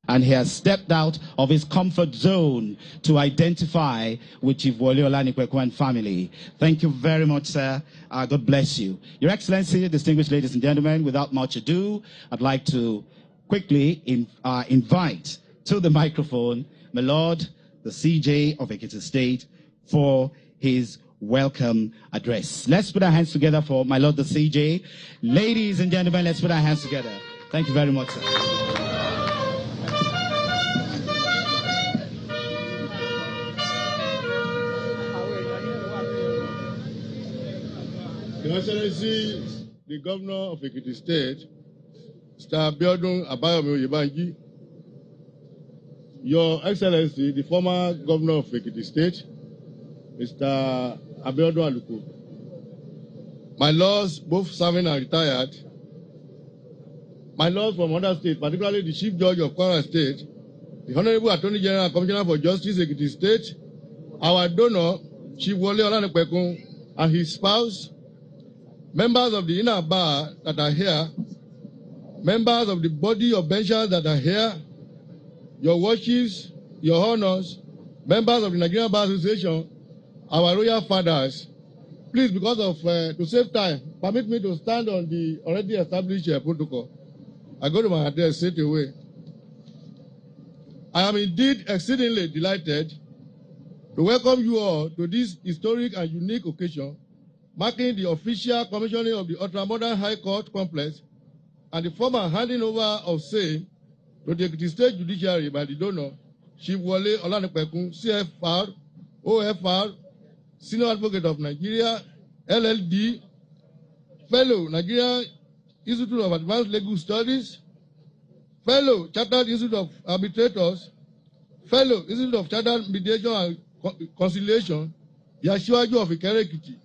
And he has stepped out of his comfort zone to identify with Chief Wole Olanipekun and family. Thank you very much, sir. God bless you. Your Excellency, distinguished ladies and gentlemen, without much ado, I'd like to quickly invite to the microphone my Lord, the CJ of Ekiti State, for his welcome address. Let's put our hands together for my Lord, the CJ. Ladies and gentlemen, let's put our hands together. Thank you very much, sir. Your Excellency, the Governor of Ekiti State, Mr. Abiodun Abayomi Oyebanji, Your Excellency, the former Governor of Ekiti State, Mr. Abiodun Aluko, my lords, both serving and retired, my lords from other states, particularly the Chief Judge of Kwara State, the Honorable Attorney General and Commissioner for Justice, Ekiti State, our donor, Chief Wole Olanipekun, and his spouse, members of the inner bar that are here, members of the body of benchers that are here, your worships, your honors, members of the Nigerian Bar Association, our royal fathers, please, because of, to save time, permit me to stand on the already established protocol. I go to my address straight away. I am indeed exceedingly delighted to welcome you all to this historic and unique occasion, marking the official commissioning of the ultra-modern High Court complex and the formal handing over of same to the Ekiti State Judiciary by the donor, Chief Wole Olanipekun, CFR, OFR, Senior Advocate of Nigeria, LLD, Fellow Nigerian Institute of Advanced Legal Studies, Fellow Chartered Institute of Arbitrators, Fellow Institute of Chartered Mediation and Conciliation, the Asiwaju of Ikere, Ekiti,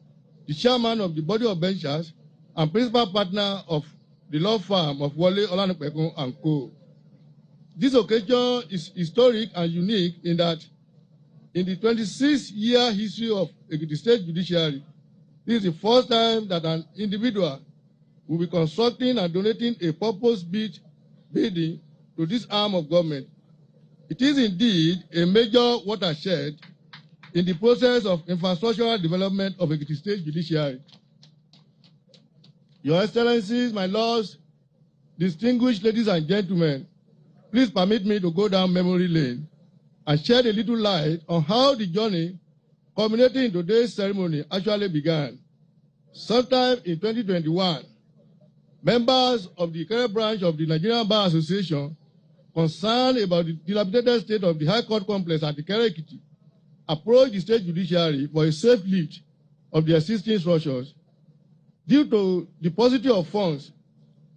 the chairman of the body of benchers and principal partner of the law firm of Wole Olanipekun and Co. This occasion is historic and unique in that in the 26-year history of Ekiti State Judiciary, this is the first time that an individual will be constructing and donating a purpose-built building to this arm of government. It is indeed a major watershed in the process of infrastructural development of Ekiti State Judiciary. Your Excellencies, my lords, distinguished ladies and gentlemen, please permit me to go down memory lane and shed a little light on how the journey culminating in today's ceremony actually began. Sometime in 2021, members of the Ikere branch of the Nigerian Bar Association, concerned about the dilapidated state of the High Court complex at Ikere, Ekiti, approached the State Judiciary for a safe lift of the existing structures. Due to the paucity of funds,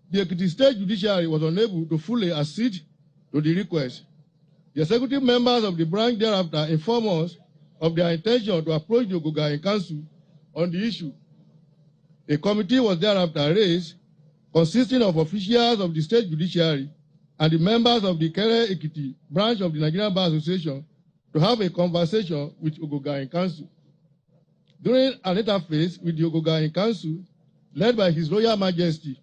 the Ekiti State Judiciary was unable to fully accede to the request. The executive members of the branch thereafter informed us of their intention to approach the Ogoga Council on the issue. A committee was thereafter raised, consisting of officials of the State Judiciary and the members of the Ikere Ekiti branch of the Nigerian Bar Association to have a conversation with Ogoga Council. During an interface with the Ogoga Council, led by His Royal Majesty,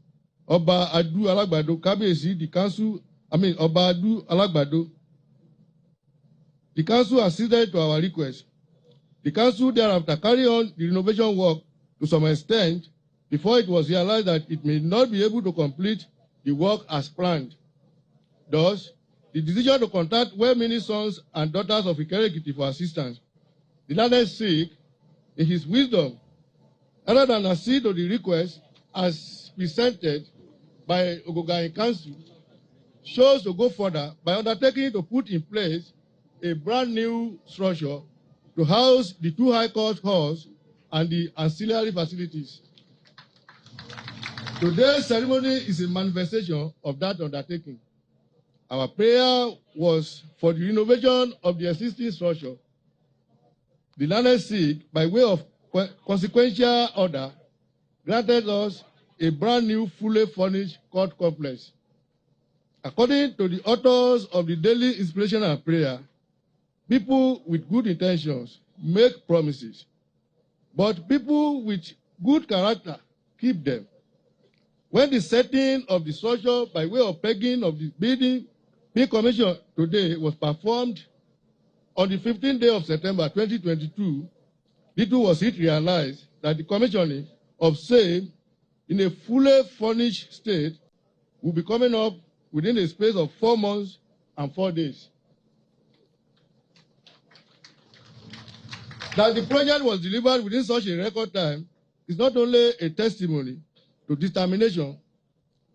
Oba Adu Alagbado, Kabiyesi, Oba Adu Alagbado, the council acceded to our request. The council thereafter carried on the renovation work to some extent before it was realized that it may not be able to complete the work as planned. Thus, the decision to contact well-meaning sons and daughters of Ikere Ekiti for assistance. The learned Sikh, in his wisdom, rather than accede to the request as presented by Ogoga Council, chose to go further by undertaking to put in place a brand new structure to house the two High Court halls and the ancillary facilities. Today's ceremony is a manifestation of that undertaking. Our prayer was for the renovation of the existing structure. The learned Sikh, by way of consequential order, granted us a brand new, fully furnished court complex. According to the authors of the daily inspiration and prayer, people with good intentions make promises, but people with good character keep them. When the setting of the structure by way of pegging of the building being commissioned today was performed on the 15th day of September 2022. Little was it realized that the commissioning of same in a fully furnished state will be coming up within a space of 4 months and 4 days. That the project was delivered within such a record time is not only a testimony to determination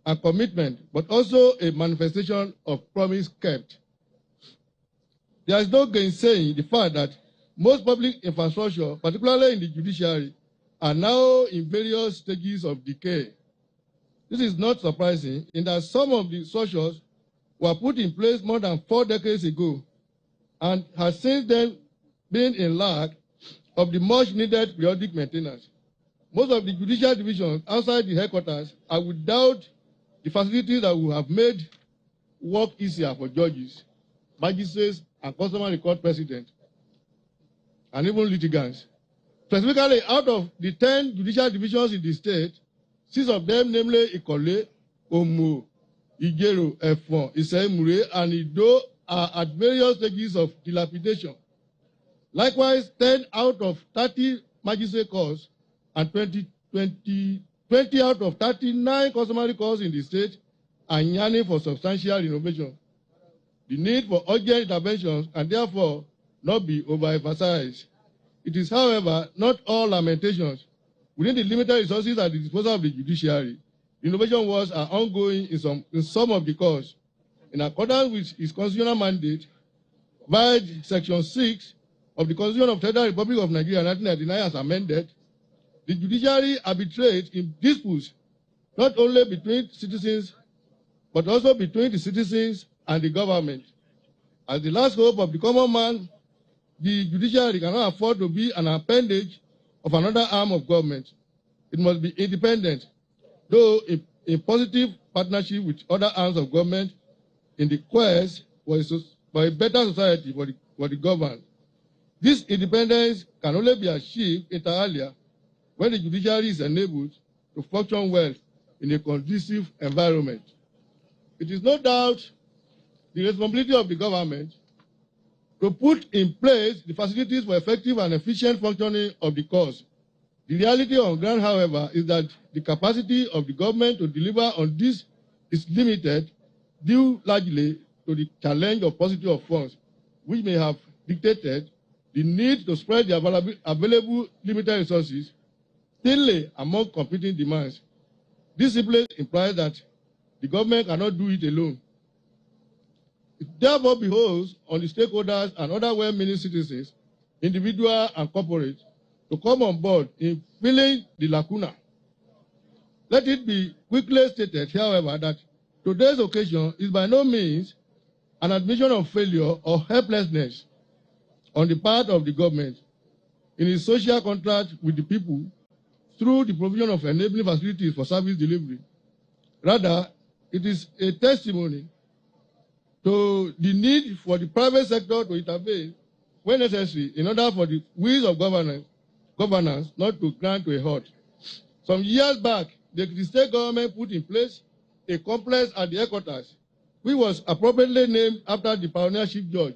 and commitment, but also a manifestation of promise kept. There is no gainsaying the fact that most public infrastructure, particularly in the judiciary, are now in various stages of decay. This is not surprising in that some of the structures were put in place more than 4 decades ago and has since then been in lack of the much needed periodic maintenance. Most of the judicial divisions outside the headquarters are without the facilities that would have made work easier for judges, magistrates, and customary court presidents, and even litigants. Specifically, out of the 10 judicial divisions in the state, 6 of them, namely Ikere, Omo, Ikere, Efon, Isemure, and Ido, are at various stages of dilapidation. Likewise, 10 out of 30 magistrate courts and 20 out of 39 customary courts in the state are yearning for substantial renovation. The need for urgent interventions can therefore not be overemphasized. It is, however, not all lamentations. Within the limited resources at the disposal of the judiciary, renovation works are ongoing in some of the courts. In accordance with its constitutional mandate, by Section 6 of the Constitution of the Federal Republic of Nigeria 1999 as amended, the judiciary arbitrates in disputes not only between citizens, but also between the citizens and the government. As the last hope of the common man, the judiciary cannot afford to be an appendage of another arm of government. It must be independent, though in positive partnership with other arms of government in the quest for a better society for the governed. This independence can only be achieved inter alia when the judiciary is enabled to function well in a conducive environment. It is no doubt the responsibility of the government to put in place the facilities for effective and efficient functioning of the courts. The reality on ground, however, is that the capacity of the government to deliver on this is limited due largely to the challenge of paucity of funds, which may have dictated the need to spread the available limited resources thinly among competing demands. This simply implies that the government cannot do it alone. It therefore behoves on the stakeholders and other well-meaning citizens, individual and corporate, to come on board in filling the lacuna. Let it be quickly stated, however, that today's occasion is by no means an admission of failure or helplessness on the part of the government in its social contract with the people through the provision of enabling facilities for service delivery. Rather, it is a testimony to the need for the private sector to intervene when necessary in order for the wheels of governance not to grind to a halt. Some years back, the state government put in place a complex at the headquarters, which was appropriately named after the pioneer chief judge,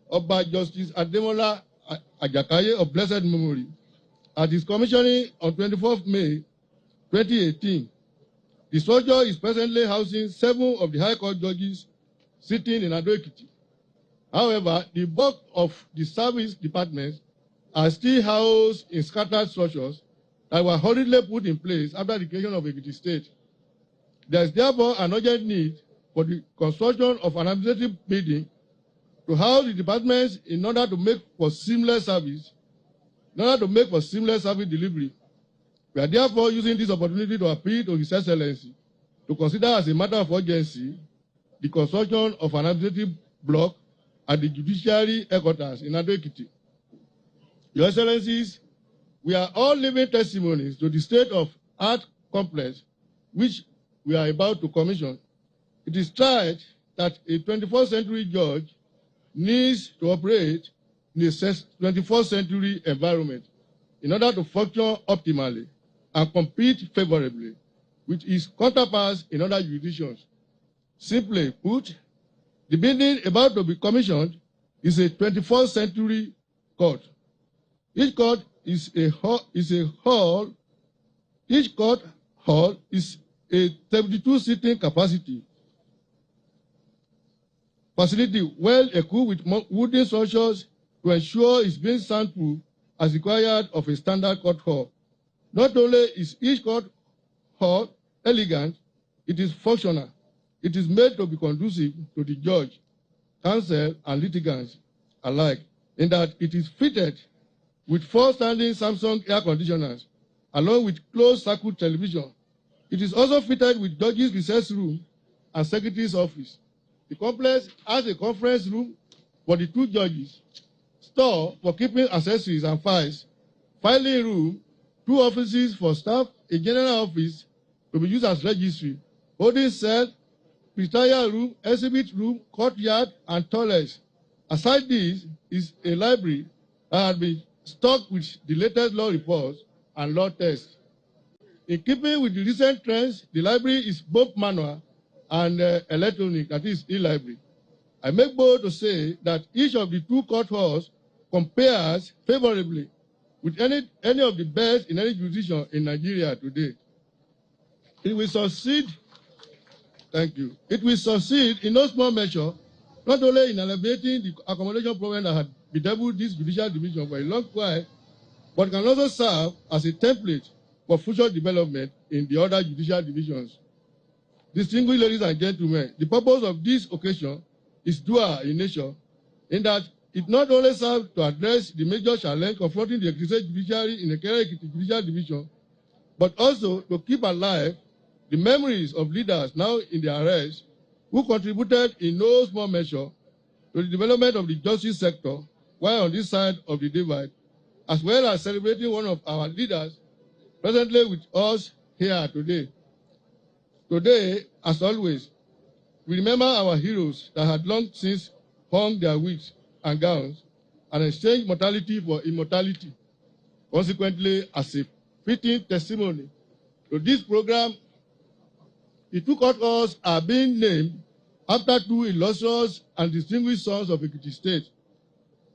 Oba Justice Ademola Ajakaye of blessed memory, at his commissioning on 24th May 2018. The structure is presently housing 7 of the High Court judges sitting in Ekiti. However, the bulk of the service departments are still housed in scattered structures that were hurriedly put in place after the creation of Ekiti State. There is therefore an urgent need for the construction of an administrative building to house the departments in order to make for seamless service delivery. We are therefore using this opportunity to appeal to His Excellency to consider as a matter of urgency the construction of an administrative block at the judiciary headquarters in Ekiti. Your Excellencies, we are all living testimonies to the state-of-art complex which we are about to commission. It is tried that a 21st century judge needs to operate in a 21st century environment in order to function optimally and compete favorably with its counterparts in other jurisdictions. Simply put, The building about to be commissioned is a 21st century court. Each court is a hall. Each court hall is a 72-seating facility well equipped with wooden structures to ensure it's being soundproof as required of a standard court hall. Not only is each court hall elegant, it is functional. It is made to be conducive to the judge, counsel, and litigants alike, in that it is fitted with 4 standing Samsung air conditioners, along with closed-circuit television. It is also fitted with judges' recess room and secretary's office. The complex has a conference room for the 2 judges, store for keeping accessories and files, filing room, 2 offices for staff, a general office to be used as registry, holding cell, pretrial room, exhibit room, courtyard, and toilets. Aside this is a library that has been stocked with the latest law reports and law tests. In keeping with the recent trends, the library is both manual and electronic, that is, e-library. I make bold to say that each of the 2 court halls compares favorably with any of the best in any jurisdiction in Nigeria today. It will succeed. Thank you. It will succeed in no small measure, not only in alleviating the accommodation problem that had bedeviled this judicial division for a long while, but can also serve as a template for future development in the other judicial divisions. Distinguished ladies and gentlemen, the purpose of this occasion is dual in nature, in that it not only serves to address the major challenge confronting the Ekiti judiciary in the Ekiti judicial division, but also to keep alive the memories of leaders now in their arrest who contributed in no small measure to the development of the justice sector while on this side of the divide, as well as celebrating one of our leaders presently with us here today. Today, as always, we remember our heroes that had long since hung their wigs and gowns and exchanged mortality for immortality. Consequently, as a fitting testimony to this program, the 2 court halls are being named after 2 illustrious and distinguished sons of Ekiti State.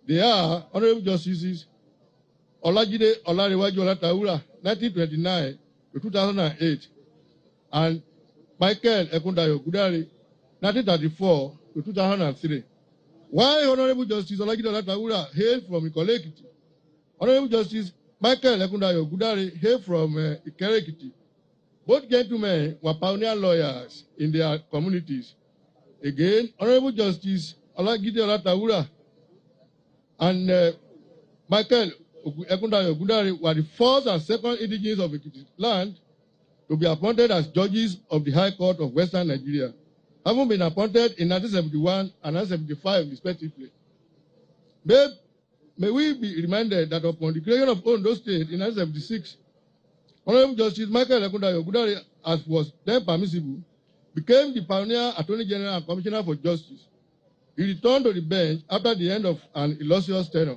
They are Honorable Justices Olajide Olarewaju Olatawura, 1929 to 2008, and Michael Ekundayo Gudari, 1934 to 2003. While Honorable Justice Olajide Olatawura hailed from Ikere, Ekiti, Honorable Justice Michael Ekundayo Gudari hailed from Ikere, Ekiti. Both gentlemen were pioneer lawyers in their communities. Again, Honorable Justice Olajide Olatawura and Michael Ekundayo Gudari were the first and second indigenes of Ekiti land to be appointed as judges of the High Court of Western Nigeria, having been appointed in 1971 and 1975 respectively. May we be reminded that upon the creation of Ondo State in 1976, Honorable Justice Michael Ekundayo Gudari, as was then permissible, became the pioneer Attorney General and Commissioner for Justice. He returned to the bench after the end of an illustrious tenure.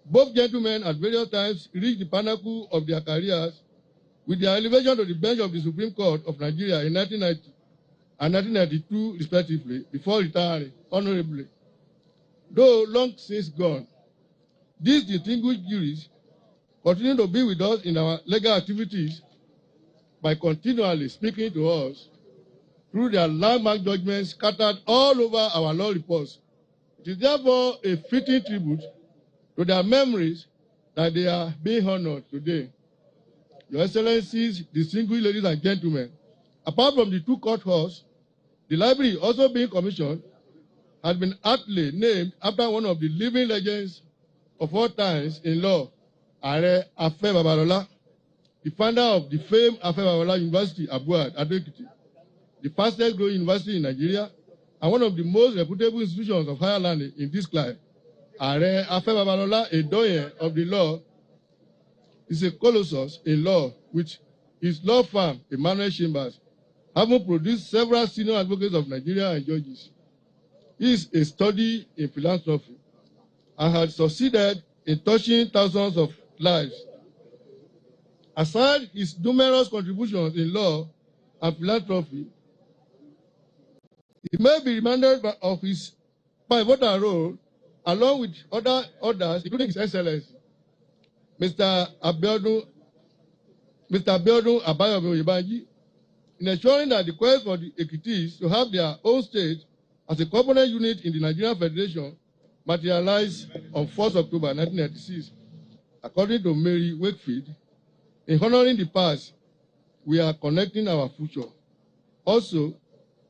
Both gentlemen at various times reached the pinnacle of their careers with their elevation to the bench of the Supreme Court of Nigeria in 1990 and 1992 respectively, before retiring honorably. Though long since gone, these distinguished jurists continue to be with us in our legal activities by continually speaking to us through their landmark judgments scattered all over our law reports. It is therefore a fitting tribute to their memories that they are being honored today. Your Excellencies, distinguished ladies and gentlemen, apart from the 2 court halls, the library also being commissioned has been aptly named after one of the living legends of all times in law, Are Afe Babalola, the founder of the famed Afe Babalola University, Abuad, Ekiti, the fastest growing university in Nigeria, and one of the most reputable institutions of higher learning in this climate. Are Afe Babalola, a doyen of the law, is a colossus in law, which his law firm, Emmanuel Chambers, having produced several senior advocates of Nigeria and judges. He is a study in philanthropy and has succeeded in touching thousands of lives. Aside his numerous contributions in law and philanthropy, He may be reminded of his pivotal role along with others, including His Excellency, Mr. Abiodun Abayomi Oyebanji, in ensuring that the quest for the Ekitis to have their own state as a component unit in the Nigerian Federation materialized on 4th October 1996. According to Mary Wakefield, in honoring the past, we are connecting our future. Also,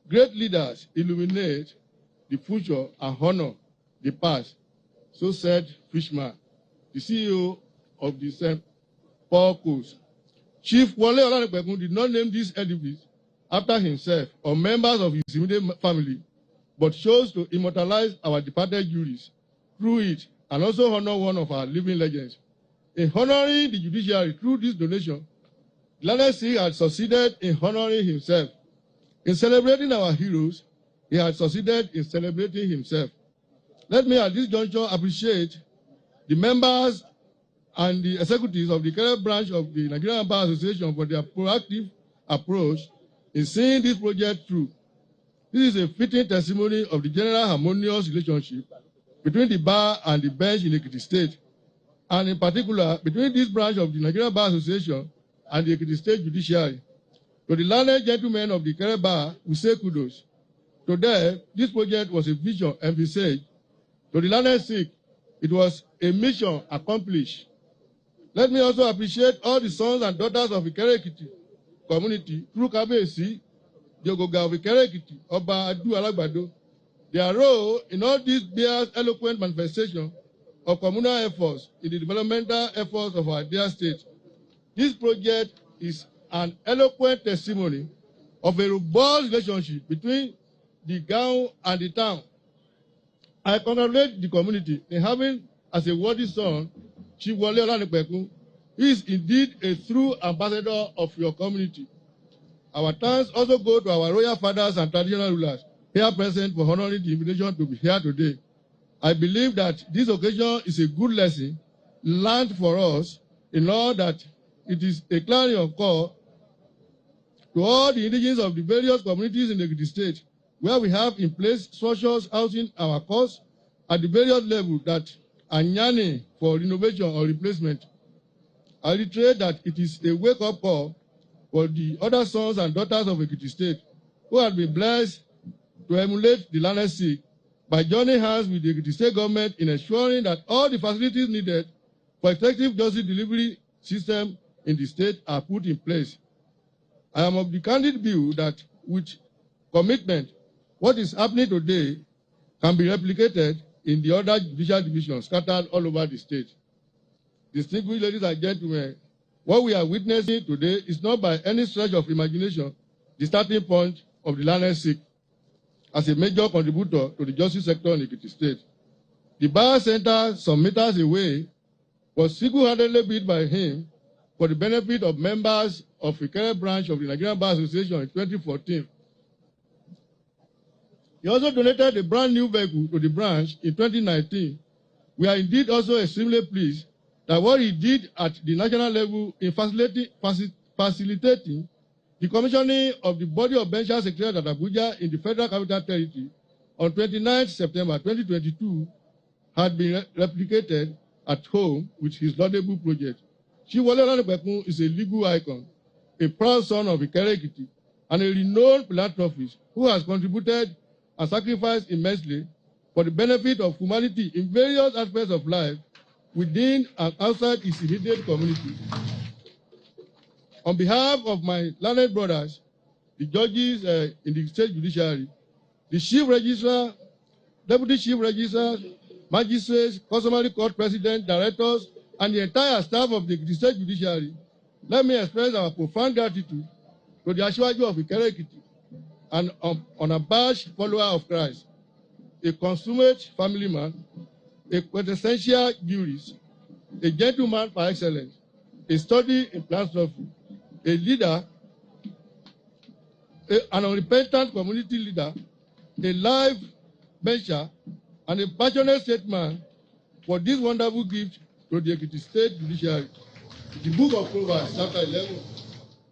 great leaders illuminate the future and honor the past. So said Fishman, the CEO of the St. Paul Coast. Chief Wole Olanipekun did not name this edifice after himself or members of his immediate family, but chose to immortalize our departed juries through it and also honor one of our living legends. In honoring the judiciary through this donation, Lanesi had succeeded in honoring himself. In celebrating our heroes, he had succeeded in celebrating himself. Let me at this juncture appreciate the members and the executives of the Ikere branch of the Nigerian Bar Association for their proactive approach in seeing this project through. This is a fitting testimony of the general harmonious relationship between the bar and the bench in Ekiti State, and in particular between this branch of the Nigerian Bar Association and the Ekiti State Judiciary. To the learned gentlemen of the Ikere Bar, we say kudos. To them, this project was a vision envisaged. To the learned sick, it was a mission accomplished. Let me also appreciate all the sons and daughters of Ikere Ekiti community through Kabesi, Jogoga of Ikere Ekiti, Oba Adu Alagbado. Their role in all this bears eloquent manifestation of communal efforts in the developmental efforts of our dear state. This project is an eloquent testimony of a robust relationship between the gown and the town. I congratulate the community in having as a worthy son Chief Wole Olanipekun. He is indeed a true ambassador of your community. Our thanks also go to our royal fathers and traditional rulers here present for honoring the invitation to be here today. I believe that this occasion is a good lesson learned for us in all that it is a clarion call to all the indigenes of the various communities in the Ekiti State, where we have in place structures housing our cause at the various levels that are yearning for renovation or replacement. I reiterate that it is a wake-up call for the other sons and daughters of Ekiti State who have been blessed to emulate the learned sick by joining hands with the Ekiti State government in ensuring that all the facilities needed for effective justice delivery system in the state are put in place. I am of the candid view that with commitment, what is happening today can be replicated in the other judicial divisions scattered all over the state. Distinguished ladies and gentlemen, what we are witnessing today is not by any stretch of imagination the starting point of the learned sick as a major contributor to the justice sector in Ekiti State. The Bar Center, some meters away, was single-handedly built by him for the benefit of members of Ikere branch of the Nigerian Bar Association in 2014. He also donated a brand new vehicle to the branch in 2019. We are indeed also extremely pleased that what he did at the national level in facilitating the commissioning of the body of bench secretariat at Abuja in the Federal Capital Territory on 29 September 2022 had been replicated at home with his laudable project. Chief Wole Olanipekun is a legal icon, a proud son of Ikere Ekiti, and a renowned philanthropist who has contributed and sacrificed immensely for the benefit of humanity in various aspects of life within and outside his immediate community. On behalf of my learned brothers, the judges in the state judiciary, the chief registrar, deputy chief registrar, magistrates, customary court president, directors, and the entire staff of the state judiciary, let me express our profound gratitude to the Asiwaju of Ikere Ekiti, an unabashed follower of Christ, a consummate family man, a quintessential jurist, a gentleman par excellence, a study in philanthropy, a leader, an unrepentant community leader, a live bencher, and a passionate statesman for this wonderful gift to the Ekiti State Judiciary. The book of Proverbs, chapter 11,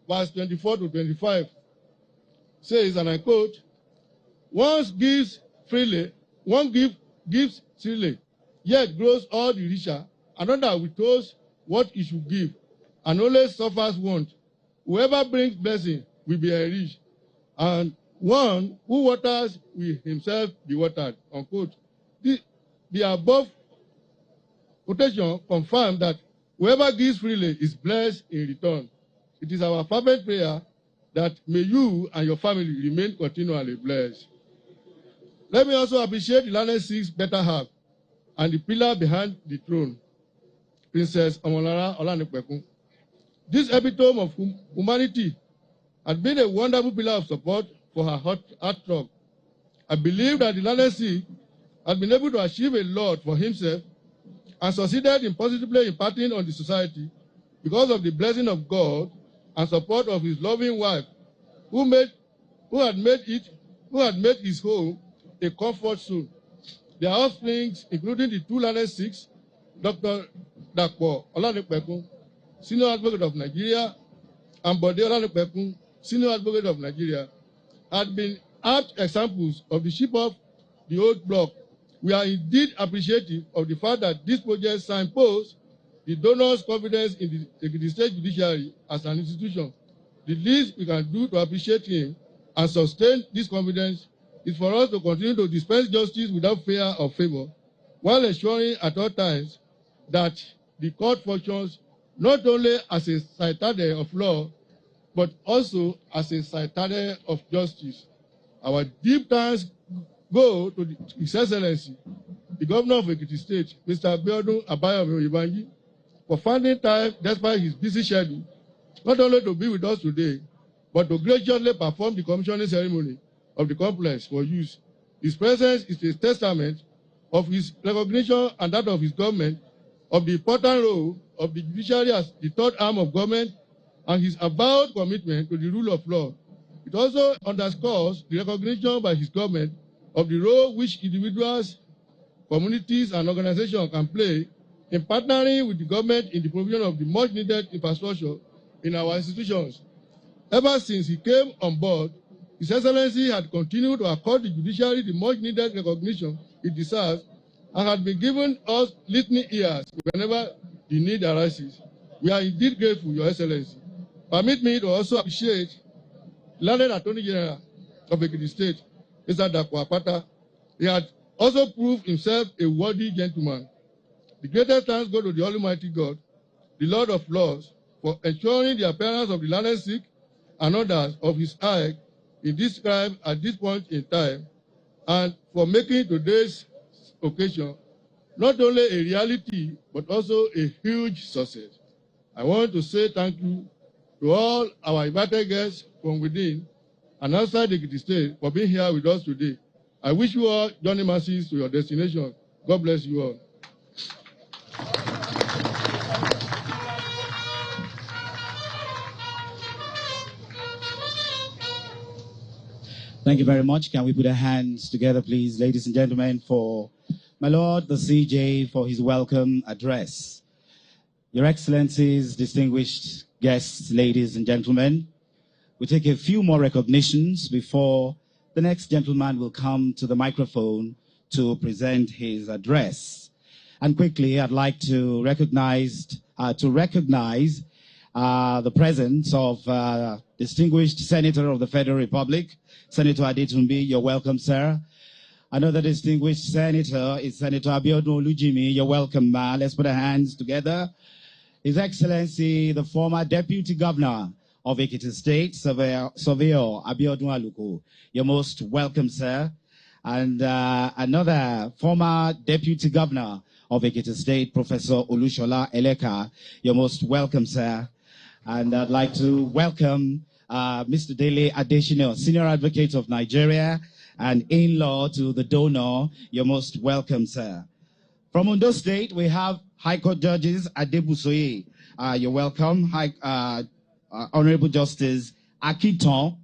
verse 24 to 25, says, and I quote, One gives freely, gives freely, yet grows all the richer. Another withholds what he should give, and only suffers want. Whoever brings blessing will be enriched, and one who waters will himself be watered. Unquote. The above quotation confirms that whoever gives freely is blessed in return. It is our fervent prayer that may you and your family remain continually blessed. Let me also appreciate the learned six better half and the pillar behind the throne, Princess Omolara Olanipekun. This epitome of humanity has been a wonderful pillar of support for her heartthrob. I believe that the learned six has been able to achieve a lot for himself and succeeded in positively impacting on the society because of the blessing of God and support of his loving wife, who had made his home a comfort zone. Their offsprings, including the two learned six, Dr. Dapo Olanipekun, Senior Advocate of Nigeria, and Bode Olanipekun, Senior Advocate of Nigeria, had been apt examples of the ship of the old block. We are indeed appreciative of the fact that this project signposts the donors' confidence in the Ekiti State Judiciary as an institution. The least we can do to appreciate him and sustain this confidence is for us to continue to dispense justice without fear or favor, while ensuring at all times that the court functions not only as a citadel of law, but also as a citadel of justice. Our deep thanks go to His Excellency, the Governor of Ekiti State, Mr. Abiodun Abayomi Oyebanji, for finding time, despite his busy schedule, not only to be with us today, but to graciously perform the commissioning ceremony of the complex for use. His presence is a testament of his recognition and that of his government of the important role of the judiciary as the third arm of government and his avowed commitment to the rule of law. It also underscores the recognition by his government of the role which individuals, communities, and organizations can play in partnering with the government in the provision of the much-needed infrastructure in our institutions. Ever since he came on board, His Excellency had continued to accord the judiciary the much-needed recognition it deserves and had been giving us listening ears whenever the need arises. We are indeed grateful, Your Excellency. Permit me to also appreciate Learned Attorney General of Ekiti State, Mr. Dapo Apata. He had also proved himself a worthy gentleman. The greatest thanks go to the Almighty God, the Lord of Laws, for ensuring the appearance of the learned sick and others of his eye in this crime at this point in time, and for making today's occasion not only a reality, but also a huge success. I want to say thank you to all our invited guests from within and outside the Ekiti State for being here with us today. I wish you all journey mercies to your destination. God bless you all. Thank you very much. Can we put our hands together, please, ladies and gentlemen, for my Lord, the CJ, for his welcome address. Your Excellencies, distinguished guests, ladies and gentlemen, we take a few more recognitions before the next gentleman will come to the microphone to present his address. And quickly, I'd like to recognize the presence of distinguished Senator of the Federal Republic, Senator Adetunbi. You're welcome, sir. Another distinguished senator is Senator Abiodun Olujimi. You're welcome, man. Let's put our hands together. His Excellency, the former Deputy Governor of Ekiti State, Surveyor Abiodun Aluko. You're most welcome, sir. And another former Deputy Governor of Ekiti State, Professor Olushola Eleka. You're most welcome, sir. And I'd like to welcome Mr. Dele Adeshino, Senior Advocate of Nigeria and in-law to the donor. You're most welcome, sir. From Ondo State, we have High Court Judges Adebusoye. You're welcome. Honorable Justice Akiton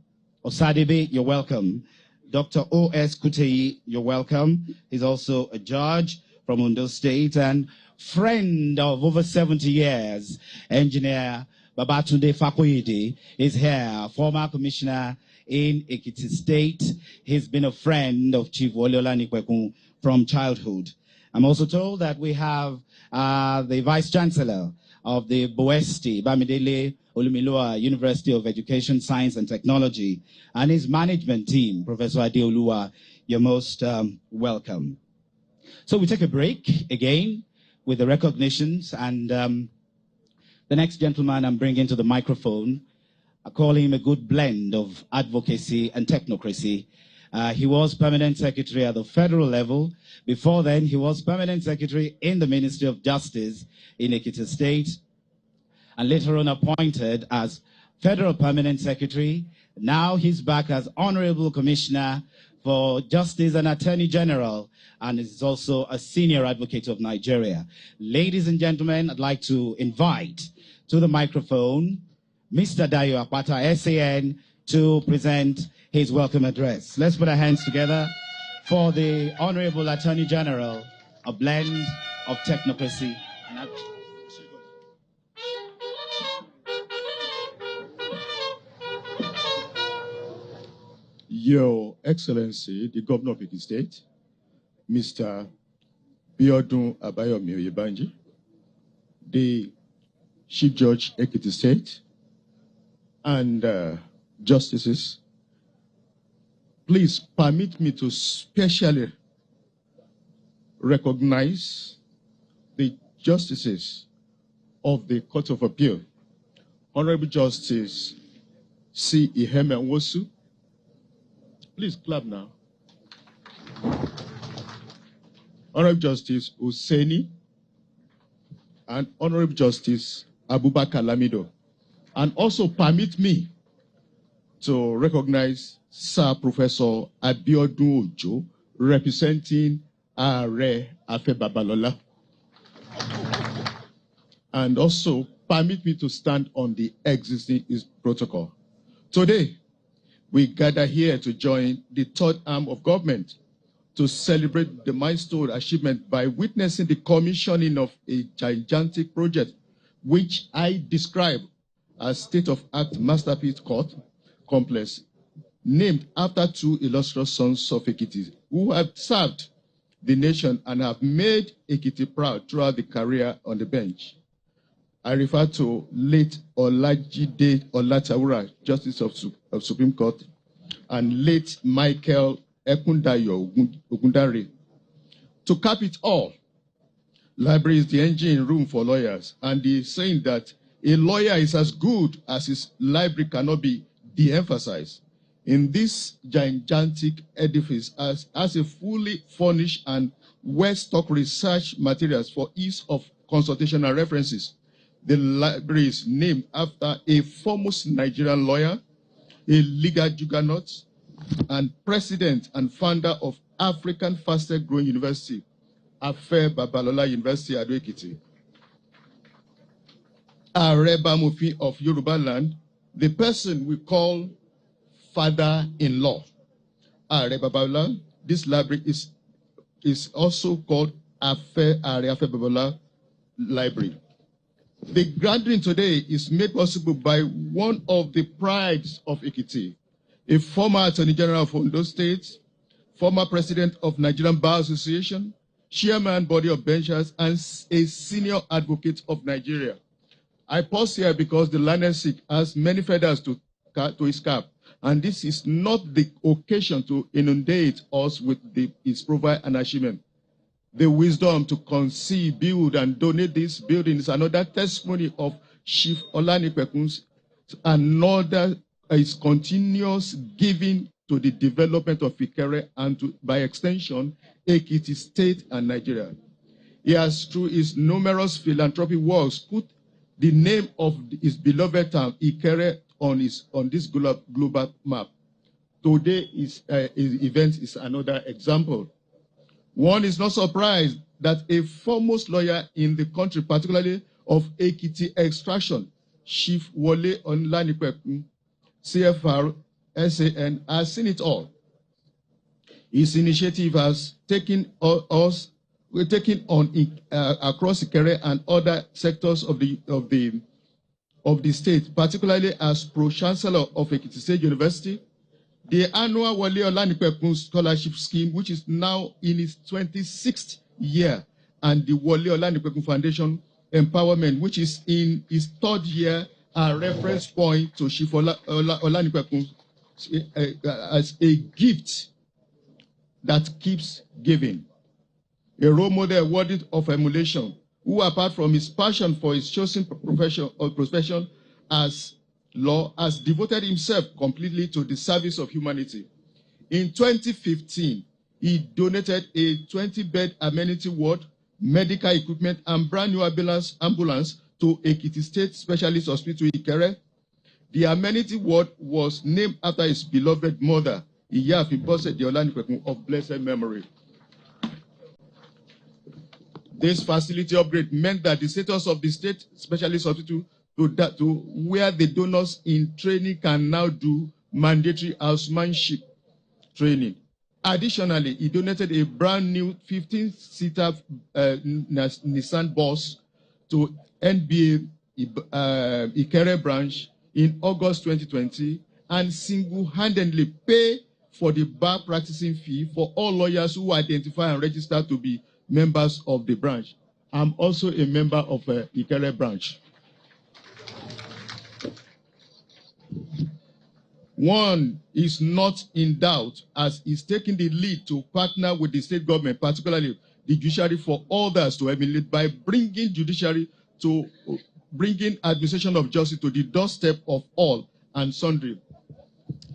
Osadebe, you're welcome. Dr. O.S. Kuteyi, you're welcome. He's also a judge from Ondo State and friend of over 70 years, Engineer Babatunde Fakoyede is here, former commissioner in Ekiti State. He's been a friend of Chief Wole Olanikwekun from childhood. I'm also told that we have the Vice Chancellor of the Boesti, Bamidele Olumilua University of Education, Science and Technology, and his management team, Professor Adeolua. You're most welcome. So we take a break again with the recognitions, and the next gentleman I'm bringing to the microphone, I call him a good blend of advocacy and technocracy. He was permanent secretary at the federal level. Before then, he was permanent secretary in the Ministry of Justice in Ekiti State, and later on appointed as federal permanent secretary. Now he's back as honorable commissioner for Justice and Attorney General, and is also a senior advocate of Nigeria. Ladies and gentlemen, I'd like to invite to the microphone Mr. Dayo Akpata, SAN, to present his welcome address. Let's put our hands together for the Honorable Attorney General, a blend of technocracy and advocacy. Your Excellency, the Governor of Ekiti State, Mr. Biodun Abayomi Oyebanji, the Chief Judge Ekiti State, and Justices, please permit me to specially recognize the Justices of the Court of Appeal, Honorable Justice C. Iheme Nwosu. Please clap now. Honorable Justice Hussaini and Honorable Justice Abubakar Lamido. And also permit me to recognize Sir Professor Abiodun Ojo, representing Are Afe Babalola. And also permit me to stand on the existing protocol. Today, we gather here to join the third arm of government to celebrate the milestone achievement by witnessing the commissioning of a gigantic project, which I describe as state-of-art masterpiece court complex, named after two illustrious sons of Ekiti, who have served the nation and have made Ekiti proud throughout the career on the bench. I refer to late Olajide Olatawura, Justice of Supreme Court, and late Michael Ekundayo Ogundare. To cap it all, library is the engine room for lawyers, and the saying that a lawyer is as good as his library cannot be de-emphasized. In this gigantic edifice, as a fully furnished and well-stocked research materials for ease of consultation and references, the library is named after a foremost Nigerian lawyer, a legal juggernaut, and president and founder of African fastest growing university, Afe Babalola University at Ekiti. Are Bamufi of Yoruba land, the person we call father-in-law. Are Babalola, this library is also called Afe Babalola Library. The gathering today is made possible by one of the prides of Ekiti, a former Attorney General of Ondo State, former President of Nigerian Bar Association, Chairman Body of Benchers, and a senior advocate of Nigeria. I pause here because the learned sick has many feathers to his cap, and this is not the occasion to inundate us with his profile and achievement. The wisdom to conceive, build, and donate this building is another testimony of Chief Olanipekun, another is continuous giving to the development of Ikere and by extension, Ekiti State and Nigeria. He has, through his numerous philanthropic works, put the name of his beloved town, Ikere, on this global map. Today, his event is another example. One is not surprised that a foremost lawyer in the country, particularly of Ekiti extraction, Chief Wole Olanikwekun, CFR, SAN, has seen it all. His initiative has taken on across Ikere and other sectors of the state, particularly as Pro-Chancellor of Ekiti State University, The annual Wale Olanipekun Scholarship Scheme, which is now in its 26th year, and the Wale Olanipekun Foundation Empowerment, which is in its 3rd year, a reference point to Chief Olanipekun as a gift that keeps giving. A role model worthy of emulation, who apart from his passion for his chosen profession as law, has devoted himself completely to the service of humanity. In 2015, he donated a 20-bed amenity ward, medical equipment, and brand new ambulance to Ekiti State Specialist Hospital Ikere. The amenity ward was named after his beloved mother, Iyaafin Bose Olanipekun of blessed memory. This facility upgrade meant that the status of the State Specialist Hospital to where the donors in training can now do mandatory housemanship training. Additionally, he donated a brand new 15-seater Nissan bus to NBA Ikere branch in August 2020 and single-handedly pay for the bar practicing fee for all lawyers who identify and register to be members of the branch. I'm also a member of Ikere branch. One is not in doubt as he's taking the lead to partner with the state government, particularly the judiciary, for others to emulate by bringing judiciary to bringing administration of justice to the doorstep of all and sundry.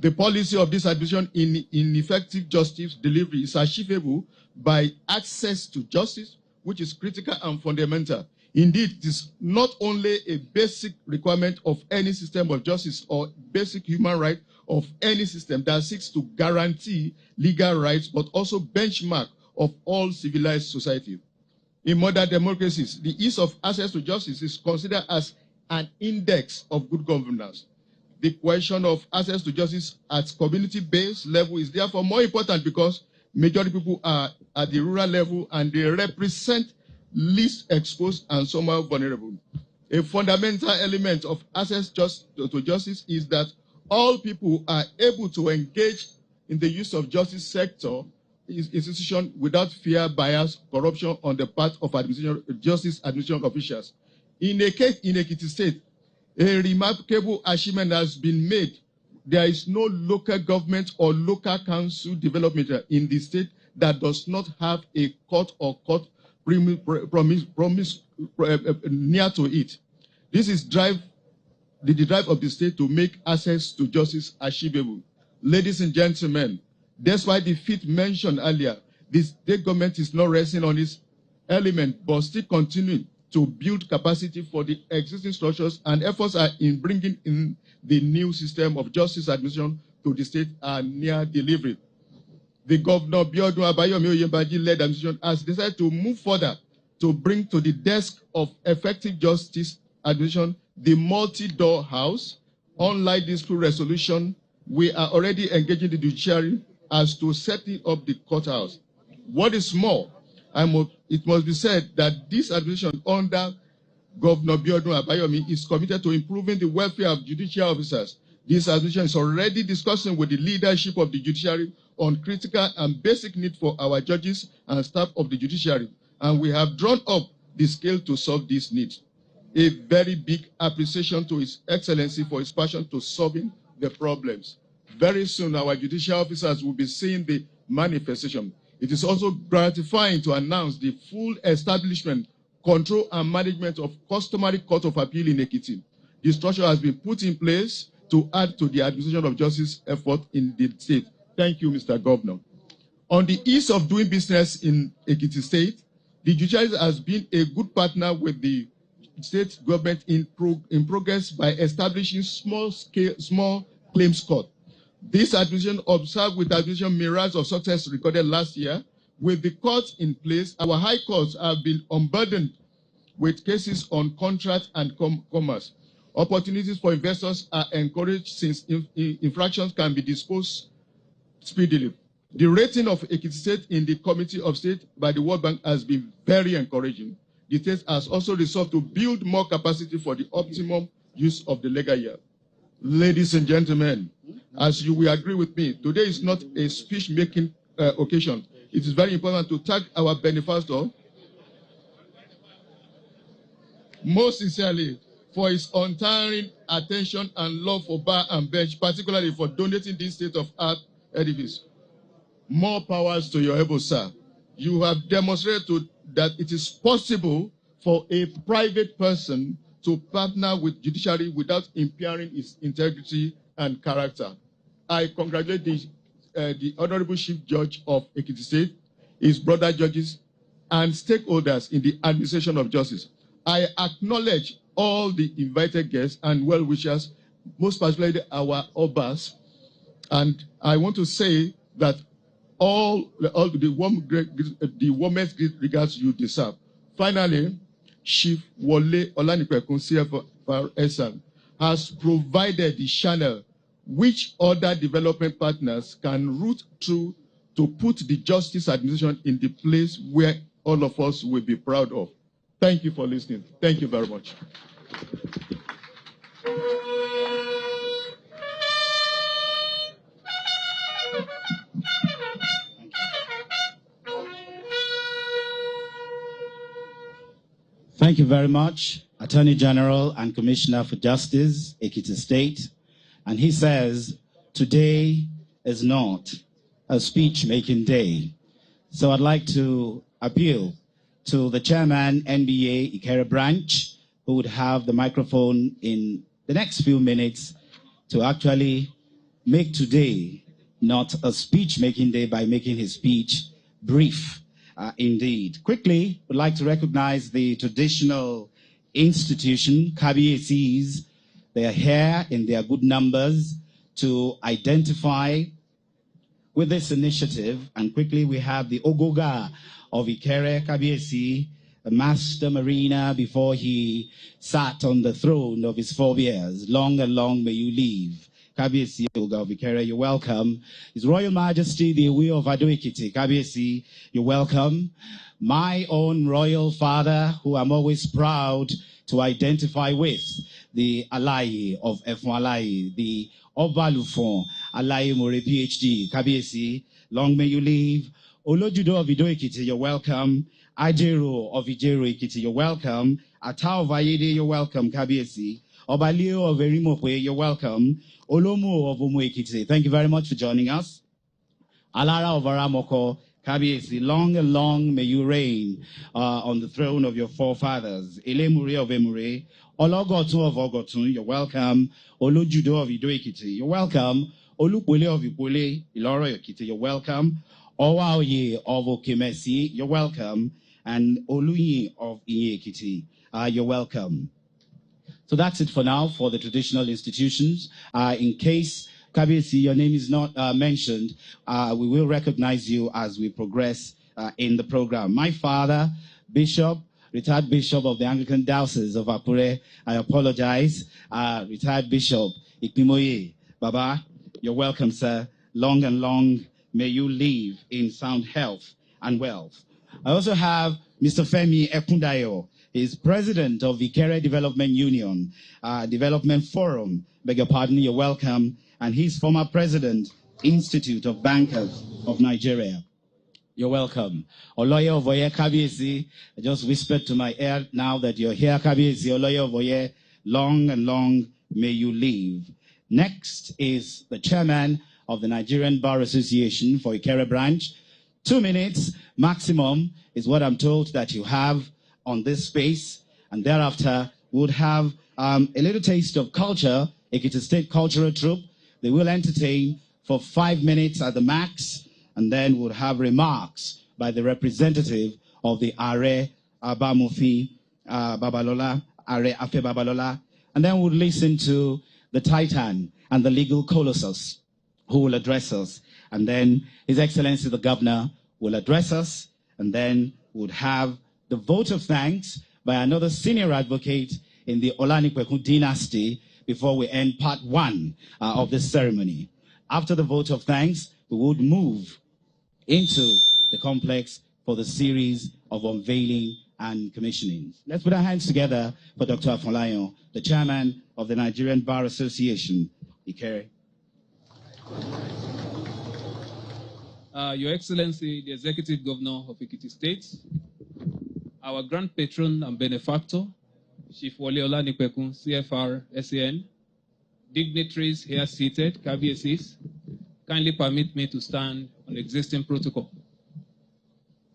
The policy of this administration in effective justice delivery is achievable by access to justice, which is critical and fundamental. Indeed, it is not only a basic requirement of any system of justice or basic human right of any system that seeks to guarantee legal rights, but also benchmark of all civilized society. In modern democracies, the ease of access to justice is considered as an index of good governance. The question of access to justice at community-based level is therefore more important because majority people are at the rural level and they represent least exposed and somehow vulnerable. A fundamental element of access to justice is that all people are able to engage in the use of justice sector institution without fear, bias, corruption on the part of justice administration officials. In Ekiti State, a remarkable achievement has been made. There is no local government or local council development in the state that does not have a court or court promise near to it. This is the drive of the state to make access to justice achievable. Ladies and gentlemen, despite the feat mentioned earlier, the state government is not resting on its element, but still continuing to build capacity for the existing structures, and efforts are in bringing in the new system of justice administration to the state are near delivery. The Governor Biodun Abayomi Oyembaji-led administration has decided to move further to bring to the desk of effective justice administration the multi-door house. Unlike dispute resolution, we are already engaging the judiciary as to setting up the courthouse. What is more, it must be said that this administration under Governor Biodun Abayomi is committed to improving the welfare of judicial officers. This administration is already discussing with the leadership of the judiciary on critical and basic need for our judges and staff of the judiciary, and we have drawn up the scale to solve these needs. A very big appreciation to His Excellency for his passion to solving the problems. Very soon, our judicial officers will be seeing the manifestation. It is also gratifying to announce the full establishment, control, and management of customary court of appeal in Ekiti. The structure has been put in place to add to the administration of justice effort in the state. Thank you, Mr. Governor. On the ease of doing business in Ekiti State, the judiciary has been a good partner with the state government in progress by establishing small claims court. This administration observed with administration mirrors of success recorded last year. With the courts in place, our high courts have been unburdened with cases on contract and commerce. Opportunities for investors are encouraged since infractions can be disposed speedily. The rating of Ekiti State in the Committee of State by the World Bank has been very encouraging. The state has also resolved to build more capacity for the optimum use of the legal year. Ladies and gentlemen, As you will agree with me, today is not a speech-making occasion. It is very important to thank our benefactor most sincerely for his untiring attention and love for bar and bench, particularly for donating this state-of-art edifice. More powers to your able, sir. You have demonstrated that it is possible for a private person to partner with judiciary without impairing its integrity and character. I congratulate the Honorable Chief Judge of Ekiti State, his brother judges, and stakeholders in the administration of justice. I acknowledge all the invited guests and well-wishers, most particularly our Obas, and I want to say that all the warmest regards you deserve. Finally, Chief Wole Olanipekun, CFR has provided the channel which other development partners can route through to put the justice administration in the place where all of us will be proud of. Thank you for listening. Thank you very much. Thank you very much, Attorney General and Commissioner for Justice, Ekiti State. And he says, today is not a speech-making day. So I'd like to appeal to the chairman, NBA Ikere branch, who would have the microphone in the next few minutes to actually make today not a speech-making day by making his speech brief. Indeed. Quickly, would like to recognize the traditional institution, KBACs. They are here in their good numbers to identify with this initiative. And quickly, we have the Ogoga of Ikere, KBAC, a master mariner before he sat on the throne of his forebears. Long and long may you live. Kabiyesi Oga of Ikere, you're welcome. His Royal Majesty, the Ewe of Ado Ekiti, Kabiyesi, you're welcome. My own royal father, who I'm always proud to identify with, the Alaye of Efon Alaye, the Obalufon Alaye More PhD, Kabiyesi, long may you live. Olojudo of Ido Ekiti, you're welcome. Ajero of Ijero Ekiti, you're welcome. Ata of Ayede, you're welcome, Kabiyesi. Obalio of Erimope, you're welcome. Olomu of Omo Ekiti, thank you very much for joining us. Alara of Aramoko, Kabiyesi, long and long may you reign on the throne of your forefathers. Elemure of Emure, Ologotun of Ogotun, you're welcome. Olujudo of Ido Ekiti, you're welcome. Olupole of Ipole, Iloro Ekiti, you're welcome. Owaoye of Okemesi, you're welcome. And Oluyi of Iye Ekiti, you're welcome. So that's it for now for the traditional institutions. In case, Kabiyesi, your name is not mentioned, we will recognize you as we progress in the program. My father, Bishop, retired Bishop of the Anglican Diocese of Akure, I apologize, retired Bishop Ikpimoye, Baba, you're welcome, sir. Long and long may you live in sound health and wealth. I also have Mr. Femi Ekundayo. He's president of Ikere Development Union, Development Forum, beg your pardon, you're welcome. And he's former president, Institute of Bankers of Nigeria. You're welcome. Oloye Ovoye Kabiyesi, I just whispered to my ear now that you're here, Kabiyesi. Oloye Ovoye, long and long may you live. Next is the chairman of the Nigerian Bar Association for Ikere branch. 2 minutes maximum is what I'm told that you have on this space, and thereafter we'll have a little taste of culture. Ekiti State Cultural Troupe, they will entertain for 5 minutes at the max, and then we'll have remarks by the representative of the Are Abamufi Babalola, Are Afe Babalola, and then we'll listen to the Titan and the legal colossus who will address us, and then His Excellency the Governor will address us, and then we'll have the vote of thanks by another senior advocate in the Olanipekun dynasty before we end part 1 of this ceremony. After the vote of thanks, we would move into the complex for the series of unveiling and commissioning. Let's put our hands together for Dr. Afolayan, the chairman of the Nigerian Bar Association. Ikere. Your Excellency, the Executive Governor of Ekiti State, our Grand Patron and Benefactor, Chief Wole Olanipekun, CFR, SAN, dignitaries here seated, KBSs, kindly permit me to stand on existing protocol.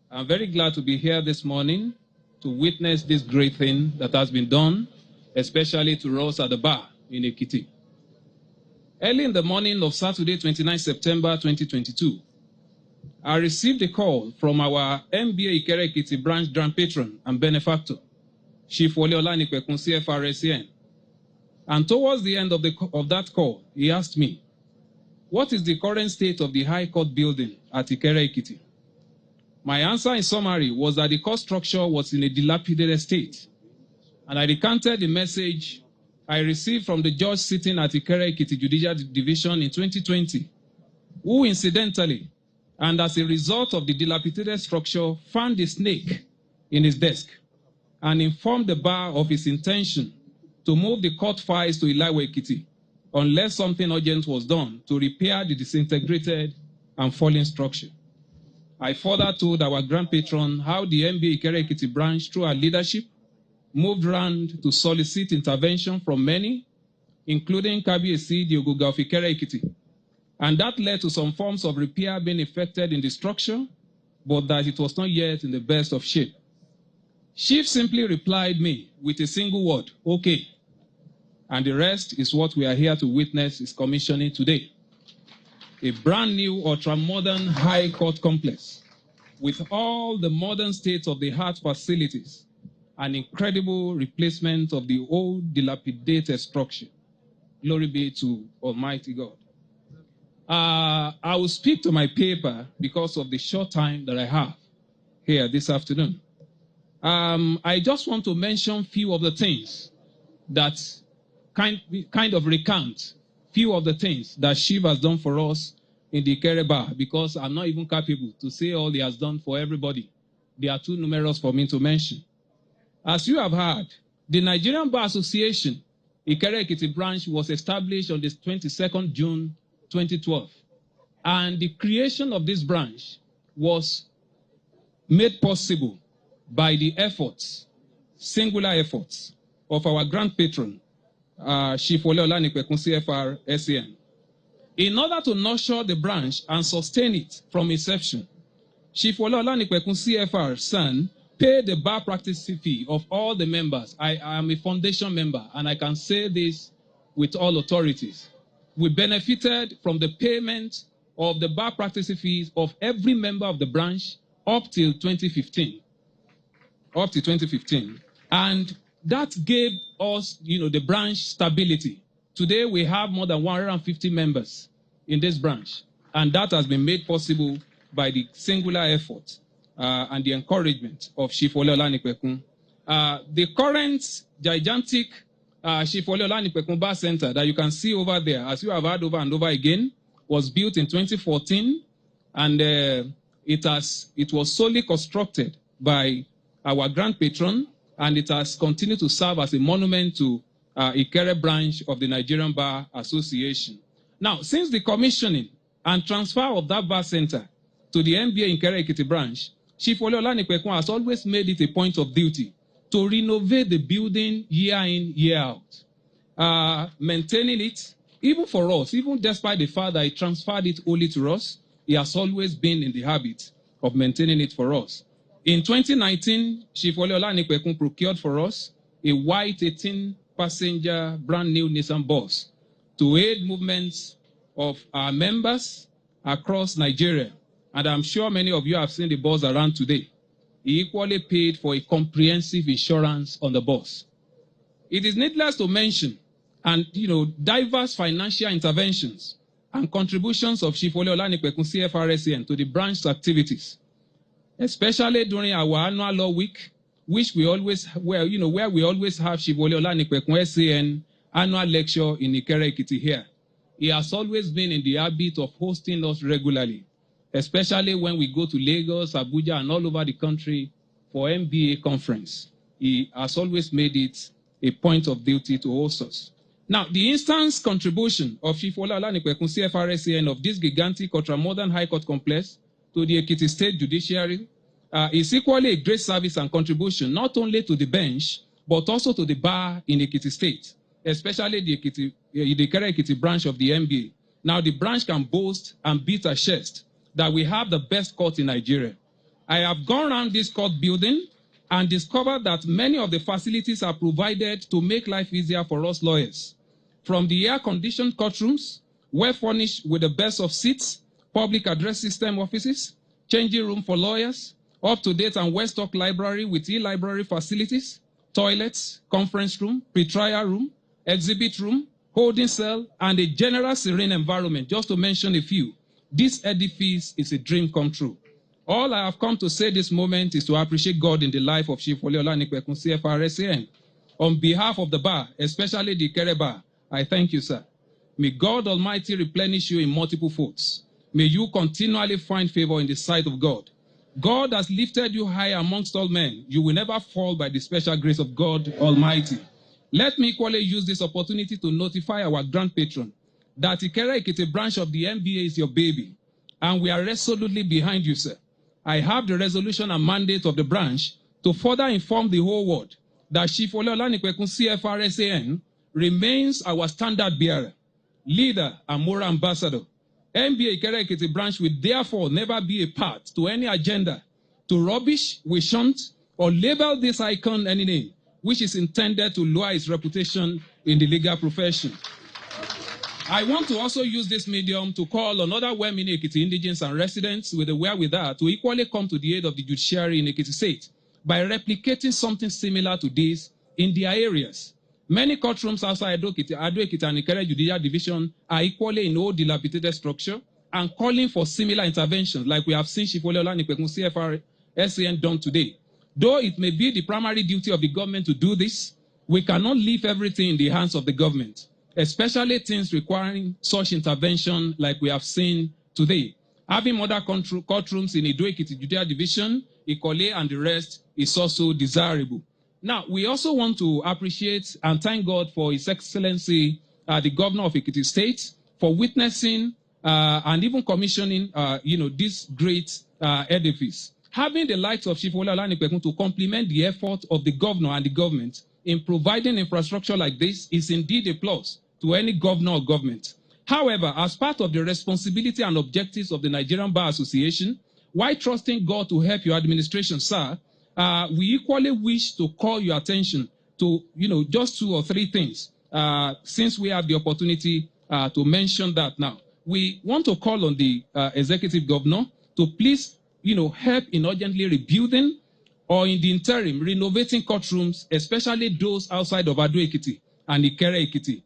I'm very glad to be here this morning to witness this great thing that has been done, especially to us at the bar in Ekiti. Early in the morning of Saturday, 29 September 2022, I received a call from our MBA Ikere Ekiti branch Grand Patron and Benefactor, Chief Wole Olanipekun, CFR, SAN. And towards the end of that call, he asked me, what is the current state of the High Court building at Ikere Ekiti? My answer in summary was that the court structure was in a dilapidated state. And I recanted the message I received from the judge sitting at Ikere Ekiti Judicial Division in 2020, who incidentally, and as a result of the dilapidated structure, found a snake in his desk and informed the bar of his intention to move the court files to Ilawe Ekiti unless something urgent was done to repair the disintegrated and fallen structure. I further told our Grand Patron how the MBA Ikere Ekiti branch, through our leadership, moved round to solicit intervention from many, including KBSC, the Ogoga of Ikere Ekiti. And that led to some forms of repair being effected in the structure, but that it was not yet in the best of shape. Chief simply replied me with a single word, okay. And the rest is what we are here to witness is commissioning today. A brand new ultra-modern high court complex with all the modern state-of-the-art facilities, an incredible replacement of the old dilapidated structure. Glory be to Almighty God. I will speak to my paper because of the short time that I have here this afternoon. I just want to mention a few of the things that kind of recount few of the things that Shiv has done for us in the Ikere Bar, because I'm not even capable to say all he has done for everybody. They are too numerous for me to mention. As you have heard, the Nigerian Bar Association Ikere Ekiti branch was established on the 22nd June 2012. And the creation of this branch was made possible by the efforts, singular efforts, of our Grand Patron, Chief Wole Olanipekun, CFR, SAN. In order to nurture the branch and sustain it from inception, Chief Wole Olanipekun, CFR, SAN, paid the bar practice fee of all the members. I am a foundation member, and I can say this with all authorities. We benefited from the payment of the bar practice fees of every member of the branch up till 2015. Up to 2015. And that gave us, the branch stability. Today, we have more than 150 members in this branch. And that has been made possible by the singular effort and the encouragement of Chief Wole Olanipekun. The current gigantic Chief Wole Olanipekun Bar Center that you can see over there, as you have heard over and over again, was built in 2014, and it was solely constructed by our Grand Patron, and it has continued to serve as a monument to Ikere branch of the Nigerian Bar Association. Now, since the commissioning and transfer of that bar center to the MBA Ikere Ekiti branch, Chief Wole Olanipekun has always made it a point of duty to renovate the building year in, year out. Maintaining it, even for us, even despite the fact that he transferred it only to us, he has always been in the habit of maintaining it for us. In 2019, Chief Wole Olanipekun procured for us a white 18-passenger brand new Nissan bus to aid movements of our members across Nigeria. And I'm sure many of you have seen the bus around today. He equally paid for a comprehensive insurance on the bus. It is needless to mention, and diverse financial interventions and contributions of Chief Wole Olanipekun, CFR, SAN to the branch's activities, especially during our annual law week, which we always, where we always have Chief Wole Olanipekun, SAN annual lecture in Ikere Ekiti here. He has always been in the habit of hosting us regularly, especially when we go to Lagos, Abuja, and all over the country for MBA conference. He has always made it a point of duty to host us. Now, the instance contribution of Chief Waleola Nipekun, CFR-SCN, of this gigantic ultra-modern High Court complex to the Ekiti State Judiciary is equally a great service and contribution not only to the bench, but also to the bar in Ekiti State, especially the Ikere Ekiti branch of the MBA. Now, the branch can boast and beat a chest that we have the best court in Nigeria. I have gone around this court building and discovered that many of the facilities are provided to make life easier for us lawyers. From the air-conditioned courtrooms, well furnished with the best of seats, public address system offices, changing room for lawyers, up-to-date and well-stocked library with e-library facilities, toilets, conference room, pre-trial room, exhibit room, holding cell, and a general serene environment, just to mention a few. This edifice is a dream come true. All I have come to say this moment is to appreciate God in the life of Chief Waleola Nipekun, CFR-SCN. On behalf of the bar, especially the Ikere bar, I thank you, sir. May God Almighty replenish you in multiple folds. May you continually find favor in the sight of God. God has lifted you high amongst all men. You will never fall by the special grace of God Almighty. Let me equally use this opportunity to notify our grand patron that Ikere Ekiti branch of the MBA is your baby, and we are resolutely behind you, sir. I have the resolution and mandate of the branch to further inform the whole world that Chief Waleola Nipekun, CFR-SCN, remains our standard bearer, leader, and moral ambassador. MBA Ikere Ekiti branch will therefore never be a part to any agenda to rubbish, we shunt, or label this icon any name, which is intended to lower its reputation in the legal profession. I want to also use this medium to call on other well-meaning Ekiti indigents and residents with the wherewithal to equally come to the aid of the judiciary in Ekiti State by replicating something similar to this in their areas. Many courtrooms outside Ado Ekiti and Ikere Judicial Division are equally in old dilapidated structure and calling for similar interventions like we have seen Chief Waleola Nipekun, CFR-SCN done today. Though it may be the primary duty of the government to do this, we cannot leave everything in the hands of the government, especially things requiring such intervention like we have seen today. Having other courtrooms in Ado Ekiti Judicial Division, Ikole, and the rest is also desirable. Now, we also want to appreciate and thank God for His Excellency, the Governor of Ekiti State, for witnessing and even commissioning, this great edifice. Having the likes of Chief Waleola Nipekun to complement the effort of the governor and the government in providing infrastructure like this is indeed a plus to any governor or government. However, as part of the responsibility and objectives of the Nigerian Bar Association, while trusting God to help your administration, sir, we equally wish to call your attention to, just 2 or 3 things, since we have the opportunity to mention that now. We want to call on the executive governor to please, help in urgently rebuilding or in the interim renovating courtrooms, especially those outside of Ado Ekiti and Ikere Ekiti.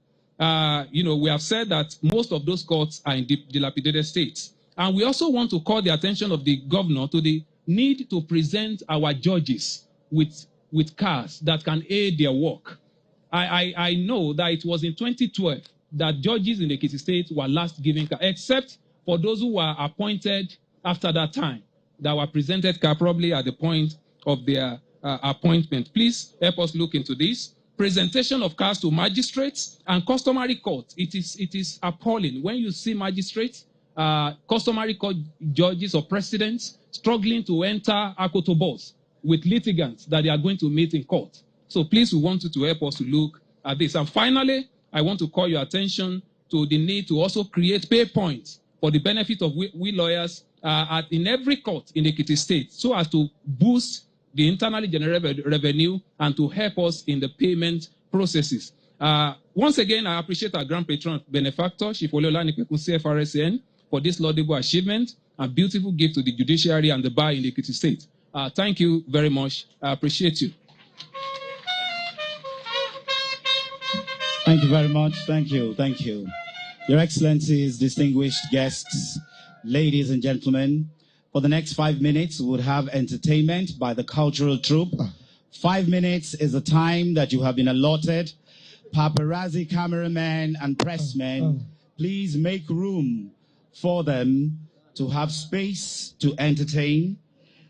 We have said that most of those courts are in dilapidated states. And we also want to call the attention of the governor to the need to present our judges with cars that can aid their work. I know that it was in 2012 that judges in the Ekiti State were last given cars, except for those who were appointed after that time, that were presented car probably at the point of their appointment. Please help us look into this. Presentation of cars to magistrates and customary court. It is appalling when you see magistrates, customary court judges or presidents struggling to enter Akotobos with litigants that they are going to meet in court. So please, we want you to help us to look at this. And finally, I want to call your attention to the need to also create pay points for the benefit of we lawyers in every court in Ekiti State, so as to boost the internally generated revenue and to help us in the payment processes. Once again, I appreciate our grand patron benefactor, Chief Waleola Nipekun, CFR-SCN, for this laudable achievement and beautiful gift to the judiciary and the bar in the Ekiti State. Thank you very much. I appreciate you. Thank you very much. Thank you. Thank you. Your Excellencies, distinguished guests, ladies and gentlemen, for the next 5 minutes, we would have entertainment by the cultural troupe. 5 minutes is the time that you have been allotted. Paparazzi, cameramen, and pressmen, please make room for them to have space to entertain.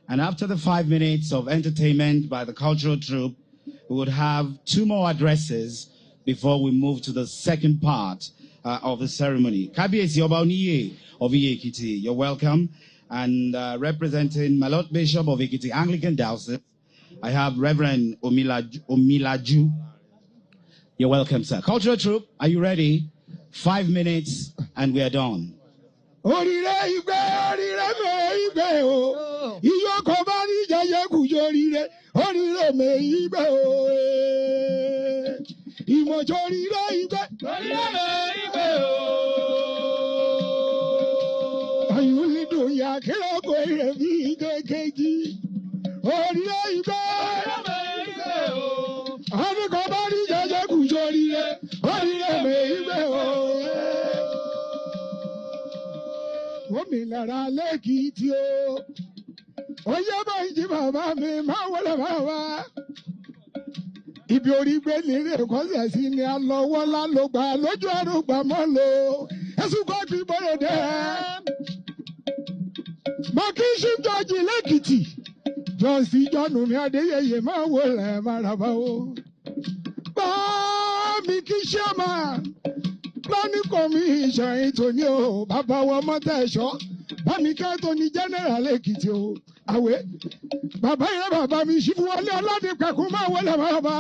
And after the 5 minutes of entertainment by the cultural troupe, we would have 2 more addresses before we move to the second part of the ceremony. Kábíyèsí Ọba Oníyè of Ekiti, you're welcome. And representing my Lord Bishop of Ekiti Anglican Diocese, I have Reverend Omilaju. You're welcome, sir. Cultural troupe, are you ready? 5 minutes and we are done. Lára lẹ́kìtì o, oyè bá ń jí bàbá mi máa wọlé bàbá. Ibi orí gbé nílé ìkọ́sẹ̀ sí ni a lọ wọ́lá ló gbà lójú àrùgbà mọ́ lò. Ẹ̀sùn kọ́ fi bọ́lẹ̀ dẹ́. Mọ̀kí ṣíjọ́jì lẹ́kìtì. Jọ́sí Jọ́nù mi Adéyẹyẹ máa wọlé márabá o. Bá mi kí ṣé máa. Planning commission ìtòní o, bàbá wa Mọ́tẹ́ṣọ́, bámi kẹ́tọ́ ní general Ekiti o, àwẹ̀. Bàbá yẹn bàbá mi ṣí fún wọlé ọlọ́dẹ pẹ̀kún máa wọlé bàbá.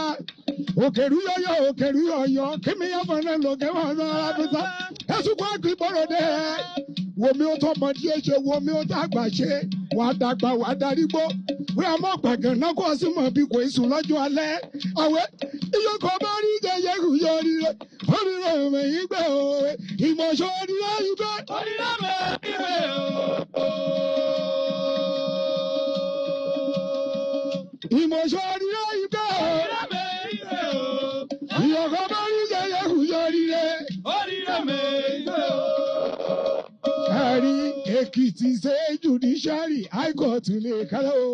Òkèrú yọ̀yọ̀, kí mi yá fún ẹ lókè wọn lọ arábíta. Ẹ̀sùn kọ́ àgbì bọ̀rọ̀ dẹ́. Wo mi ó tọ́ ọmọdé ṣe, wo mi ó tọ́ àgbà ṣe, wàá dàgbà wàá darígbó. Wí àmọ́ gbàgàn náà kọ́ sí mọ̀ bí kò sùn lọ́jọ́ alẹ́. Àwẹ̀ ìyókò bá rí jẹjẹ kù yọrí rẹ̀. Orílẹ̀ èdè ìgbẹ́ o, ìmọ̀ṣọ́ orílẹ̀ ìgbẹ́. Orílẹ̀ èdè ìgbẹ́ o. Ìmọ̀ṣọ́ orílẹ̀ ìgbẹ́ o. Orílẹ̀ èdè ìgbẹ́ o. Ìyọ̀kọ̀ bá rí jẹjẹ kù yọrí rẹ̀. Orílẹ̀ èdè ìgbẹ́ o. Ẹ̀rí Ekiti State Judiciary High Court lè kálẹ̀ o.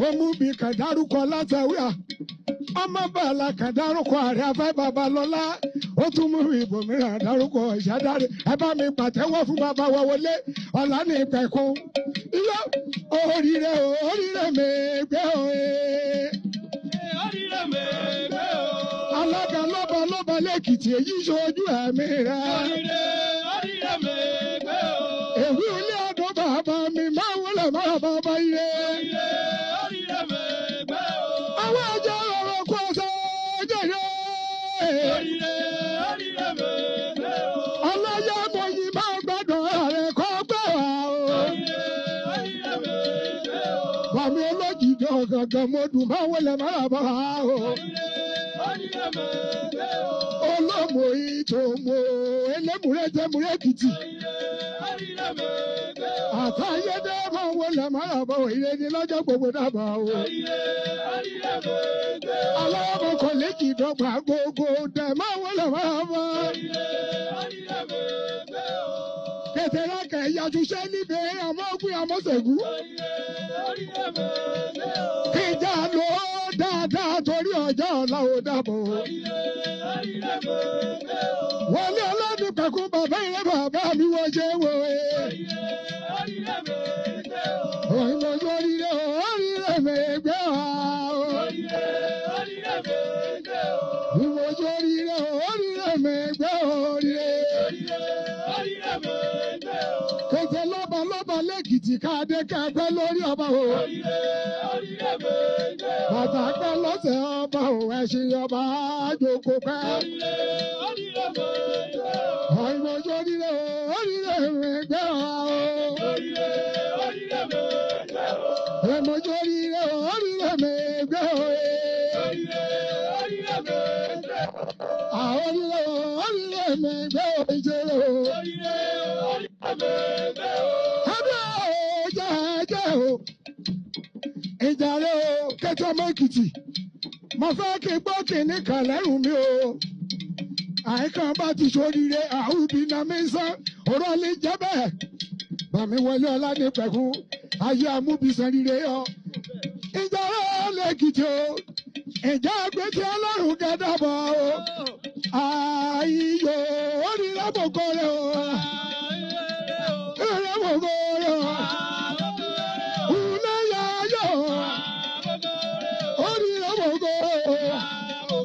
Ó mú bí kàdárúkọ látàwíà. Ọmọ bàálà kan dárúkọ Ààrẹ Afẹ́ Babalọ́lá ó tún mú ibòmíràn dárúkọ Ìṣàdáre ẹ bá mi pàtẹ́wọ́ fún bàbá wa Wọlé Ọlánípẹ̀kun ilé oríire mẹ́gbẹ́ òye. Oríire mẹ́gbẹ́ o. Alága lọ́ba lẹ́kìtì èyí ṣojú ẹ̀mí rẹ̀. Oríire mẹ́gbẹ́ o. Èwì ilé ọdún bàbá mi máa wọlé máa bàbá ire. Oríire mẹ́gbẹ́ o. Àwọn ẹjọ́ ọlọ́yà mọ̀yì máa gbọ́dọ̀ rẹ̀ kọ́ gbọ́ wa o. Bàmí olójijì ọ̀gàngàn mọ́dún máa wọlé máa bá wa o. Olómò ìtòmò ẹlẹ́mùrẹ́ jẹ́mùrẹ́ Èkìtì. Àtàyédé máa wọlé máa bá wa ìrẹ́ni lọ́jọ́ gbogbo dábàá o. Aláwọ̀ kò lè kì í dọ́gba gbogbo dẹ̀ máa wọlé máa bá. Kẹ̀tẹ̀rẹ̀ kẹ̀ yàtúnṣe níbi àmọ́gbìn àmọ́sẹ̀gù. Kíjà ló dáadáa torí ọjọ́ ọ̀la ò dàbọ̀. Wọlé Ọlánípẹ̀kun bàbá ìrẹ́ bàbá mi wọ́n ṣe wò é. Òyìnbó oríire mẹ́gbẹ́ wa o. Ìwòjú oríire mẹ́gbẹ́ oríire. Kẹ̀tẹ̀ lọ́ba lẹ́kìtì káàdé kẹ́pẹ́ lórí ọba o. Bàtà pẹ́ lọ́sẹ̀ ọba o, ẹṣin ọba àjòkó pẹ́. Ìwòjú oríire mẹ́gbẹ́ wa o. Ìwòjú oríire mẹ́gbẹ́ oye. Àwọn oríire mẹ́gbẹ́ òjèrè o. Ẹgbẹ́ jẹ́ o. Ìjà rẹ̀ o, kẹ́tọ́ ọmọ Èkìtì. Mo fẹ́ kí gbọ́ kìíní kan lẹ́rù mi o. Àìkàn bá ti ṣoríire àhùbí náà mi sán. Òrọ̀ lè jẹ́ bẹ́ẹ̀. Bàmí Wọlé Ọlánípẹ̀kun, ayé amúbísàn rire yọ. Ìjà rẹ̀ lẹ́kìtì o. Ìjà àgbẹ̀tì Ọlọ́run gẹ́dàbọ̀ o. Àìyò oríire mọ̀kọ́ rẹ̀ o. Oríire mọ̀kọ́ rẹ̀ o. Ulẹ̀ yá yọ̀. Oríire mọ̀kọ́ rẹ̀ o.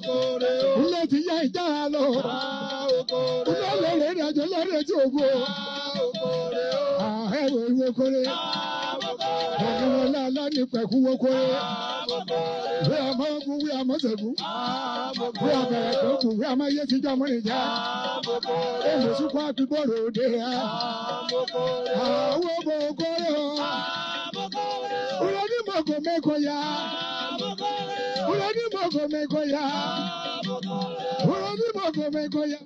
Ulẹ̀ ti yá ìjà. Olólèrè ìdájọ́ lọ́rẹ̀ tí ògo. Ẹ̀rọ ìwé kórè. Ọ̀gbìn ọ̀la ní pẹ̀kú wo kórè. Wí àmọ́ ogun, wí àmọ́ sẹ̀gún. Wí àbẹ̀rẹ̀ tó kù, wí àmọ́ iye tíjọ́ mọ́ nìjà. Èlò sùkọ́ àbíbọ̀rọ̀ òde ya. Àwọn ọmọ kórè o. Olórí mọ̀gò mẹ́kọ̀ọ́ ya. Olórí mọ̀gò mẹ́kọ̀ọ́ ya. Olórí mọ̀gò mẹ́kọ̀ọ́ ya.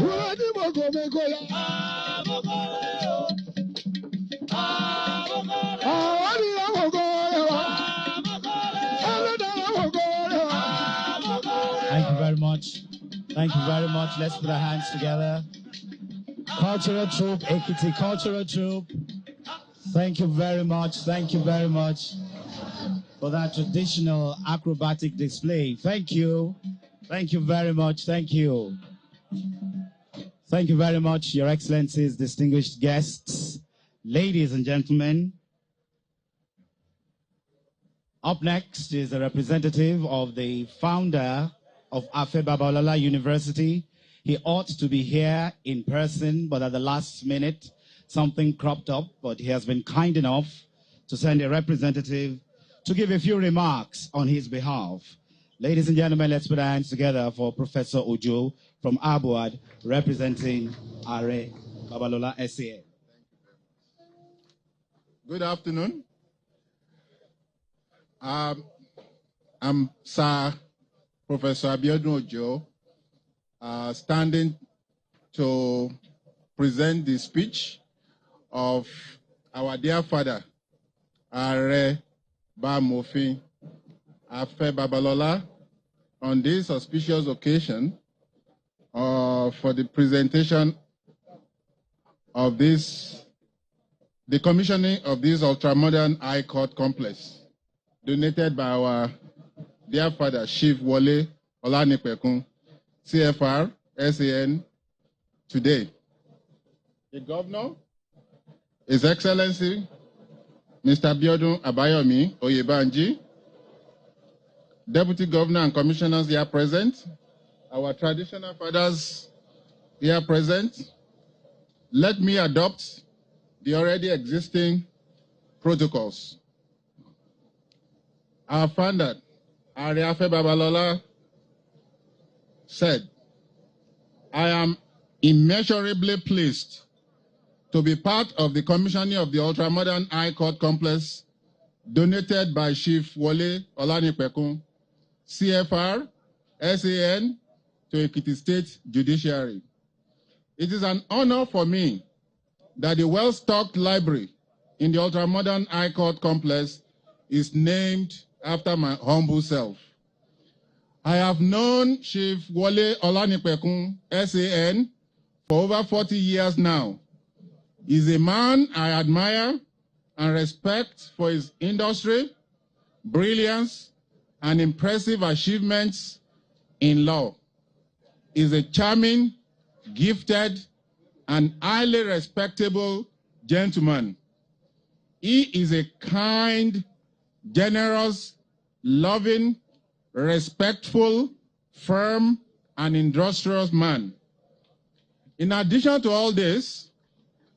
Olórí mọ̀gò mẹ́kọ̀ọ́ ya. Thank you very much. Thank you very much. Let's put our hands together. Cultural troupe, Ekiti cultural troupe. Thank you very much. Thank you very much for that traditional acrobatic display. Thank you. Thank you very much. Thank you. Thank you very much, Your Excellencies, distinguished guests, ladies and gentlemen. Up next is a representative of the founder of Afe Babalola University. He ought to be here in person, but at the last minute, something cropped up, but he has been kind enough to send a representative to give a few remarks on his behalf. Ladies and gentlemen, let's put our hands together for Professor Ojo from Abuad, representing Are Babalola SAN. Good afternoon. I'm Sir Professor Abiodun Ojo, standing to present the speech of our dear father, Are Bamofin Afe Babalola, on this auspicious occasion for the presentation of the commissioning of this ultramodern high court complex, donated by our dear father, Chief Wole Olanipekun, CFR, SAN, today. The governor, His Excellency, Mr. Biodun Abayomi Oyebanji, Deputy Governor and Commissioners here present, our traditional fathers here present. Let me adopt the already existing protocols. Our founder, Are Afe Babalola, said, I am immeasurably pleased to be part of the commissioning of the ultramodern high court complex donated by Chief Wole Olanipekun, CFR, SAN, to Ekiti State Judiciary. It is an honor for me that the well-stocked library in the ultramodern high court complex is named after my humble self. I have known Chief Wole Olanipekun, SAN, for over 40 years now. He's a man I admire and respect for his industry, brilliance, and impressive achievements in law. He's a charming, gifted, and highly respectable gentleman. He is a kind, generous, loving, respectful, firm, and industrious man. In addition to all this,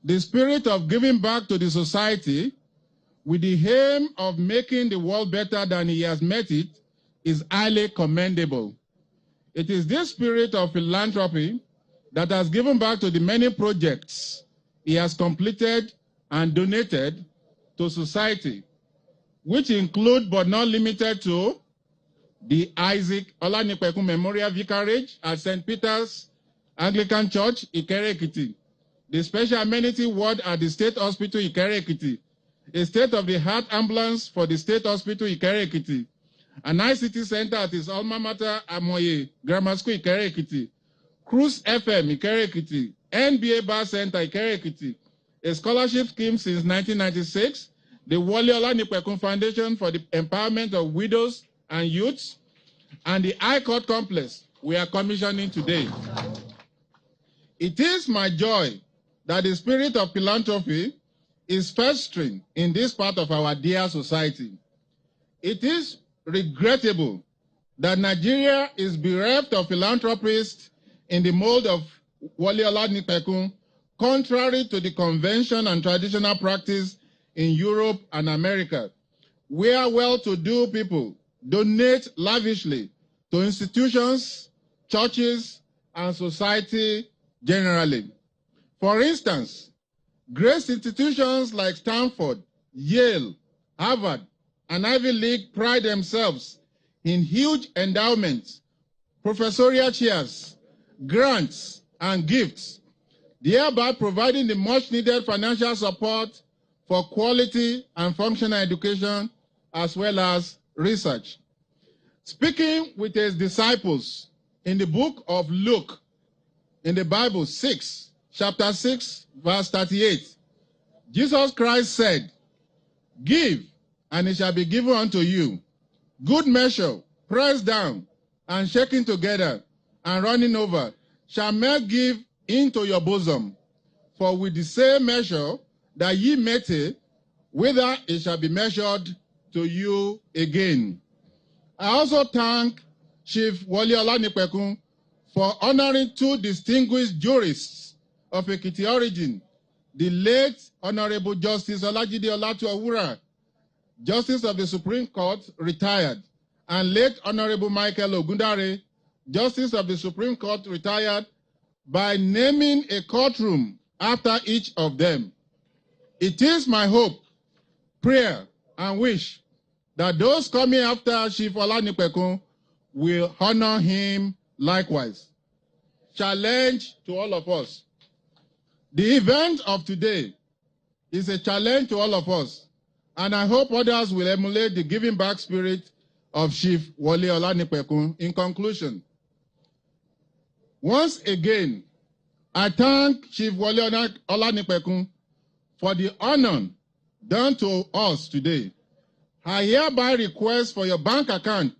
the spirit of giving back to the society with the aim of making the world better than he has met it is highly commendable. It is this spirit of philanthropy that has given back to the many projects he has completed and donated to society, which include but not limited to the Isaac Olanipekun Memorial Vicarage at St. Peter's Anglican Church, Ikere, Ekiti, the special amenity ward at the State Hospital, Ikere, Ekiti, a state-of-the-art ambulance for the State Hospital, Ikere, Ekiti, an ICT center at his alma mater, Amoye Grammar School, Ikere, Ekiti, Cruise FM, Ikere, Ekiti, NBA Bar Center, Ikere, Ekiti, a scholarship scheme since 1996, the Wole Olanipekun Foundation for the Empowerment of Widows and Youths, and the High Court Complex we are commissioning today. It is my joy that the spirit of philanthropy is festering in this part of our dear society. It is regrettable that Nigeria is bereft of philanthropists in the mold of Wole Olanipekun, contrary to the convention and traditional practice in Europe and America, where well-to-do people donate lavishly to institutions, churches, and society generally. For instance, great institutions like Stanford, Yale, Harvard, and Ivy League pride themselves in huge endowments, professorial chairs, grants, and gifts, thereby providing the much-needed financial support for quality and functional education as well as research. Speaking with his disciples in the book of Luke, in the Bible, chapter 6, verse 38, Jesus Christ said, "Give, and it shall be given unto you. Good measure, pressed down, and shaken together, and running over, shall men give into your bosom. For with the same measure that ye mete, whither it shall be measured to you again." I also thank Chief Wole Olanipekun for honoring two distinguished jurists of Ekiti origin, the late Honorable Justice Olajide Olatuowura, Justice of the Supreme Court, retired, and late Honorable Michael Ogundare, Justice of the Supreme Court, retired, by naming a courtroom after each of them. It is my hope, prayer, and wish that those coming after Chief Olanipekun will honor him likewise. Challenge to all of us. The event of today is a challenge to all of us, and I hope others will emulate the giving back spirit of Chief Wole Olanipekun. In conclusion, once again, I thank Chief Wole Olanipekun for the honor done to us today. I hereby request for your bank account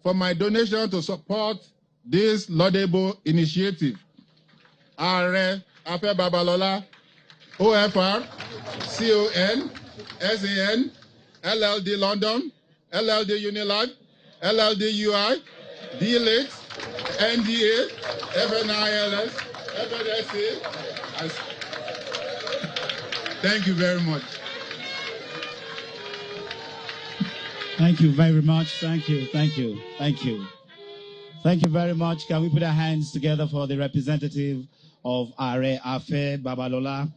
for my donation to support this laudable initiative. Are Afe Babalola, OFR, CON, SAN, LLD London, LLD Unilag, LLD UI, DLIT, NDA, FNILS, FNSA. Thank you very much. Thank you very much. Thank you. Thank you. Thank you. Thank you very much. Can we put our hands together for the representative of Are Afe Babalola?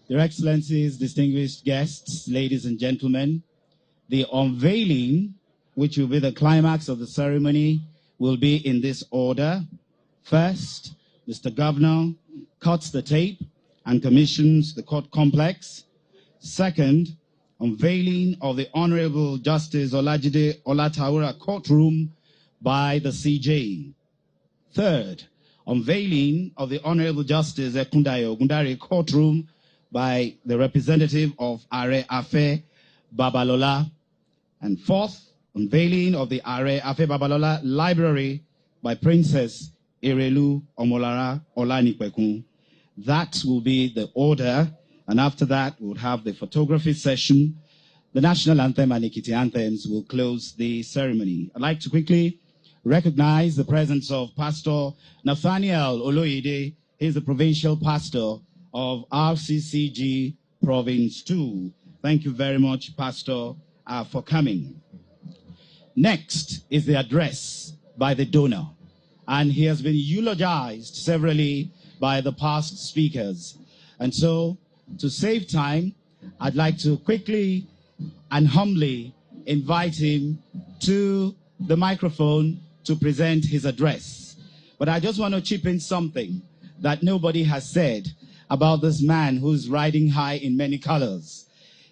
Your Excellencies, distinguished guests, ladies and gentlemen, the unveiling, which will be the climax of the ceremony, will be in this order. First, Mr. Governor cuts the tape and commissions the court complex. Second, unveiling of the Honorable Justice Olajide Olataura courtroom by the CJ. Third, unveiling of the Honorable Justice Ekundayo Ogundare courtroom by the representative of Are Afe Babalola. And fourth, unveiling of the Are Afe Babalola library by Princess Erelu Omolara Olanipekun. That will be the order. And after that, we'll have the photography session. The national anthem and Ekiti anthems will close the ceremony. I'd like to quickly recognize the presence of Pastor Nathaniel Oloyede. He's the provincial pastor of RCCG Province 2. Thank you very much, Pastor, for coming. Next is the address by the donor, and he has been eulogized severally by the past speakers. And so, to save time, I'd like to quickly and humbly invite him to the microphone to present his address. But I just want to chip in something that nobody has said about this man who's riding high in many colors.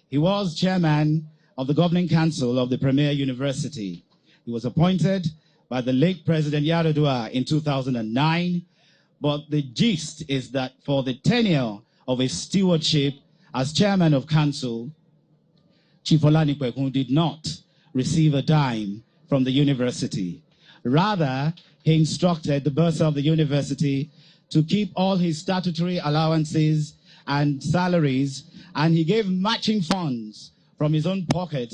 He was chairman of the governing council of the Premier University. He was appointed by the late President Yaradua in 2009. But the gist is that for the tenure of his stewardship as chairman of council, Chief Olanipekun did not receive a dime from the university. Rather, he instructed the bursar of the university to keep all his statutory allowances and salaries, and he gave matching funds from his own pocket.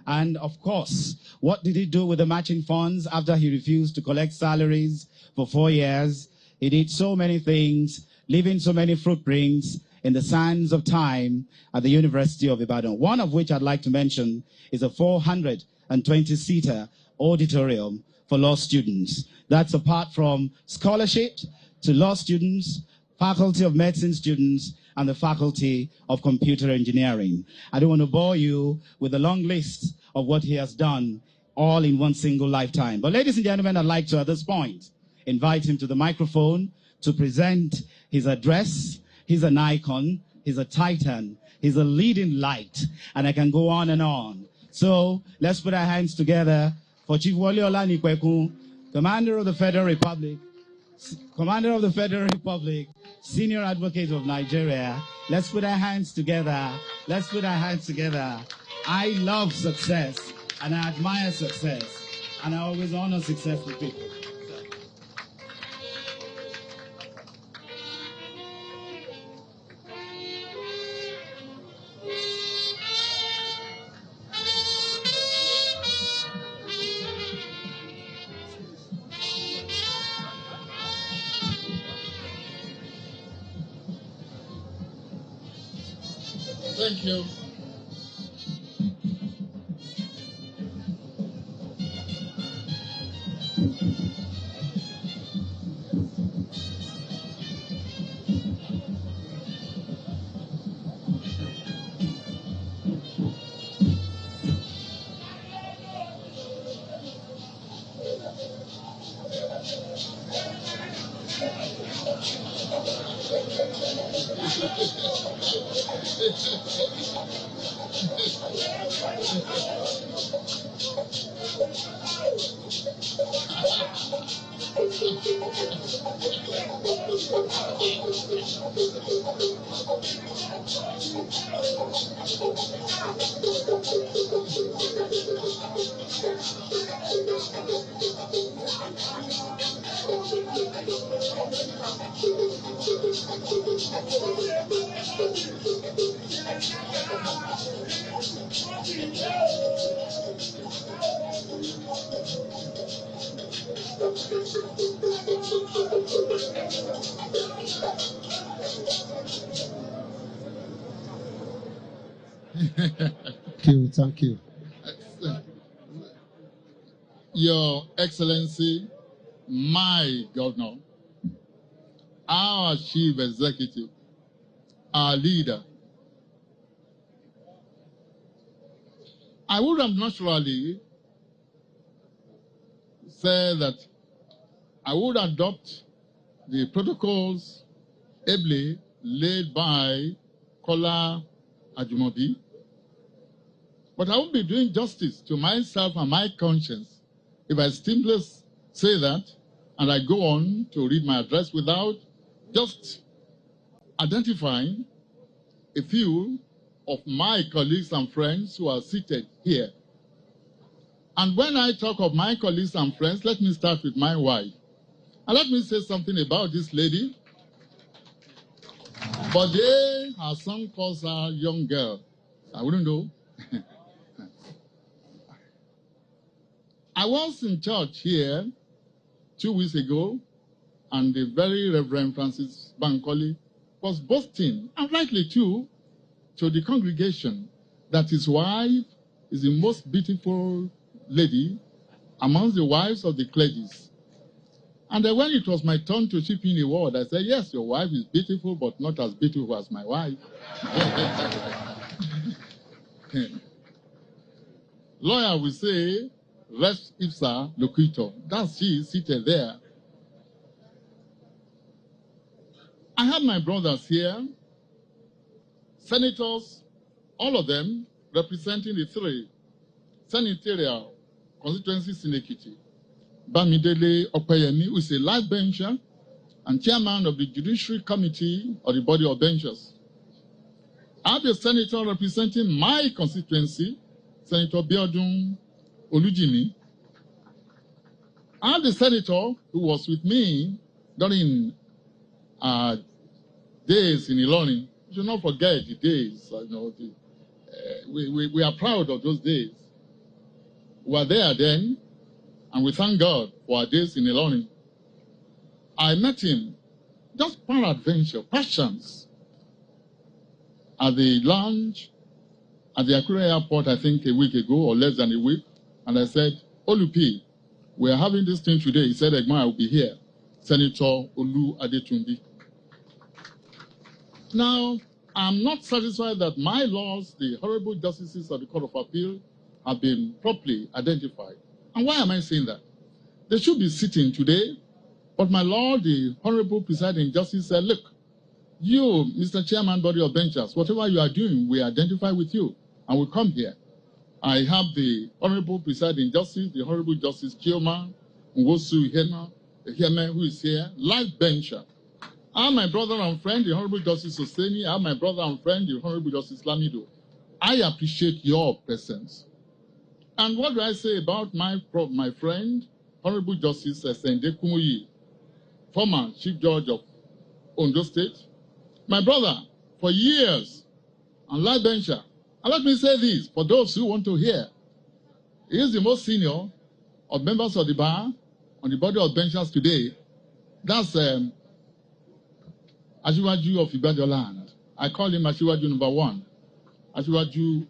And of course, what did he do with the matching funds after he refused to collect salaries for 4 years? He did so many things, leaving so many footprints in the sands of time at the University of Ibadan. One of which I'd like to mention is a 420-seater auditorium for law students. That's apart from scholarship to law students, Faculty of Medicine students, and the Faculty of Computer Engineering. I don't want to bore you with a long list of what he has done, all in one single lifetime. But ladies and gentlemen, I'd like to, at this point, invite him to the microphone to present his address. He's an icon, he's a titan, he's a leading light, and I can go on and on. So let's put our hands together for Chief Waliola Nikwekun, Commander of the Federal Republic, Senior Advocate of Nigeria. Let's put our hands together. Let's put our hands together. I love success, and I admire success, and I always honor successful people. Thank you. Thank you. Your Excellency, my Governor, our Chief Executive, our leader, I would have naturally said that I would adopt the protocols ably laid by Kola Ajumobi, but I won't be doing justice to myself and my conscience if I simply say that and I go on to read my address without just identifying a few of my colleagues and friends who are seated here. And when I talk of my colleagues and friends, let me start with my wife. And let me say something about this lady. But her son calls her young girl. I wouldn't know. I was in church here 2 weeks ago, and the very Reverend Francis Bankole was boasting, and rightly too, to the congregation that his wife is the most beautiful lady amongst the wives of the clergies. And then when it was my turn to chip in a word, I said, yes, your wife is beautiful, but not as beautiful as my wife. Lawyer will say, res ipsa loquitur. That's she seated there. I have my brothers here, senators, all of them representing the 3 senatorial constituencies in Ekiti. Bamidele Opeyemi, who is a life bencher and chairman of the Judiciary Committee of the Body of Benchers. I have a senator representing my constituency, Senator Biodun Olujimi. I have the senator who was with me during days in Ilorin. You should not forget the days. We are proud of those days. We were there then, and we thank God for our days in Ilorin. I met him just peradventure, perchance, at the lounge at the Ikere airport, I think a week ago or less than a week, and I said, Olupi, we are having this thing today. He said, Egma, I will be here. Senator Olu Adetumbi. Now, I'm not satisfied that my laws, the honorable justices of the Court of Appeal, have been properly identified. And why am I saying that? They should be sitting today, but my lord, the honorable presiding justice said, look, you, Mr. Chairman, body of benchers, whatever you are doing, we identify with you, and we come here. I have the honorable presiding justice, the honorable justice Chioma Nwosu Iheme, who is here, live bencher. I have my brother and friend, the honorable justice Oseni. I have my brother and friend, the honorable justice Lamido. I appreciate your presence. And what do I say about my friend, honorable justice Sende Kumuyi, former chief judge of Ondo State? My brother, for years, and live bencher. And let me say this, for those who want to hear, he is the most senior of members of the bar on the body of benchers today. That's Asiwaju of Ibadan land. I call him Asiwaju number 1. Asiwaju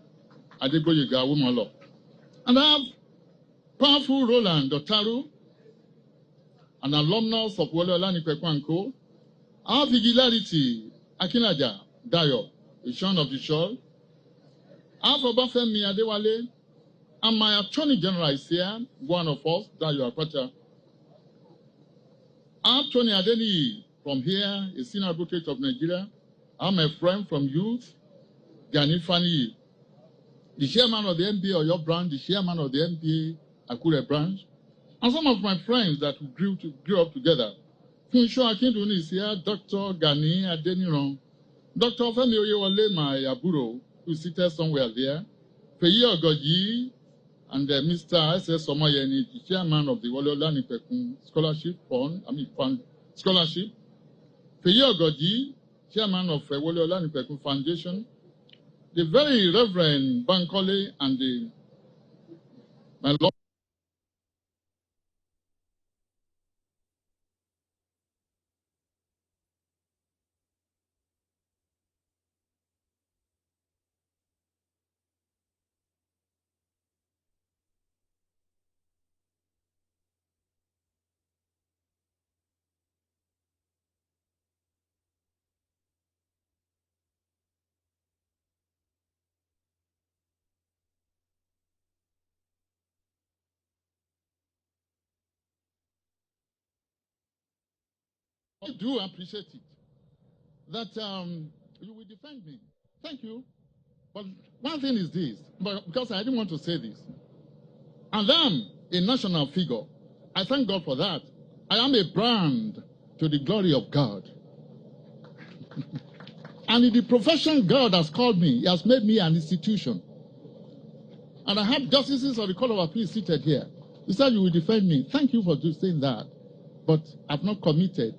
Adegboyega Womolo. And I have powerful Roland Otaru, an alumnus of Wole Olanipeku. I have Vigilarity Akinaja Dayo, a son of the shore. I have Obafemi Adewale, and my attorney general is here, one of us, Dayo Akwacha. I have Tony Adeni from here, a senior advocate of Nigeria. I have my friend from youth, Gani Fani, the chairman of the MBA of your branch, the chairman of the MBA Akure branch, and some of my friends that grew up together. Funsho Akinduni is here, Dr. Gani Adeniran, Dr. Femi Oyewole, my aburo, who is seated somewhere there, Feyi Ogoji, and Mr. S.S. Somoyeni, the chairman of the Wole Olanipeku Scholarship Fund, Scholarship. Feyi Ogoji, chairman of Wole Olanipeku Foundation, the very Reverend Bankole, and my Lord. I do appreciate it that you will defend me. Thank you. But one thing is this, because I didn't want to say this. And I'm a national figure. I thank God for that. I am a brand to the glory of God. And in the profession God has called me, He has made me an institution. And I have justices of the Court of Appeal seated here. He said, you will defend me. Thank you for saying that. But I've not committed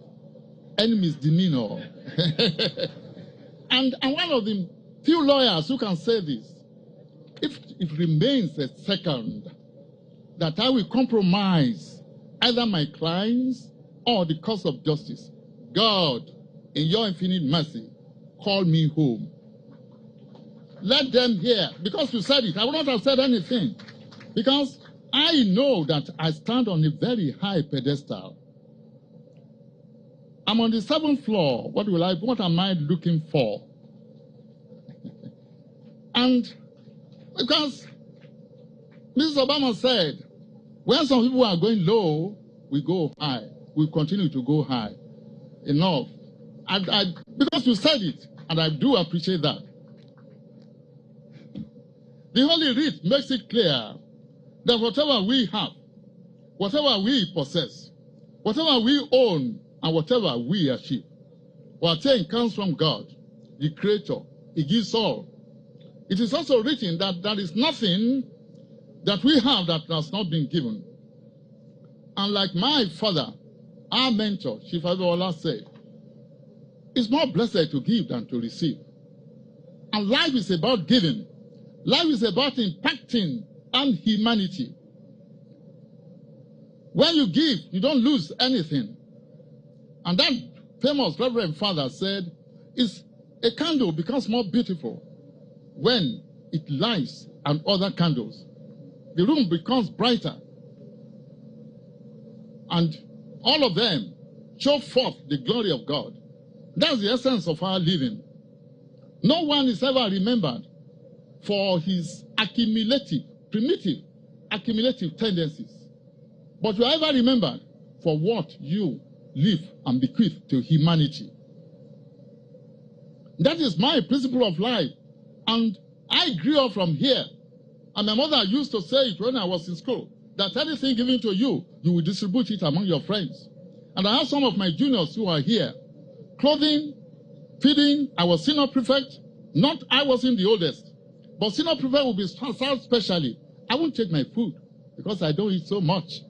any misdemeanor. And I'm one of the few lawyers who can say this. If it remains a second that I will compromise either my clients or the cause of justice, God, in your infinite mercy, call me home. Let them hear. Because you said it, I would not have said anything. Because I know that I stand on a very high pedestal. I'm on the 7th floor. What am I looking for? And because Mrs. Obama said, when some people are going low, we go high. We continue to go high. Enough. Because you said it, and I do appreciate that. The Holy Writ makes it clear that whatever we have, whatever we possess, whatever we own, and whatever we achieve, our thing comes from God, the Creator. He gives all. It is also written that there is nothing that we have that has not been given. And like my father, our mentor, Chief Adola said, it's more blessed to give than to receive. And life is about giving. Life is about impacting on humanity. When you give, you don't lose anything. And that famous Reverend Father said, is a candle becomes more beautiful when it lights on other candles. The room becomes brighter. And all of them show forth the glory of God. That's the essence of our living. No one is ever remembered for his primitive accumulative tendencies. But you are ever remembered for what you live and bequeath to humanity. That is my principle of life. And I grew up from here. And my mother used to say it when I was in school, that anything given to you, you will distribute it among your friends. And I have some of my juniors who are here. Clothing, feeding, I was senior prefect. I wasn't the oldest. But senior prefect will be served specially. I won't take my food because I don't eat so much.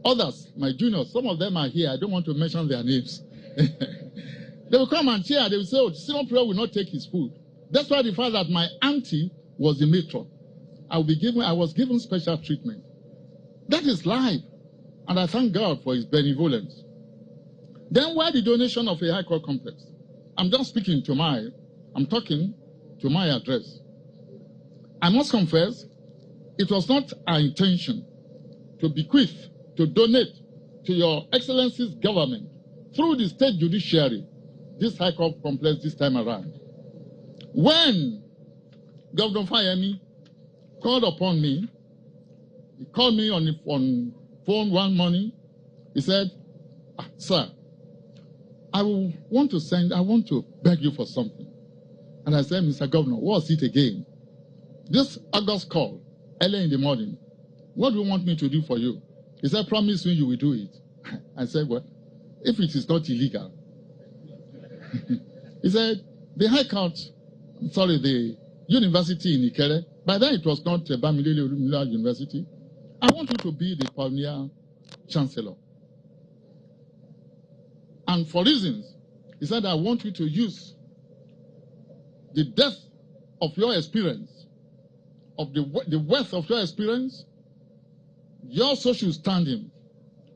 Others, my juniors, some of them are here. I don't want to mention their names. They will come and cheer. They will say, oh, senior prefect will not take his food. That's why the fact that my auntie was the matron. I was given special treatment. That is life. And I thank God for his benevolence. Then why the donation of a high court complex? I'm talking to my address. I must confess, it was not our intention to bequeath, to donate to your excellency's government through the state judiciary this high court complex this time around. When Governor Fayemi called upon me, he called me on the phone one morning. He said, sir, I want to beg you for something. And I said, Mr. Governor, what's it again? This August call, early in the morning, what do you want me to do for you? He said, promise me you will do it. I said, well, if it is not illegal. He said, the university in Ikere, by then it was not Bamilele University. I want you to be the pioneer chancellor. And for reasons, he said, I want you to use the depth of your experience, of the wealth of your experience, your social standing,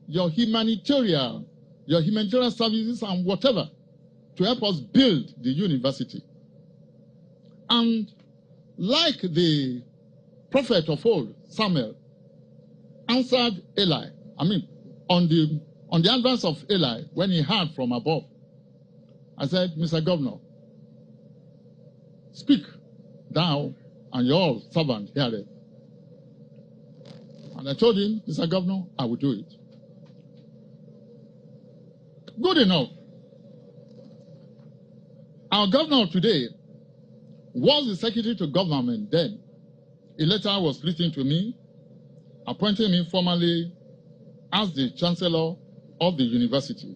your humanitarian services and whatever, to help us build the university. And like the prophet of old, Samuel, answered Eli, on the advance of Eli, when he heard from above, I said, Mr. Governor, speak, thou and your servant heareth. And I told him, Mr. Governor, I will do it. Good enough. Our governor today was the secretary to government then. A letter was written to me, appointing me formally as the chancellor of the university.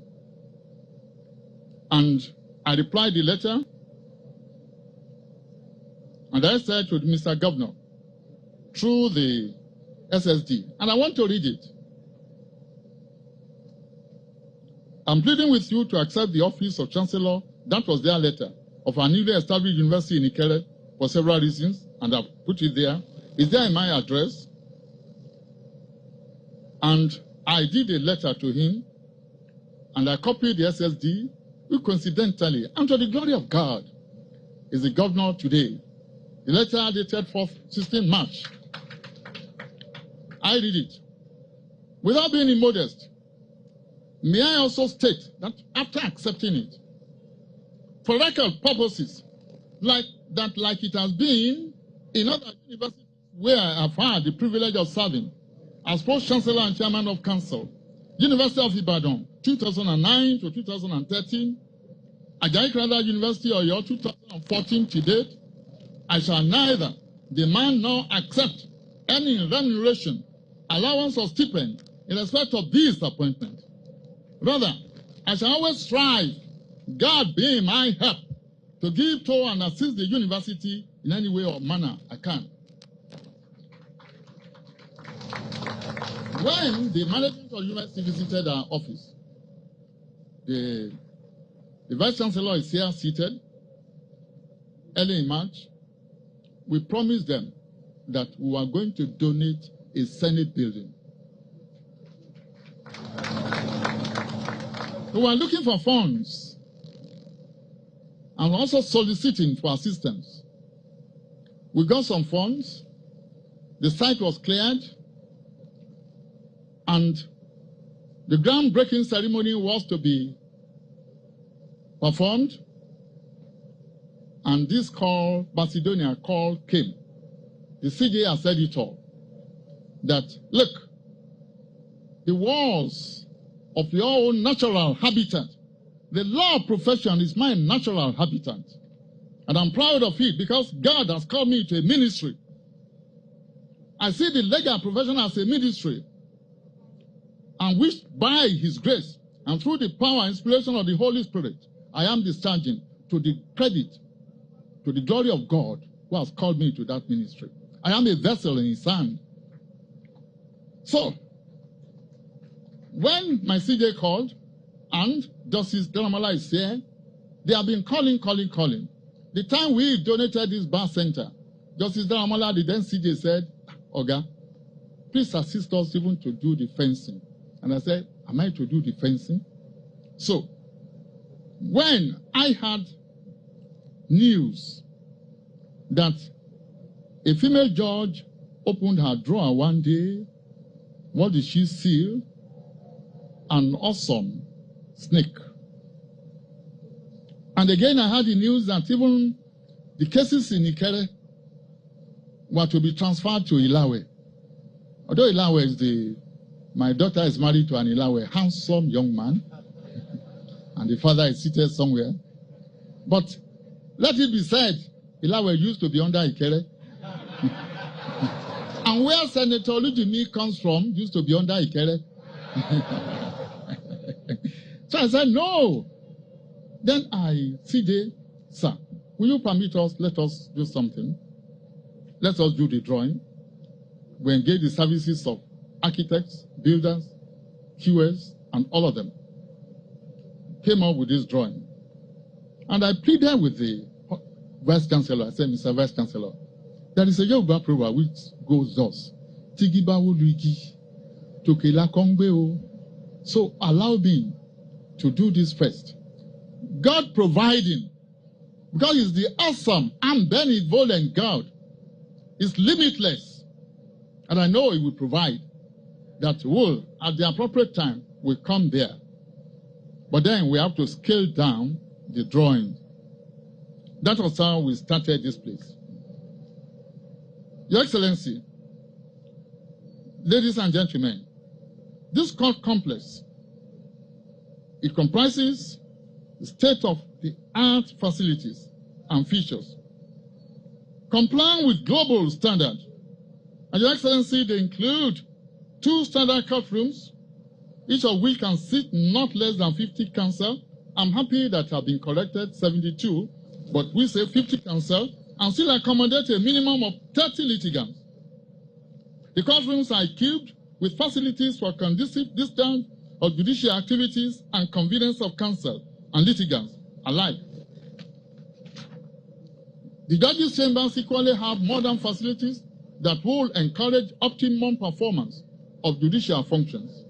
And I replied the letter, and I said to Mr. Governor, through the SSD, and I want to read it. I'm pleading with you to accept the office of Chancellor, that was their letter, of our newly established university in Ikere for several reasons, and I've put it there. It's there in my address. And I did a letter to him, and I copied the SSD, who coincidentally, and to the glory of God, is the governor today. The letter dated 16 March. I read it. Without being immodest, may I also state that after accepting it, for record purposes, like it has been in other universities where I have had the privilege of serving as Post-Chancellor and Chairman of Council, University of Ibadan, 2009 to 2013, Ajayi Crowther University, Oyo, 2014 to date, I shall neither demand nor accept any remuneration, allowance, or stipend in respect of this appointment. Rather, I shall always strive, God being my help, to give to and assist the university in any way or manner I can. When the management of the university visited our office, the Vice Chancellor is here seated, early in March. We promised them that we were going to donate a Senate building. We were looking for funds and also soliciting for assistance. We got some funds. The site was cleared. And the groundbreaking ceremony was to be performed. And this call, Macedonia call, came. The CJ has said it all. That, look, the walls of your own natural habitat, the law profession is my natural habitat. And I'm proud of it because God has called me to a ministry. I see the legal profession as a ministry. And which by his grace and through the power and inspiration of the Holy Spirit, I am discharging to the credit, to the glory of God who has called me to that ministry. I am a vessel in his hand. So, when my CJ called, and Justice Daramala is here, they have been calling. The time we donated this bar center, Justice Daramala, the then CJ said, Oga, please assist us even to do the fencing. And I said, am I to do the fencing? So, when I had news that a female judge opened her drawer one day, what did she see? An awesome snake. And again, I had the news that even the cases in Ikere were to be transferred to Ilawe. Although Ilawe is my daughter is married to an Ilawe, handsome young man, and the father is seated somewhere. But let it be said, Ilawe used to be under Ikere. And where Senator Olujimi comes from used to be under Ikere. So I said, no. Then CJ, sir, will you permit us, let us do something? Let us do the drawing. We engage the services of architects, builders, QS, and all of them. Came up with this drawing. And I pleaded with the Vice Chancellor. I said, Mr. Vice Chancellor, there is a Yoruba proverb which goes thus. Tigibawo luigi, tokela kongbeo. So allow me to do this first. God providing, because He's the awesome and benevolent God, is limitless. And I know He will provide. That will, at the appropriate time, will come there. But then we have to scale down the drawing. That was how we started this place. Your Excellency, ladies and gentlemen, this court complex, it comprises state-of-the-art facilities and features, complying with global standards. And Your Excellency, they include 2 standard courtrooms, each of which can seat not less than 50 counsel. I'm happy that have been corrected 72, but we say 50 counsel and still accommodate a minimum of 30 litigants. The courtrooms are equipped with facilities for conducive discharge of judicial activities and convenience of counsel and litigants alike. The judges' chambers equally have modern facilities that will encourage optimum performance of judicial functions.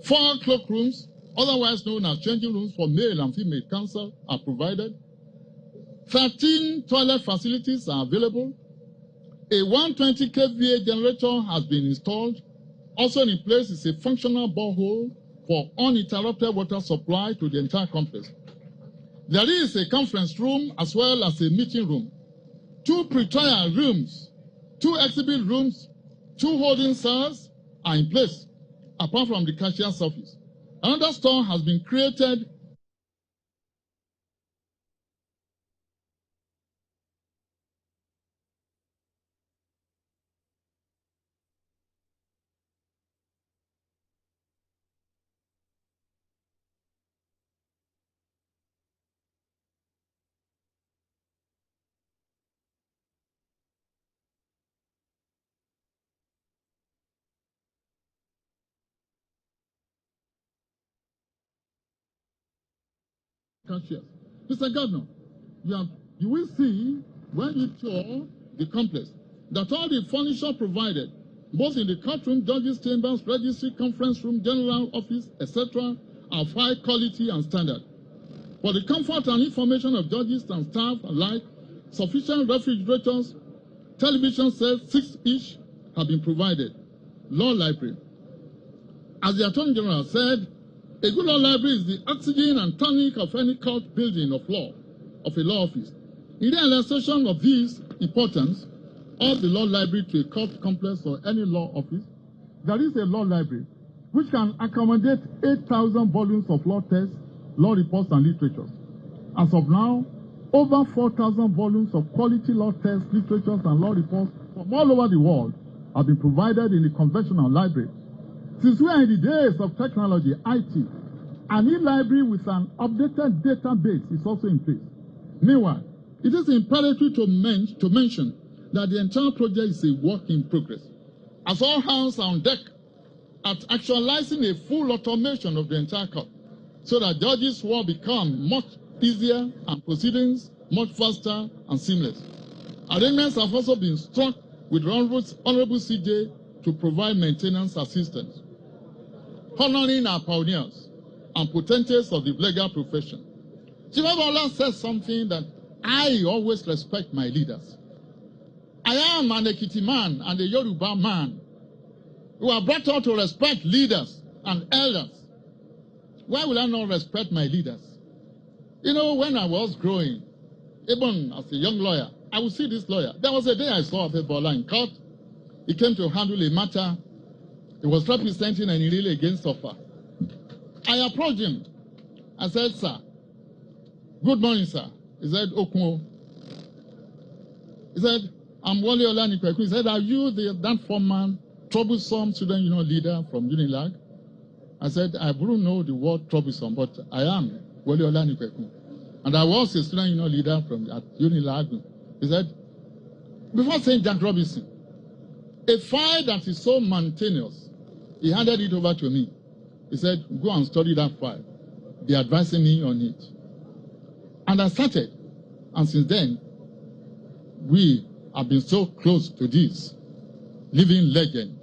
4 cloakrooms, otherwise known as changing rooms for male and female counsel, are provided. 13 toilet facilities are available. A 120 kVA generator has been installed. Also in place is a functional borehole for uninterrupted water supply to the entire complex. There is a conference room as well as a meeting room, 2 pre-trial rooms, 2 exhibit rooms, 2 holding cells are in place, apart from the cashier's office. Another store has been created . Cashiers. Mr. Governor, you will see when you tour the complex that all the furniture provided, both in the courtroom, judges' chambers, registry, conference room, general office, etc., of high quality and standard. For the comfort and information of judges and staff alike, sufficient refrigerators, television sets, 6 each, have been provided. Law library. As the Attorney General said, a good law library is the oxygen and tonic of any court building of law, of a law office. In the illustration of this importance of the law library to a court complex or any law office, there is a law library which can accommodate 8,000 volumes of law texts, law reports, and literature. As of now, over 4,000 volumes of quality law texts, literatures, and law reports from all over the world have been provided in the conventional library. Since we are in the days of technology, IT, an e-library with an updated database is also in place. Meanwhile, it is imperative to mention that the entire project is a work in progress, as all hands are on deck at actualizing a full automation of the entire court, so that judges' work become much easier and proceedings much faster and seamless. Arrangements have also been struck with Honorable CJ to provide maintenance assistance, honoring our pioneers and potentates of the legal profession. Chief Ola says something that I always respect my leaders. I am an Ekiti man and a Yoruba man who are brought up to respect leaders and elders. Why will I not respect my leaders? You know, when I was growing, even as a young lawyer, I would see this lawyer. There was a day I saw Bola in court. He came to handle a matter. He was representing an Irele against Offa. I approached him. I said, sir, good morning, sir. He said, Okumo. He said, I'm Wale Olanikweku. He said, are you that former troublesome student union leader from Unilag? I said, I wouldn't know the word troublesome, but I am Wale Olanikweku. And I was a student union leader at Unilag. He said, before saying Jack Robinson, a file that is so mountainous, he handed it over to me. He said, go and study that file. They're advising me on it. And I started. And since then, we have been so close to this living legend.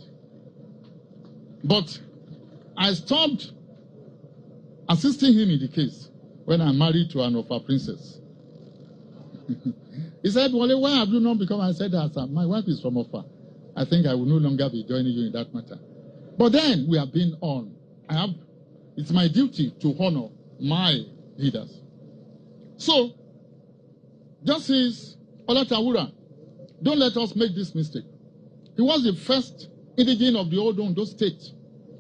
But I stopped assisting him in the case when I married to an Offa princess. He said, Wale, why have you not become? I said, my wife is from Offa. I think I will no longer be joining you in that matter. But then we have been on. It's my duty to honor my leaders. So, Justice Olatawura, don't let us make this mistake. He was the first indigene of the old Ondo state,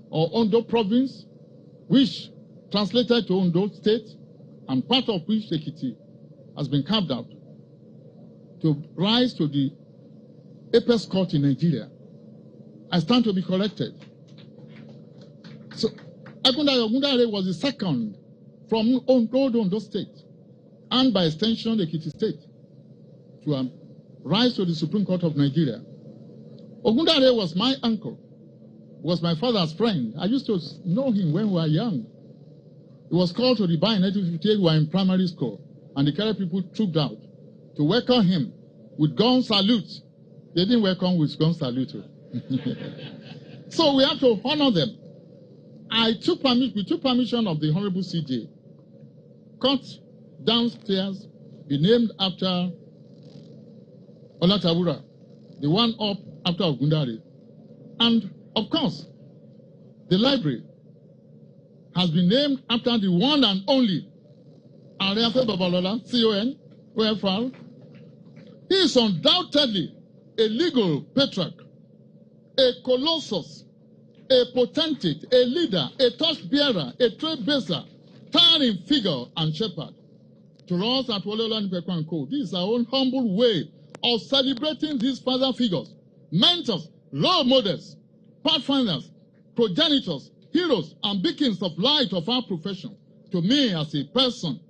or Ondo province, which translated to Ondo state, and part of which Ekiti has been carved out, to rise to the apex court in Nigeria. I stand to be corrected. So, Ogundare was the second from Ondo state, and by extension, Ekiti state, to rise to the Supreme Court of Nigeria. Ogundare was my uncle, was my father's friend. I used to know him when we were young. He was called to the bar in 1958. We were in primary school, and the Ikere people trooped out to welcome him with gun salute. They didn't welcome with gun salute. So we have to honor them. We took permission of the Honorable CJ. Court downstairs be named after Olatawura, the one up after Ogundare. And of course, the library has been named after the one and only Areafe Babalola, CON, OFR. He is undoubtedly a legal patriarch, a colossus, a potentate, a leader, a torchbearer, a trailblazer, towering figure and shepherd. To us at Wale Olanikweku & Co., this is our own humble way of celebrating these father figures, mentors, role models, pathfinders, progenitors, heroes, and beacons of light of our profession. To me as a person,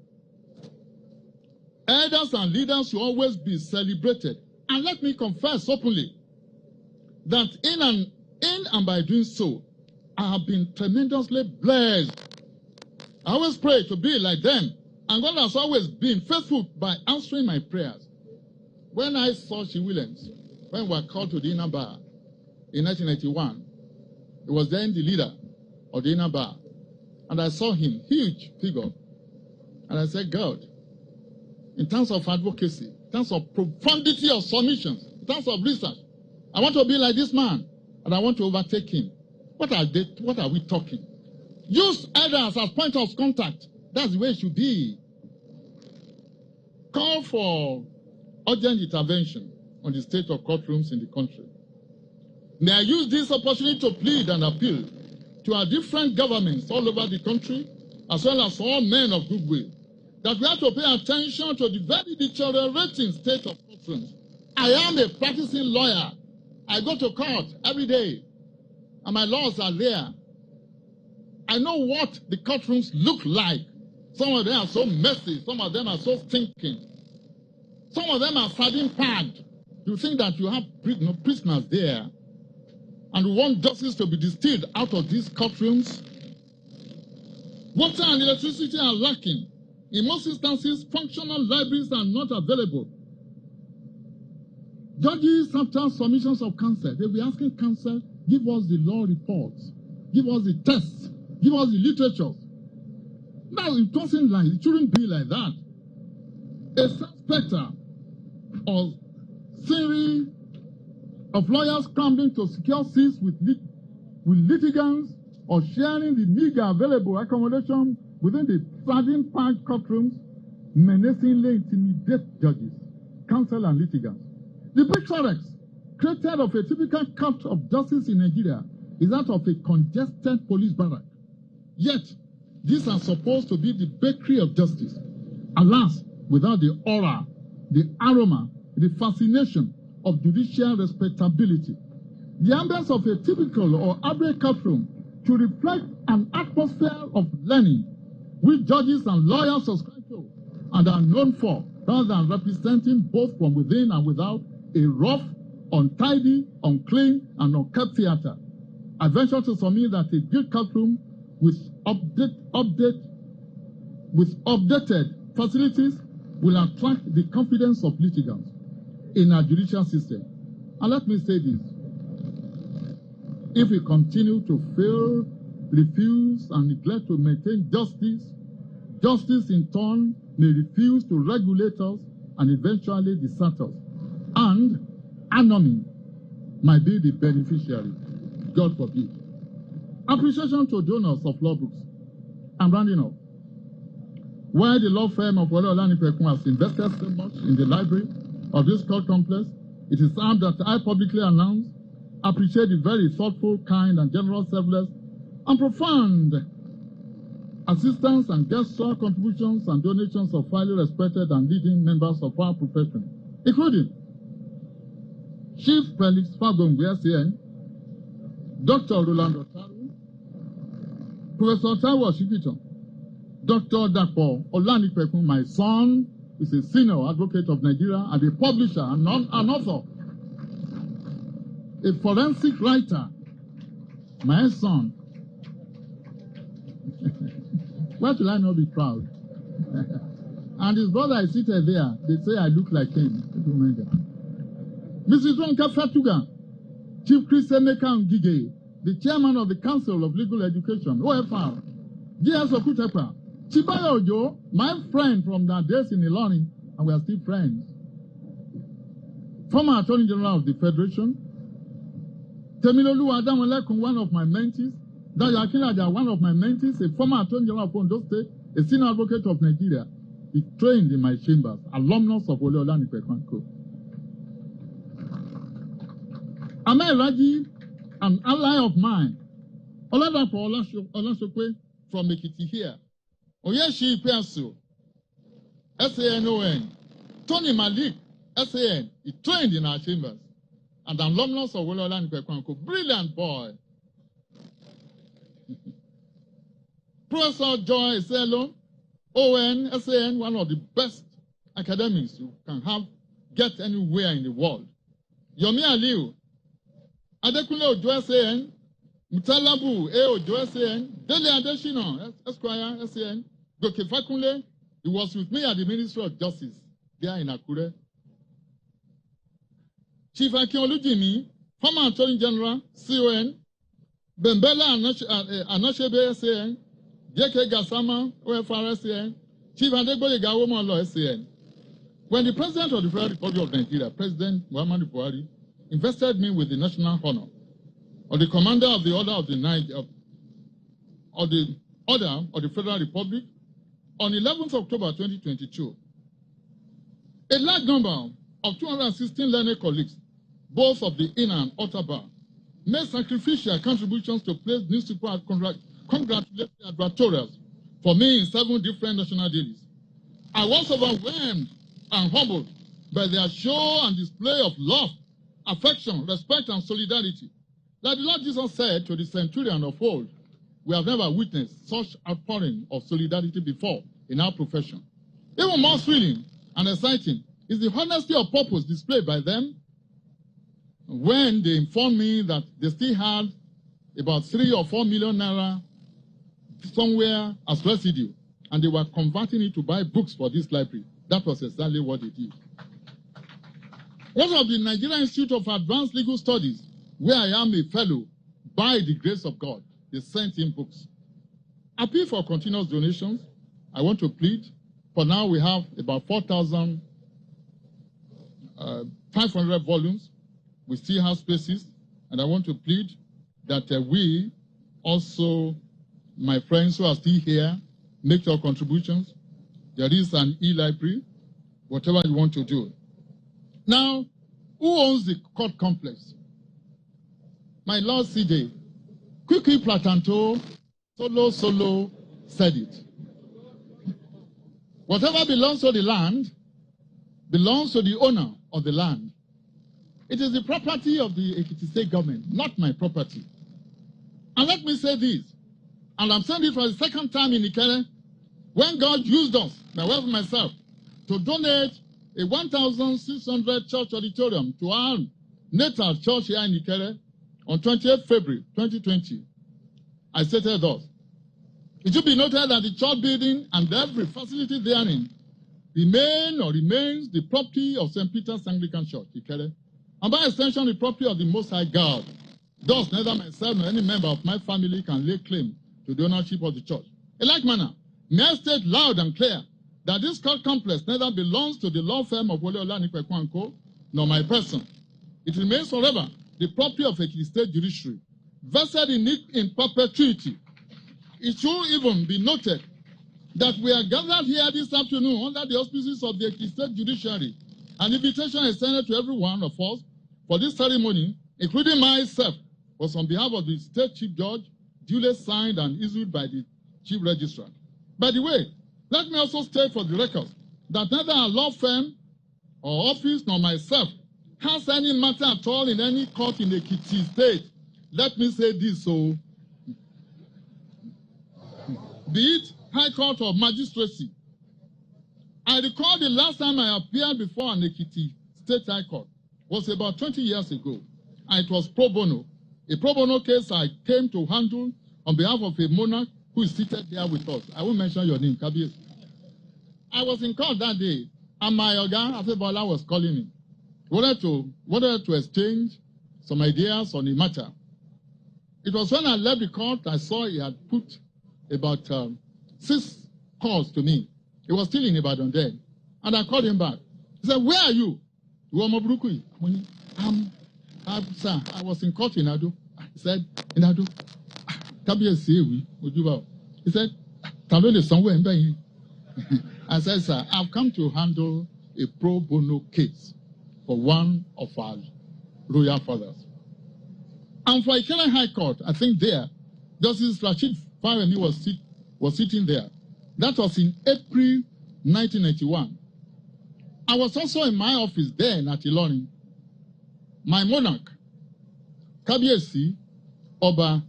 elders and leaders should always be celebrated. And let me confess openly that in and by doing so, I have been tremendously blessed. I always pray to be like them, and God has always been faithful by answering my prayers. When I saw She Williams, when we were called to the inner bar in 1991, he was then the leader of the inner bar. and I saw him, huge figure. And I said, God, in terms of advocacy, in terms of profundity of submissions, in terms of research, I want to be like this man, and I want to overtake him. What are we talking? Use others as point of contact. That's the way it should be. Call for urgent intervention on the state of courtrooms in the country. May I use this opportunity to plead and appeal to our different governments all over the country, as well as all men of goodwill, that we have to pay attention to the very deteriorating state of courtrooms. I am a practicing lawyer. I go to court every day, and my laws are there. I know what the courtrooms look like. Some of them are so messy. Some of them are so stinking. Some of them are sardine packed. You think that you have prisoners there, and we want justice to be distilled out of these courtrooms. Water and electricity are lacking. In most instances, functional libraries are not available. Judges, after submissions of counsel, they'll be asking counsel, give us the law reports, give us the tests, give us the literatures. Now, it doesn't like, it shouldn't be like that. A suspector or series of lawyers scrambling to secure seats with litigants or sharing the meager available accommodation within the sardine-packed courtrooms menacingly intimidate judges, counsel, and litigants. The picturex created of a typical court of justice in Nigeria is that of a congested police barrack. Yet, these are supposed to be the bakery of justice. Alas, without the aura, the aroma, the fascination of judicial respectability. The ambience of a typical or average courtroom should reflect an atmosphere of learning, which judges and lawyers subscribe to and are known for, rather than representing both from within and without a rough, untidy, unclean, and unkept theater. I venture to submit that a good courtroom with updated facilities will attract the confidence of litigants in our judicial system. And let me say this. If we continue to fail, refuse, and neglect to maintain justice, justice in turn may refuse to regulate us and eventually desert us. And anomy might be the beneficiary. God forbid. Appreciation to donors of law books. I'm rounding up. While the law firm of Wole Olanipekun has invested so much in the library of this court complex, it is time that I publicly announce, appreciate the very thoughtful, kind, and generous, selfless, and profound assistance and gesture contributions and donations of highly respected and leading members of our profession, including Chief Felix Fagongwe SAN, Dr. Rolando Taru, Professor Taiwo Shipiton, Dr. Dapo Olanipekun, my son, is a senior advocate of Nigeria and a publisher and an author, a forensic writer, my son. Why should I not be proud? And his brother is seated there. They say I look like him. Mrs. Ronka Fatuga, Chief Chris Emeka Ngige, the chairman of the Council of Legal Education, OFR, J.S. Okutepa, Chibayo Ojo, my friend from the days in Ilorin, and we are still friends. Former Attorney General of the Federation, Temilolu Adamolekun, one of my mentees, Dayo Akinlaja, one of my mentees, a former Attorney General of Ondo State, a senior advocate of Nigeria. He trained in my chambers, alumnus of Wole Olanipekun Co. Amel Raji, an ally of mine, Oladapo Olasokwe from Ekiti here, Oyeshi Ipeasu, SANON, Tony Malik, SAN, he trained in our chambers, and an alumnus of Wole Olanipekun Co. Brilliant boy. Professor Joy Selon, ON, SAN, one of the best academics you can get anywhere in the world. Yomi Aliu, Adekunle Ojo SAN, Mutalabu Ojo SAN, Dele Adeshina, Esquire SAN, Goke Fakunle, he was with me at the Ministry of Justice there in Akure. Chief Akin Olujimi, former Attorney General, CON, Bembela Anashebe SAN, J.K. Gasama, OFR SCN, Chief Adegboyega Woman Law SCN. When the President of the Federal Republic of Nigeria, President Muhammadu Buhari, invested me with the national honor of the Commander of the Order of the Federal Republic on 11th October 2022, a large number of 216 learned colleagues, both of the inner and outer bar, made sacrificial contributions to place newspaper congratulatory advertorials for me in 7 different national dailies. I was overwhelmed and humbled by their show and display of love, affection, respect, and solidarity. Like the Lord Jesus said to the centurion of old, we have never witnessed such outpouring of solidarity before in our profession. Even more thrilling and exciting is the honesty of purpose displayed by them when they informed me that they still had about 3 or 4 million naira somewhere as residue, and they were converting it to buy books for this library. That was exactly what they did. One of the Nigerian Institute of Advanced Legal Studies, where I am a fellow, by the grace of God, they sent in books. Appeal for continuous donations. I want to plead. For now, we have about 4,500 volumes. We still have spaces, and I want to plead that we also, my friends who are still here, make your contributions. There is an e-library, whatever you want to do. Now, who owns the court complex? My Lord CJ, Quickly Platanto, Solo said it. Whatever belongs to the land belongs to the owner of the land. It is the property of the Ekiti State government, not my property. And let me say this, and I'm saying it for the second time in Ikere, when God used us, my wife and myself, to donate a 1,600 church auditorium to our natal church here in Ikere on 28th February 2020, I stated thus: it should be noted that the church building and every facility therein remains the property of St. Peter's Anglican Church, Ikere, and by extension the property of the Most High God. Thus, neither myself nor any member of my family can lay claim to the ownership of the church. In like manner, may I state loud and clear that this court complex neither belongs to the law firm of Wole Olanipekun & Co. nor my person. It remains forever the property of Ekiti State Judiciary, vested in it in perpetuity. It should even be noted that we are gathered here this afternoon under the auspices of the Ekiti State Judiciary. An invitation extended to every one of us for this ceremony, including myself, was on behalf of the State Chief Judge, duly signed and issued by the Chief Registrar. By the way, let me also state for the record that neither a law firm or office nor myself has any matter at all in any court in Ekiti State. Let me say this, so be it High Court or Magistracy. I recall the last time I appeared before an Ekiti State High Court was about 20 years ago, and it was pro bono. A pro bono case I came to handle on behalf of a monarch who is seated there with us. I won't mention your name, Kabir. I was in court that day, and my Oga Afebola was calling me. We wanted to exchange some ideas on the matter. It was when I left the court, I saw he had put about 6 calls to me. He was still in Ibadan then. And I called him back. He said, "Where are you?" Sir, I was in court in Ado. He said, "In Ado." He said, somewhere in there. I said, "Sir, I've come to handle a pro bono case for one of our royal fathers." And for Ikere High Court, I think there, Justice Rashid Faremi was sitting there. That was in April 1991. I was also in my office then at Ilorin. My monarch, Kabiyesi Oba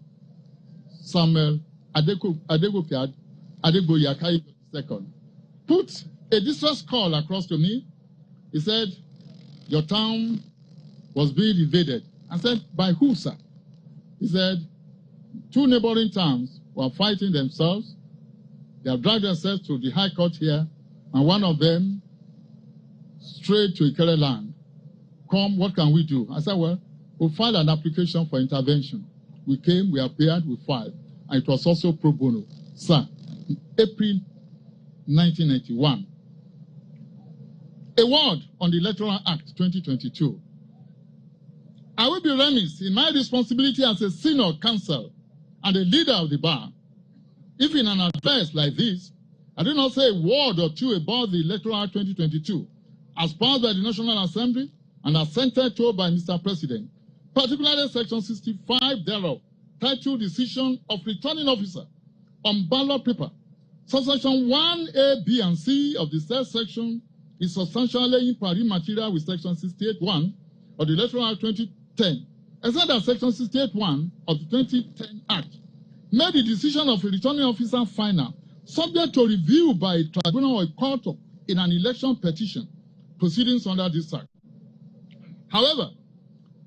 Samuel Adegboye Akayi II, put a distress call across to me. He said, "Your town was being invaded." I said, "By who, sir?" He said, 2 neighboring towns were fighting themselves. They have dragged themselves to the High Court here, and one of them strayed to Ikere land. Come, what can we do? I said, "Well, we'll file an application for intervention." We came, we appeared, we filed, and it was also pro bono. sir, April 1991. A word on the Electoral Act 2022. I will be remiss in my responsibility as a senior counsel and a leader of the bar if in an address like this, I do not say a word or two about the Electoral Act 2022 as passed by the National Assembly and assented to by Mr. President, particularly Section 65 thereof, titled Decision of Returning Officer on Ballot Paper. Subsection 1A, B, and C of the said section is substantially in pari material with Section 68(1) of the Electoral Act 2010, except that Section 68(1) of the 2010 Act made the decision of a returning officer final, subject to review by a tribunal or a court in an election petition proceedings under this Act. However,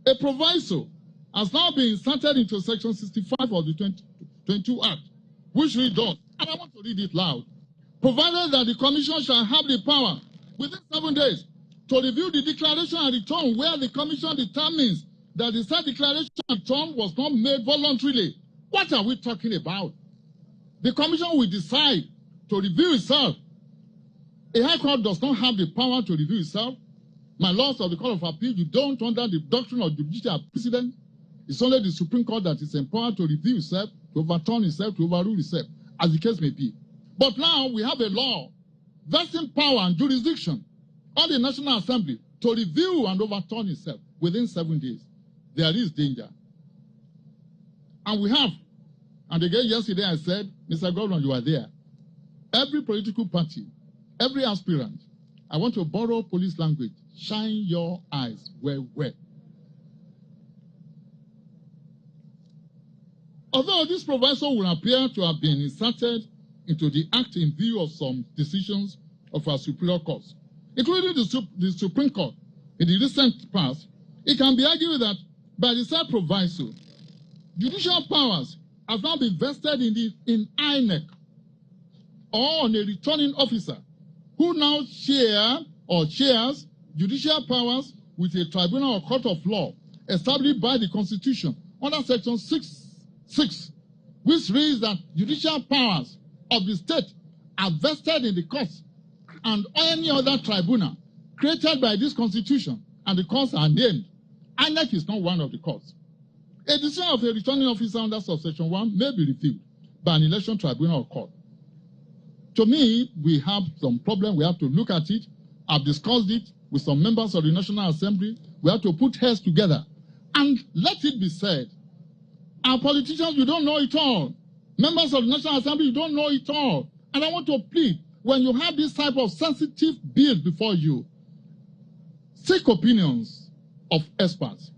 a proviso has now been inserted into Section 65 of the 2022 Act, which reads thus, and I want to read it loud, provided that the Commission shall have the power within 7 days to review the declaration and return where the Commission determines that the said declaration and return was not made voluntarily. What are we talking about? The Commission will decide to review itself. A High Court does not have the power to review itself. My lords of the Court of Appeal, you don't under the doctrine of judicial precedent. It's only the Supreme Court that is empowered to review itself, to overturn itself, to overrule itself, as the case may be. But now we have a law vesting power and jurisdiction on the National Assembly to review and overturn itself within 7 days. There is danger. And we have, and again yesterday I said, Mr. Governor, you are there. Every political party, every aspirant, I want to borrow police language, shine your eyes well. Although this proviso will appear to have been inserted into the Act in view of some decisions of our superior courts, including the Supreme Court in the recent past, it can be argued that by the said proviso, judicial powers have now been vested in INEC or on a returning officer who now shares judicial powers with a tribunal or court of law established by the Constitution under Section 6, which reads that judicial powers of the state are vested in the courts and any other tribunal created by this Constitution, and the courts are named. INEC is not one of the courts. A decision of a returning officer under subsection 1 may be reviewed by an election tribunal or court. To me, we have some problem. We have to look at it. I've discussed it with some members of the National Assembly. We have to put heads together. And let it be said, our politicians, you don't know it all. Members of the National Assembly, you don't know it all. And I want to plead, when you have this type of sensitive bill before you, seek opinions of experts.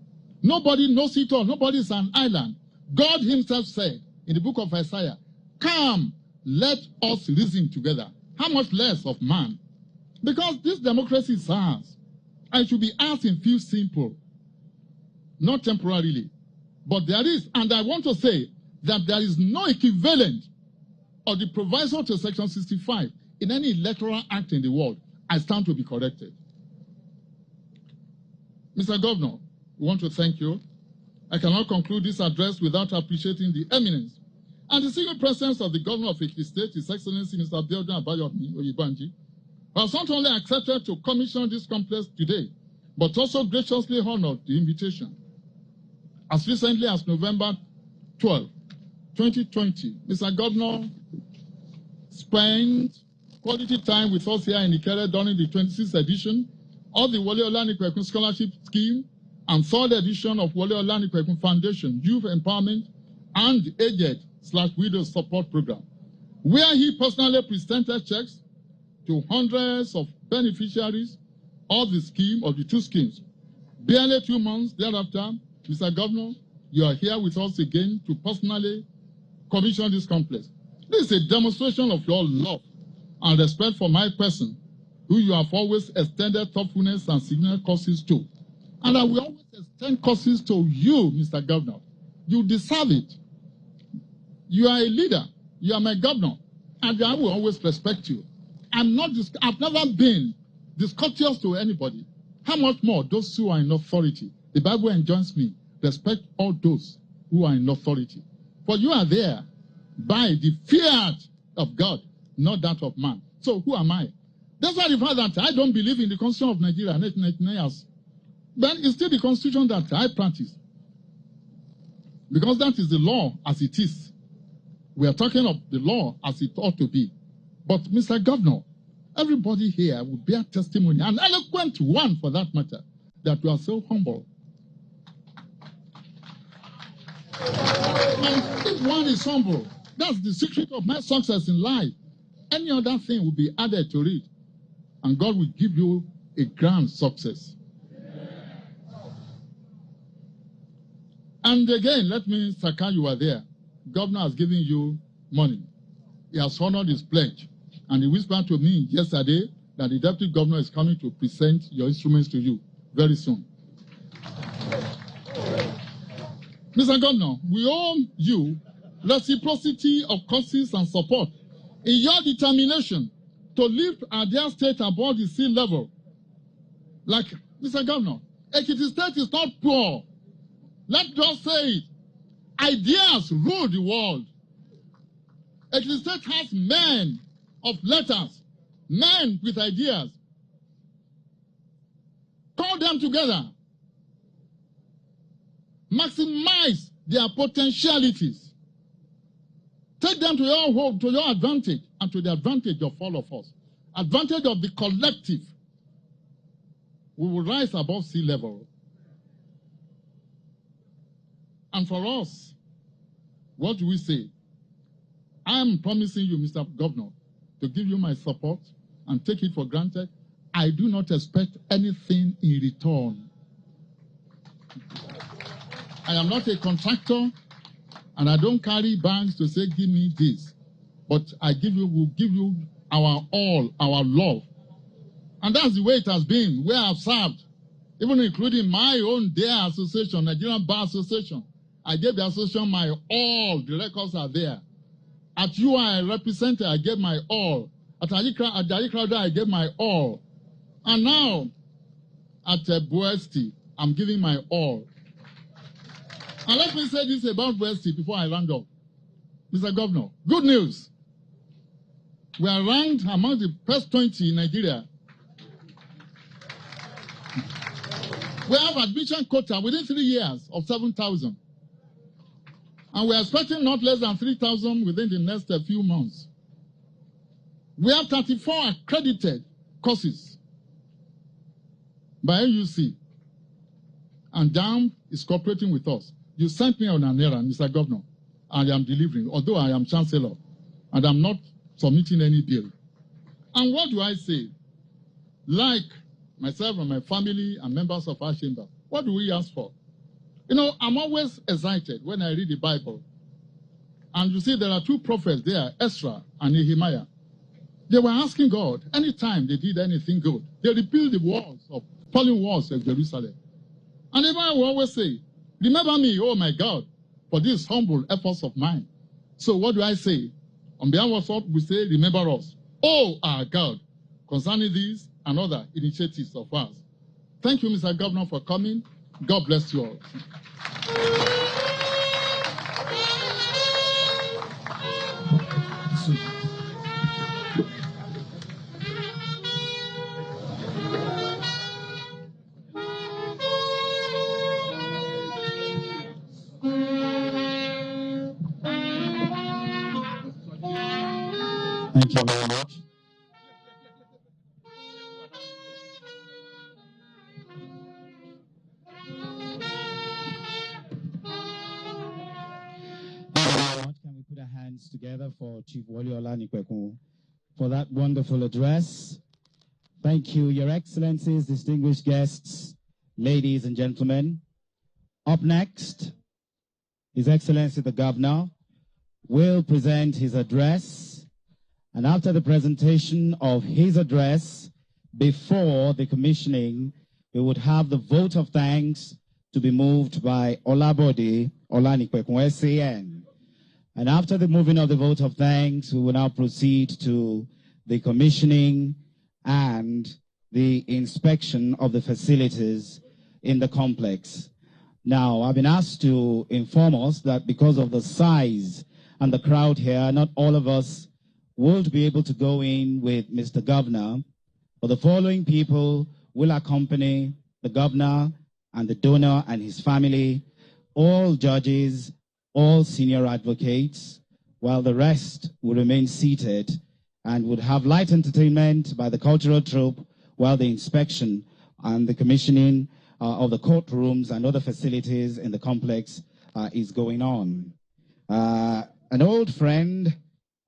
Nobody knows it all. Nobody is an island. God himself said in the book of Isaiah, come, let us reason together. How much less of man? Because this democracy is ours. And it should be ours in few simple, not temporarily. But there is, and I want to say that there is no equivalent of the proviso to Section 65 in any electoral act in the world. I stand to be corrected. Mr. Governor, we want to thank you. I cannot conclude this address without appreciating the eminence and the single presence of the Governor of Ekiti State, His Excellency Mr. Abiodun Abayomi Oyebanji, who has not only accepted to commission this complex today, but also graciously honored the invitation. As recently as November 12, 2020, Mr. Governor spent quality time with us here in Ikere during the 26th edition of the Wole Olanipekun Scholarship Scheme and 3rd edition of Wole Olanipekun Foundation Youth Empowerment and Aged/Widows Support Program, where he personally presented checks to hundreds of beneficiaries of the scheme, of the two schemes. Barely 2 months thereafter, Mr. Governor, you are here with us again to personally commission this complex. This is a demonstration of your love and respect for my person, who you have always extended thoughtfulness and signal courses to. And I will always extend courses to you, Mr. Governor. You deserve it. You are a leader. You are my governor. And I will always respect you. I've never been discourteous to anybody. How much more those who are in authority? The Bible enjoins me. Respect all those who are in authority. For you are there. by the fear of God, not that of man. So who am I? That's why the fact that I don't believe in the Constitution of Nigeria, but it's still the Constitution that I practice. Because that is the law as it is. We are talking of the law as it ought to be. But, Mr. Governor, everybody here will bear testimony, an eloquent one for that matter, that you are so humble. And if one is humble, that's the secret of my success in life. Any other thing will be added to it, and God will give you a grand success. And again, let me, Saka, you are there. Governor has given you money. He has honored his pledge. And he whispered to me yesterday that the deputy governor is coming to present your instruments to you very soon. Mr. Governor, we owe you reciprocity of causes and support in your determination to lift our dear state above the sea level. Like, Mr. Governor, Ekiti State is not poor. Let's just say it. Ideas rule the world. Ekiti State has men of letters, men with ideas. Call them together. Maximize their potentialities. Take them to your home, to your advantage, and to the advantage of all of us. Advantage of the collective. We will rise above sea level. And for us, what do we say? I am promising you, Mr. Governor, to give you my support and take it for granted. I do not expect anything in return. I am not a contractor, and I don't carry bags to say, give me this. But will give you our all, our love. And that's the way it has been, where I've served, even including my own dear association, Nigerian Bar Association. I gave the association my all. The records are there. At UI, I represented, I gave my all. At Ikere, I gave my all. And now, at Buesti, I'm giving my all. And let me say this about Buesti before I round up. Mr. Governor, good news. We are ranked among the first 20 in Nigeria. We have admission quota within 3 years of 7,000. And we are expecting not less than 3,000 within the next few months. We have 34 accredited courses by UC. And DAM is cooperating with us. You sent me on an errand, Mr. Governor, and I am delivering, although I am Chancellor, and I'm not submitting any bill. And what do I say? Like myself and my family and members of our chamber, what do we ask for? You know, I'm always excited when I read the Bible. And you see there are two prophets there, Ezra and Nehemiah. They were asking God, anytime they did anything good, they rebuilt the walls of fallen walls of Jerusalem. And Nehemiah will always say, remember me, oh my God, for these humble efforts of mine. So what do I say? On behalf of what we say, remember us, oh our God, concerning these and other initiatives of ours. Thank you, Mr. Governor, for coming. God bless you all. Thank you very much. Can we put our hands together for Chief Waliola Nikwekun for that wonderful address? Thank you, Your Excellencies, distinguished guests, ladies and gentlemen. Up next, His Excellency the Governor will present his address. And after the presentation of his address, before the commissioning, we would have the vote of thanks to be moved by Olabode Olanikwekun SAN. And after the moving of the vote of thanks, we will now proceed to the commissioning and the inspection of the facilities in the complex. Now, I've been asked to inform us that because of the size and the crowd here, not all of us would be able to go in with Mr. Governor, but the following people will accompany the governor and the donor and his family, all judges, all senior advocates, while the rest will remain seated and would have light entertainment by the cultural troupe while the inspection and the commissioning of the courtrooms and other facilities in the complex is going on. An old friend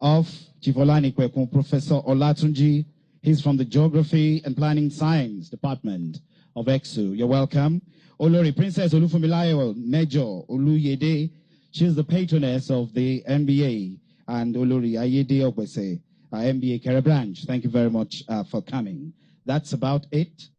of Chief Olanikwekun, Professor Olatunji, he's from the Geography and Planning Science Department of EXU. You're welcome. Olori Princess Olufumilayo Nejo Oluyede, she's the patroness of the MBA, and Olori Ayede Ogbese, MBA Ikere branch. Thank you very much for coming. That's about it.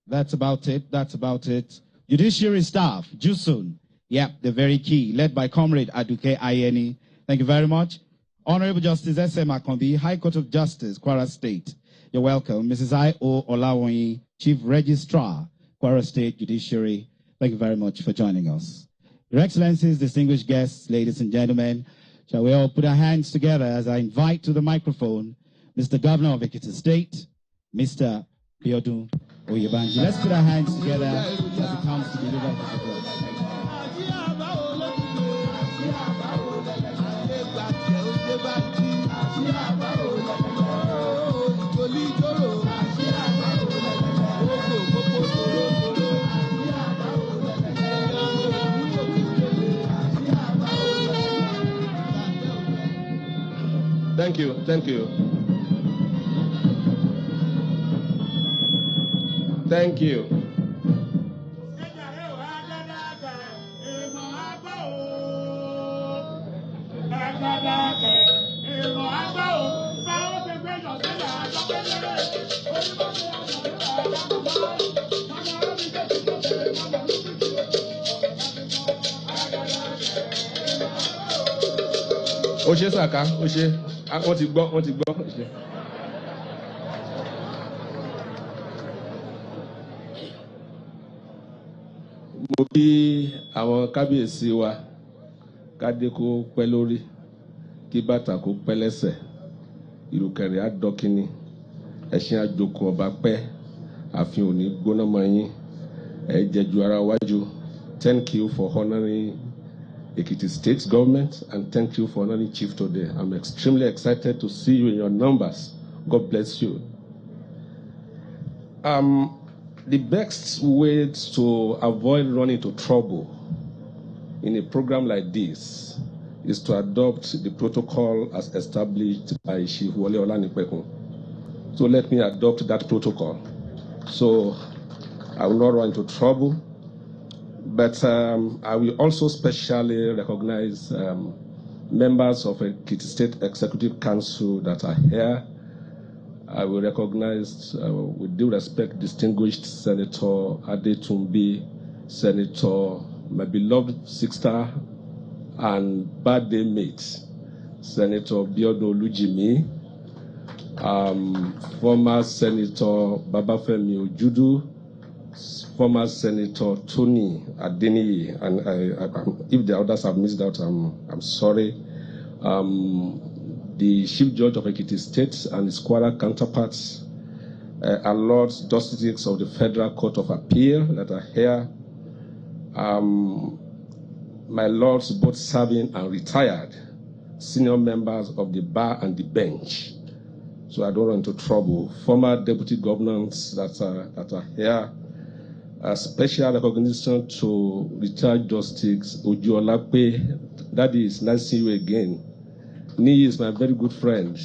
That's about it. Judiciary staff, Jusun. Yep, they're very key, led by Comrade Aduke Ayeni. Thank you very much. Honorable Justice S.M. Akombi, High Court of Justice, Kwara State. You're welcome. Mrs. I.O. Olawoyin, Chief Registrar, Kwara State Judiciary. Thank you very much for joining us. Your Excellencies, distinguished guests, ladies and gentlemen, shall we all put our hands together as I invite to the microphone Mr. Governor of Ekiti State, Mr. Biodun Oyebanji. Let's put our hands together as he comes to deliver his address. Thank you. Thank you. Thank you. Oṣé Saka, Oṣé, wọ́n ti gbọ́. Mo kí àwọn kábíyèsí wa, kádé kó pẹ́ lórí, kí bàtà kó pẹ́ lẹ́sẹ̀, ìrùkẹ̀rẹ̀ á dọ́kíní, ẹṣin àjòkù ọba pẹ́, ààfin òní gbóná mọ́ yín, ẹ jẹ́ ju ara wájú. Thank you for honoring Ekiti State government, and thank you for honoring Chief today. I'm extremely excited to see you in your numbers. God bless you. The best way to avoid running into trouble in a program like this is to adopt the protocol as established by Chief Wole Olanipekun. So let me adopt that protocol, so I will not run into trouble. But I will also specially recognize members of Ekiti State Executive Council that are here. I will recognize, with due respect, distinguished Senator Adetumbi, Senator, my beloved sister and birthday mate, Senator Biodun Olujimi, former Senator Babafemi Ojudu, former Senator Tony Adeniyi, and if the others have missed out, I'm sorry. The Chief Judge of Ekiti State and his Kwara counterparts, our Lords Justices of the Federal Court of Appeal that are here, my Lords both serving and retired, senior members of the bar and the bench, so I don't run into trouble, former deputy governors that are here. A special recognition to retired Justice Ojuolape. Daddy, it's nice to see you again. Ni is my very good friend.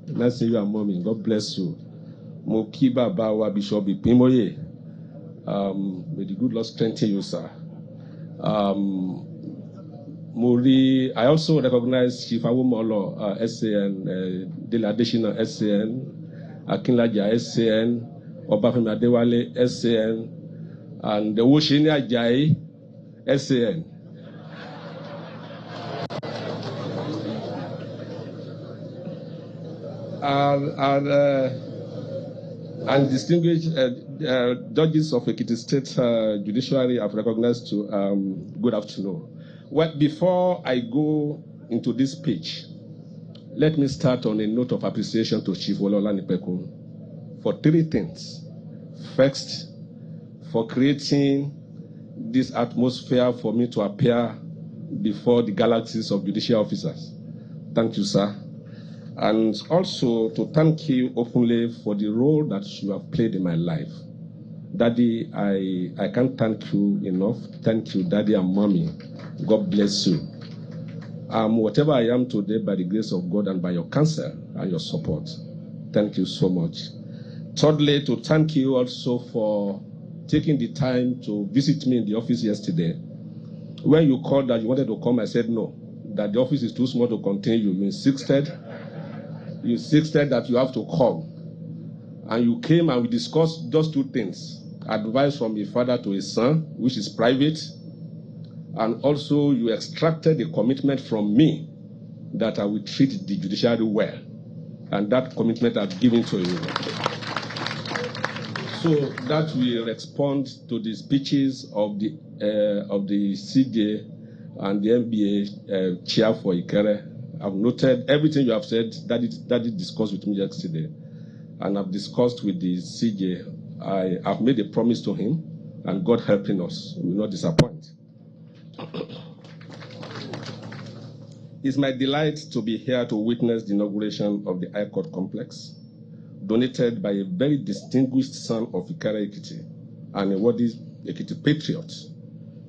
Nice to see you and mommy. God bless you. Moki Baba wa Bishop Ipimoye. May the good Lord strengthen you, sir. Muri, I also recognize Chief Awomolo, SAN, Dela Adesina, SAN, Akinlaja, SAN, Obafemi Adewale, SAN, and the Woshini Ajayi, SAN. And distinguished judges of Ekiti State Judiciary have recognized to good afternoon. Well, before I go into this speech, let me start on a note of appreciation to Chief Waliola Nipekun for three things. First, for creating this atmosphere for me to appear before the galaxies of judicial officers. Thank you, sir. And also to thank you openly for the role that you have played in my life. Daddy, I can't thank you enough. Thank you, Daddy and Mommy. God bless you. Whatever I am today, by the grace of God and by your counsel and your support. Thank you so much. Thirdly, to thank you also for taking the time to visit me in the office yesterday. When you called that you wanted to come, I said no, that the office is too small to contain you. You insisted that you have to come. And you came and we discussed just two things. Advice from a father to a son, which is private. And also you extracted a commitment from me that I will treat the judiciary well. And that commitment I've given to you. So that will respond to the speeches of the CJ and the MBA chair for Ikere. I've noted everything you have said that it discussed with me yesterday. And I've discussed with the CJ. I've made a promise to him, and God helping us, we will not disappoint. It's my delight to be here to witness the inauguration of the High Court complex, donated by a very distinguished son of Ikere Ekiti and a worthy Ekiti patriot,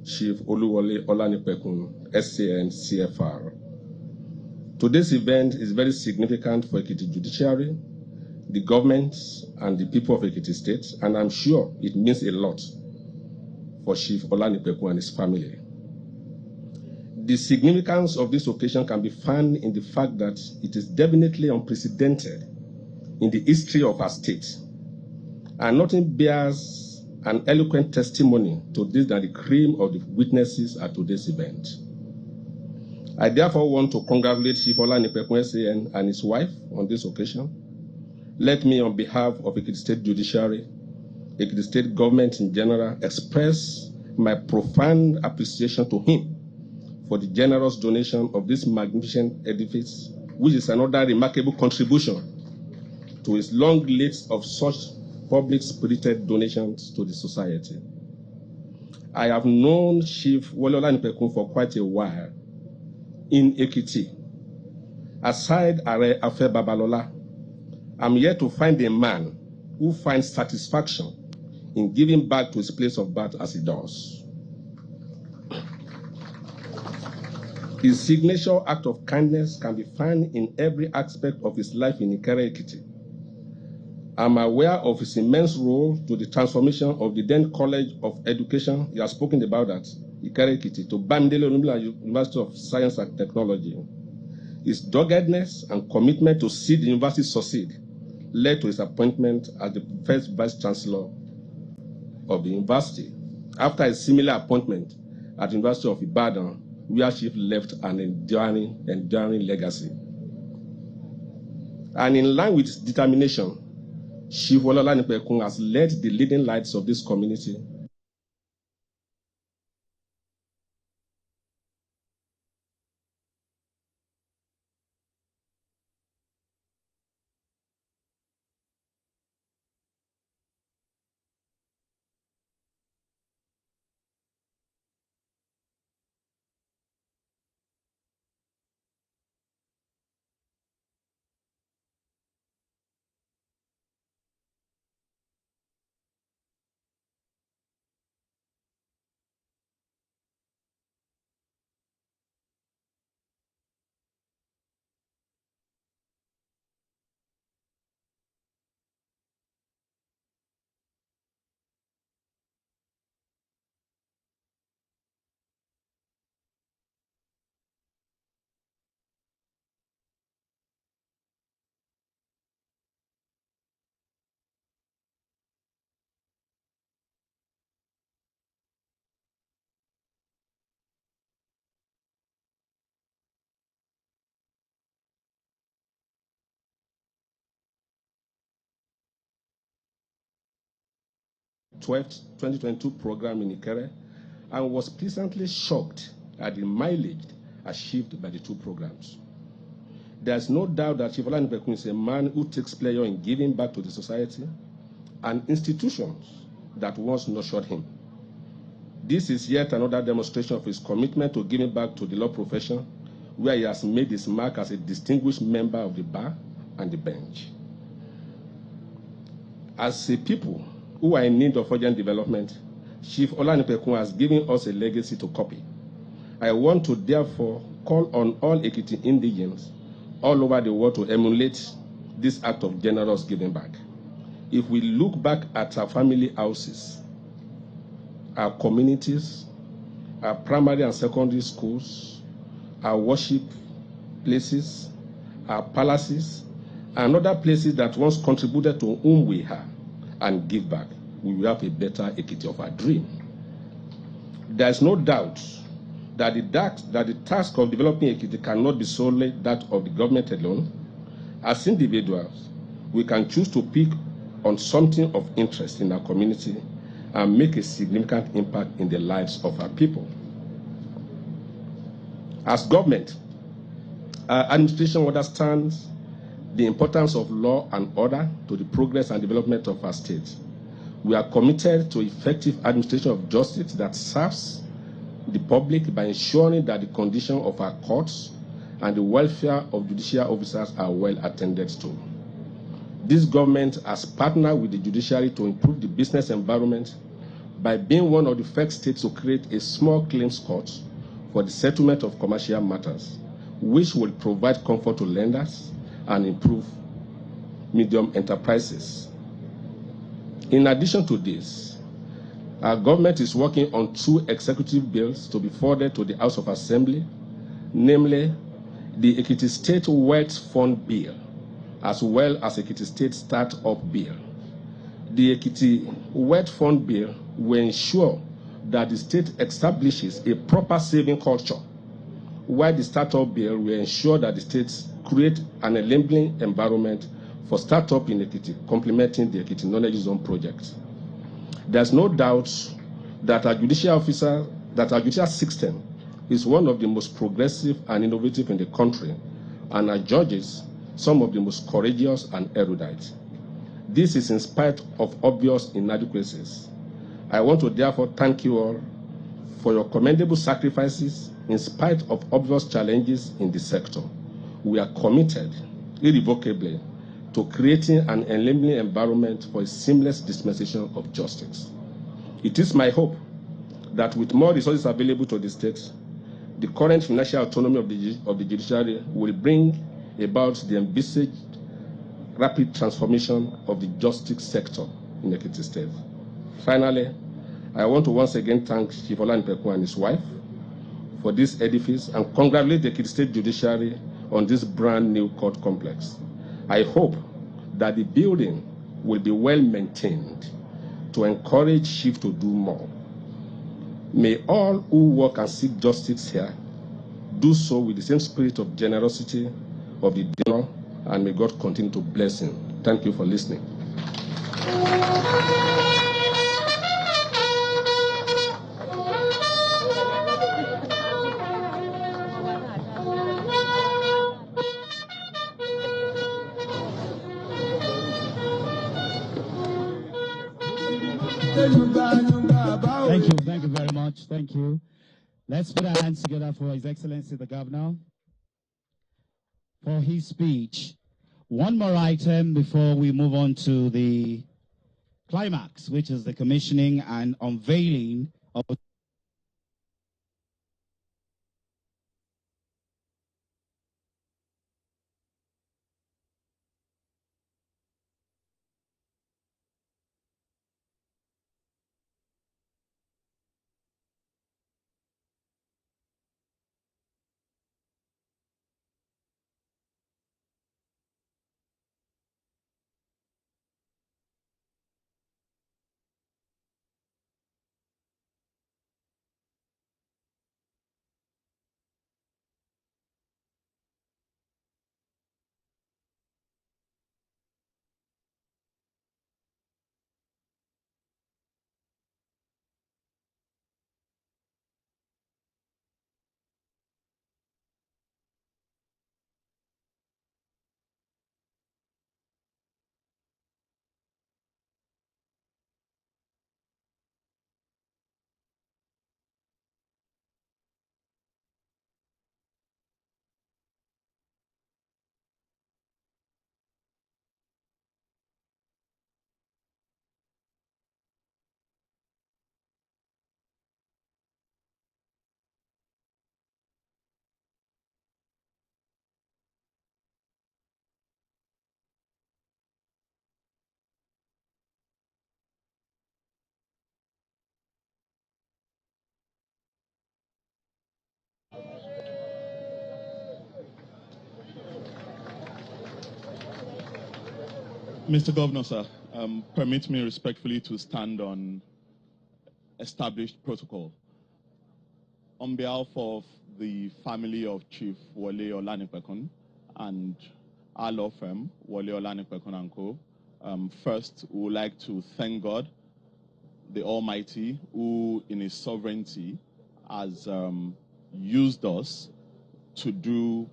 Chief Oluwole Olanipekun, SAN CFR. Today's event is very significant for Ekiti judiciary, the government, and the people of Ekiti State, and I'm sure it means a lot for Chief Olanipekun and his family. The significance of this occasion can be found in the fact that it is definitely unprecedented in the history of our state, and nothing bears an eloquent testimony to this than the cream of the witnesses at today's event. I therefore want to congratulate Chief Olanipekun SAN and his wife on this occasion. Let me, on behalf of Ekiti State Judiciary, Ekiti State Government in general, express my profound appreciation to him for the generous donation of this magnificent edifice, which is another remarkable contribution to his long list of such public-spirited donations to the society. I have known Chief Waliola Nipekun for quite a while in Ekiti. Aside Are Afe Babalola, I'm yet to find a man who finds satisfaction in giving back to his place of birth as he does. His signature act of kindness can be found in every aspect of his life in Ikere Ekiti. I'm aware of his immense role to the transformation of the then College of Education, he has spoken about that, Ikere Ekiti, to Bamidele University of Science and Technology. His doggedness and commitment to see the university succeed led to his appointment as the first Vice Chancellor of the university, after a similar appointment at the University of Ibadan, where Chief left an enduring legacy. And in line with his determination, Chief Waliola Nipekun has led the leading lights of this community '12 2022 program in Ikere, and was pleasantly shocked at the mileage achieved by the two programs. There's no doubt that Chief Olanipekun is a man who takes pleasure in giving back to the society and institutions that once nurtured him. This is yet another demonstration of his commitment to giving back to the law profession, where he has made his mark as a distinguished member of the bar and the bench. As a people who are in need of urgent development, Chief Olanipekun has given us a legacy to copy. I want to therefore call on all Ekiti indigents all over the world to emulate this act of generous giving back. If we look back at our family houses, our communities, our primary and secondary schools, our worship places, our palaces, and other places that once contributed to whom we are, and give back, we will have a better Ekiti of our dream. There is no doubt that the task of developing Ekiti cannot be solely that of the government alone. As individuals, we can choose to pick on something of interest in our community and make a significant impact in the lives of our people. As government, our administration understands the importance of law and order to the progress and development of our state. We are committed to effective administration of justice that serves the public by ensuring that the condition of our courts and the welfare of judicial officers are well attended to. This government has partnered with the judiciary to improve the business environment by being one of the first states to create a small claims court for the settlement of commercial matters, which will provide comfort to lenders and improve medium enterprises. In addition to this, our government is working on two executive bills to be forwarded to the House of Assembly, namely the Ekiti State Wealth Fund Bill, as well as Ekiti State Start-up Bill. The Ekiti Wealth Fund Bill will ensure that the state establishes a proper saving culture, while the Start-up Bill will ensure that the states create an enabling environment for start-up in Ekiti, complementing the Ekiti Knowledge Zone project. There's no doubt that our judicial system is one of the most progressive and innovative in the country, and our judges some of the most courageous and erudite. This is in spite of obvious inadequacies. I want to therefore thank you all for your commendable sacrifices in spite of obvious challenges in the sector. We are committed irrevocably to creating an enabling environment for a seamless dispensation of justice. It is my hope that with more resources available to the states, the current financial autonomy of the judiciary will bring about the envisaged rapid transformation of the justice sector in Ekiti State. Finally, I want to once again thank Chief Olanipekun and his wife for this edifice and congratulate the Ekiti State Judiciary on this brand new court complex. I hope that the building will be well maintained to encourage Chief to do more. May all who work and seek justice here do so with the same spirit of generosity of the donor, and may God continue to bless him. Thank you for listening. Thank you very much. Thank you. Let's put our hands together for His Excellency the Governor for his speech. One more item before we move on to the climax, which is the commissioning and unveiling of Mr. Governor, sir, permit me respectfully to stand on established protocol. On behalf of the family of Chief Wole Olanipekun and our law firm, Wole Olanipekun & Co., first, we would like to thank God, the Almighty, who in His sovereignty has used us to do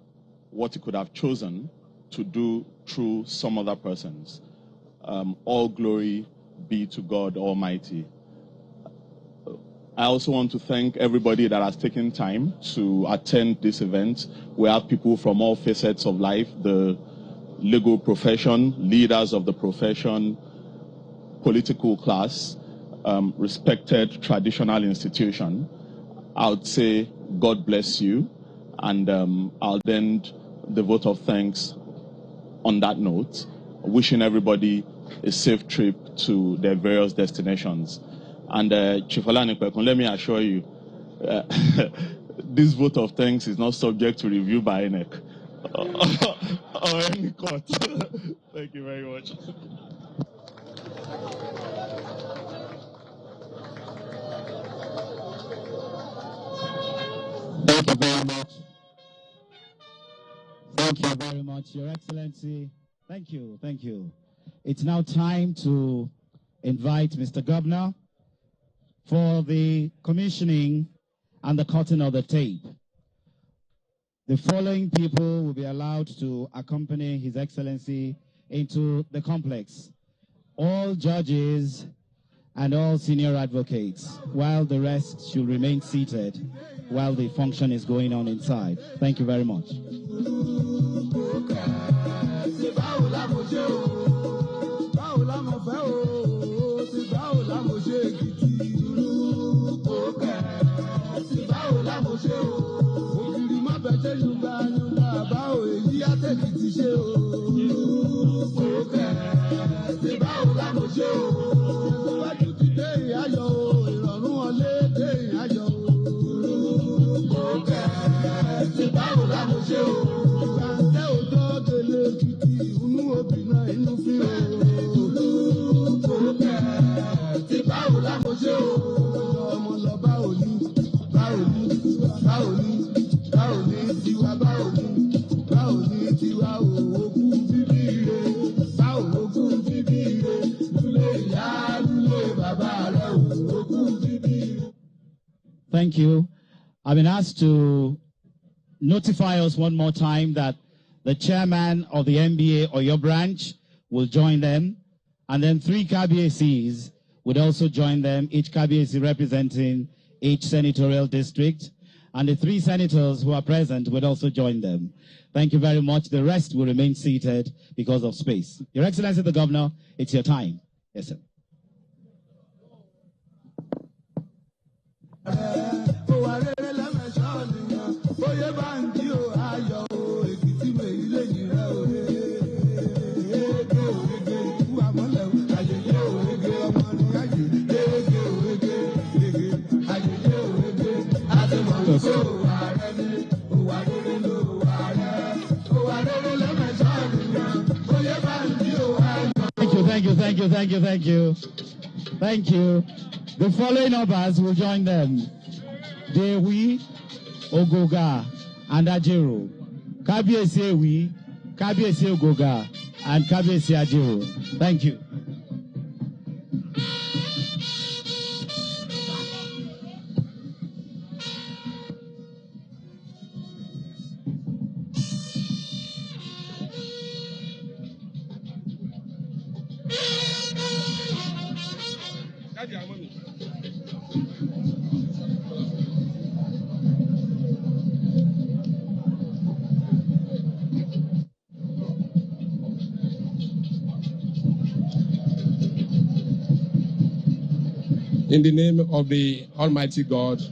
what He could have chosen to do through some other persons. All glory be to God Almighty. I also want to thank everybody that has taken time to attend this event. We have people from all facets of life, the legal profession, leaders of the profession, political class, respected traditional institution. I would say God bless you, and I'll end the vote of thanks on that note, wishing everybody a safe trip to their various destinations. And Chief Olanipekun, let me assure you, this vote of thanks is not subject to review by INEC or any court. Thank you very much. Thank you very much. Thank you very much, Your Excellency. Thank you, thank you. It's now time to invite Mr. Governor for the commissioning and the cutting of the tape. The following people will be allowed to accompany His Excellency into the complex. All judges and all senior advocates, while the rest should remain seated while the function is going on inside. Thank you very much. Thank you. I've been asked to notify us one more time that the chairman of the NBA or your branch will join them, and then 3 KBACs would also join them, each KBAC representing each senatorial district, and the 3 senators who are present would also join them. Thank you very much. The rest will remain seated because of space. Your Excellency the Governor, it's your time. Yes, sir. Thank you. Thank you. The following others will join them. Dewi, Ogoga, and Ajero. Kabiesi Ewi, Kabiesi Ogoga, and Kabiesi Ajero. Thank you. In the name of the Almighty God,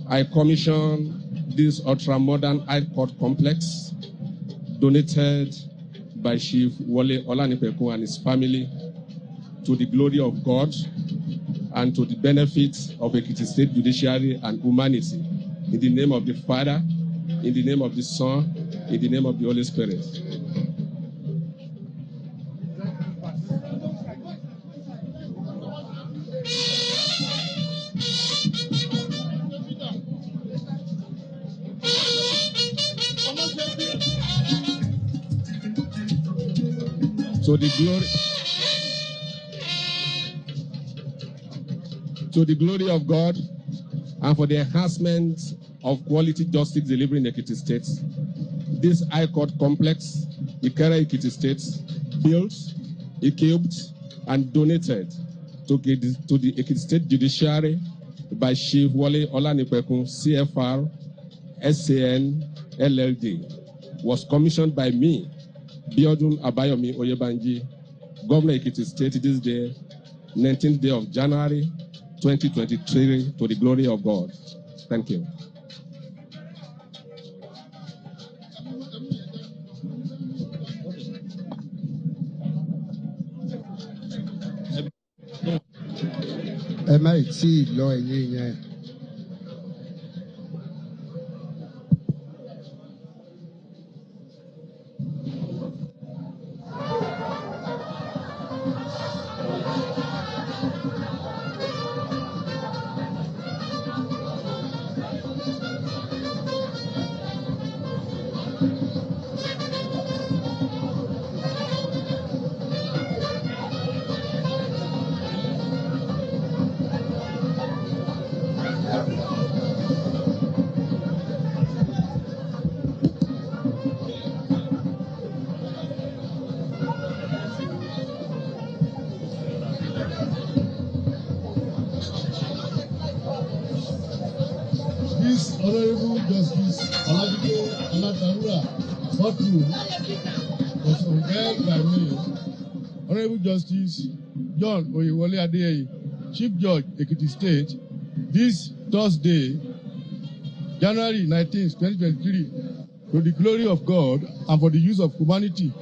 I commission this ultra-modern High Court complex donated by Chief Wole Olanipekun and his family to the glory of God and to the benefit of Ekiti State judiciary and humanity. In the name of the Father, in the name of the Son, in the name of the Holy Spirit. to the glory of God and for the enhancement of quality justice delivery in Ekiti State, this High Court complex, Ikere, Ekiti State, built, equipped, and donated to the Ekiti State Judiciary by Chief Wole Olanipekun, CFR, SAN, LLD, was commissioned by me, Biodun Abayomi Oyebanji, Governor Ekiti State, this day, 19th day of January, 2023, to the glory of God. Thank you. This Honorable Justice Olabide Alatarura courtroom was unveiled by me, Honorable Justice John Oyewole Adeyeye, Chief Judge, Ekiti State, this Thursday, January 19, 2023, to the glory of God and for the use of humanity.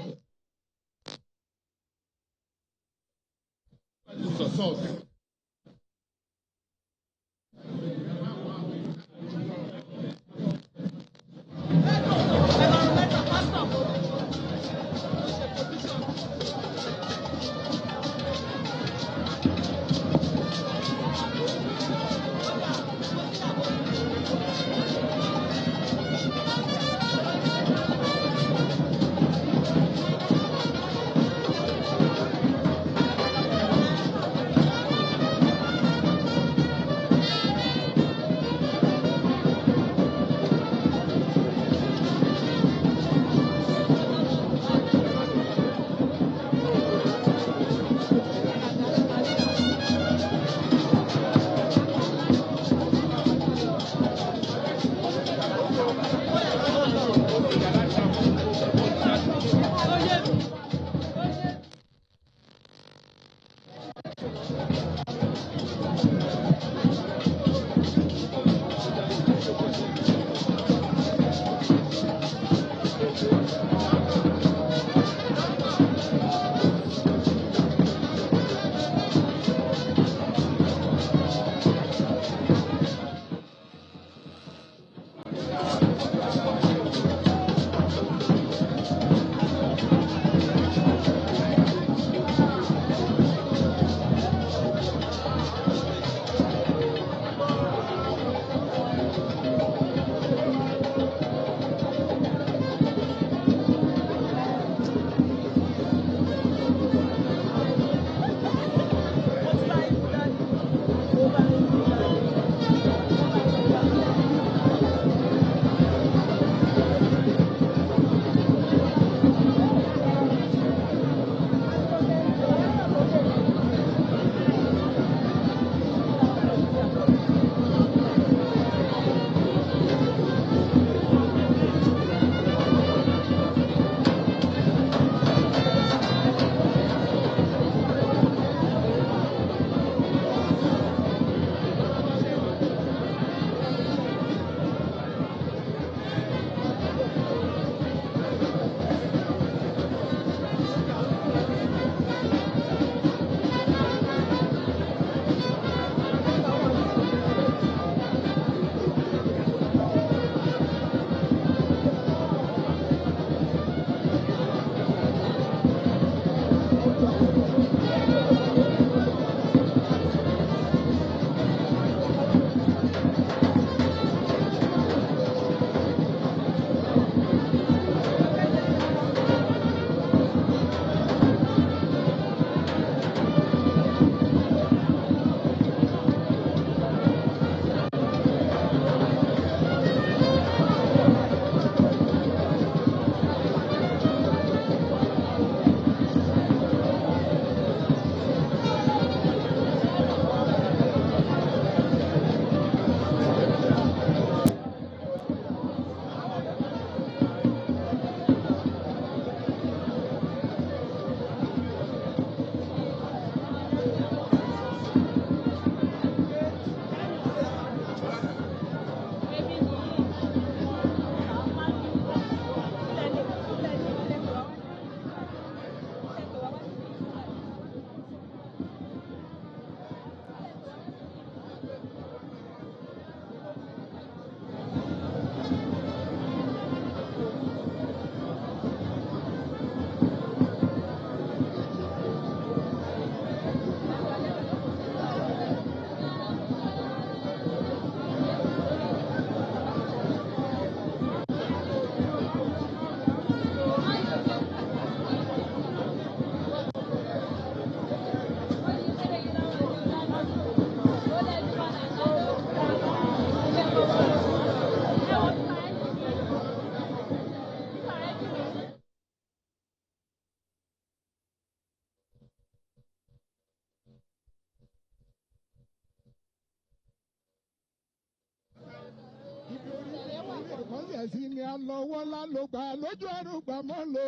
sí ni àlọ́wọ́ lálọ́gbà lójú àrùgbà mọ́ lò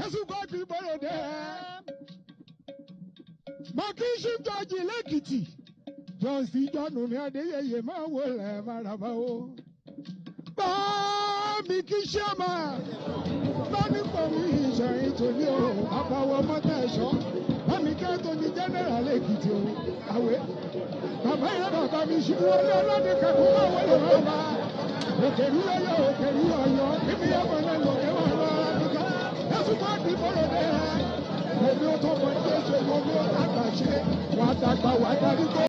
ẹ̀sùn kọ́ kí bọ́lọ̀ dé. mo kí ṣí jọjì lẹ́kìtì jọ́sí jọ́nù mi adéyẹyẹ máa wò lẹ̀ maraba o. bá mi kí ṣe máa lọ́ní pọ̀ mi ìṣẹ̀yìn tòní o àbáwọ̀ mọ́tà ẹ̀ṣọ́ bá mi kẹ́ tó ní jẹ́nẹ́rà lẹ́kìtì o àwẹ̀. bàbá yẹn bàbá mi ṣe wọlé ọlọ́dún kẹ́kọ̀ọ́ máa wọlé wọn bá. òkèrú ọyọ òkèrú ọyọ kíni ọmọ náà lọ ẹwọn lọ nìkan ẹsùn tó di bọ́lọ̀ dẹ́ èmi ò tó mọ̀ ní oṣù èmi ò àgbà ṣe wà á dàgbà wà á darí tó.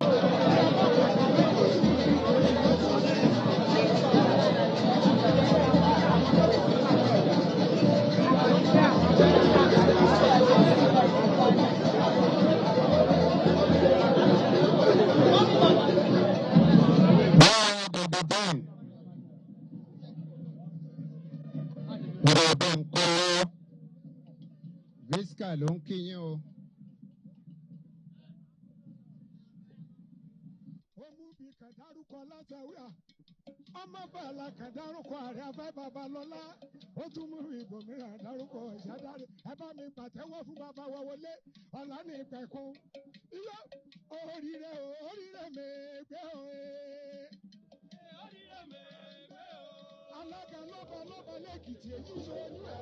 Visca ló ń kí yín o. ó mú bí kàdárúkọ látàwíà ọmọ bàálà kàdárúkọ ààrẹ afẹ́ babalọ́lá ó tún mú ibòmíràn dárúkọ ìṣàdáre ẹ bá mi pàtẹ́wọ́ fún bàbá wa wọlé ọ̀la ní ìpẹ̀kun iyọ̀ oríire mẹ́gbẹ́ o. oríire mẹ́gbẹ́ o. alága lọ́ba lẹ́kìtì èyí ṣe ojú ẹ̀.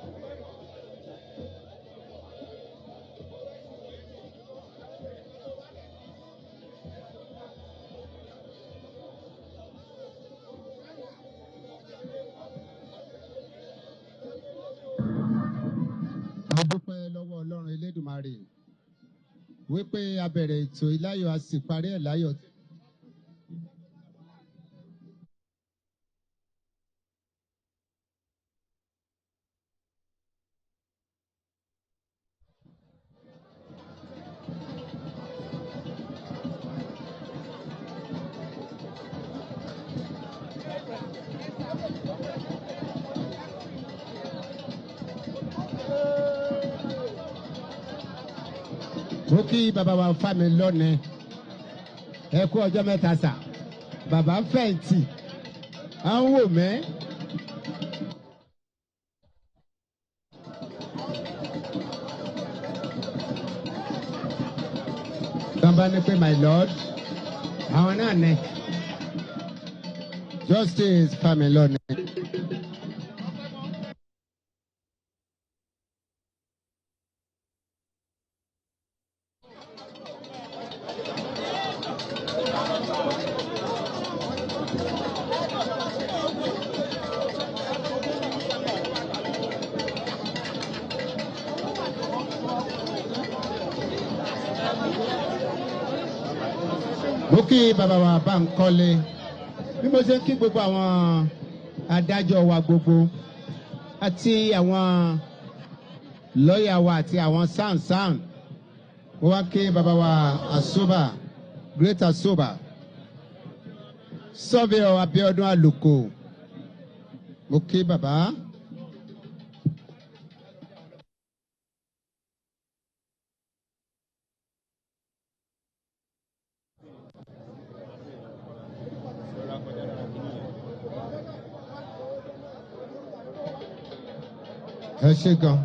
a dúpẹ́ lọ́wọ́ ọlọ́run elédùmarè wípé a bẹ̀rẹ̀ ètò ìláyọ̀ a sì parí ẹ̀ láyọ̀. mo kí bàbá wa Fámi lọ́nà ẹ kú ọjọ́ mẹ́ta sà bàbá fẹ̀yìntì à ń wò mẹ́. bàbá ní pé my lord àwọn náà ní justice Fámi lọ́nà. mo kí bàbá wa Bánkọ́lé bí mo ṣe ń kí gbogbo àwọn adájọ́ wa gbogbo àti àwọn lọ́ọ̀yà wa àti àwọn sound mo wá kí bàbá wa Asoba Great Asoba Surveyor Abiodun Aluko mo kí bàbá. ẹ ṣé gan.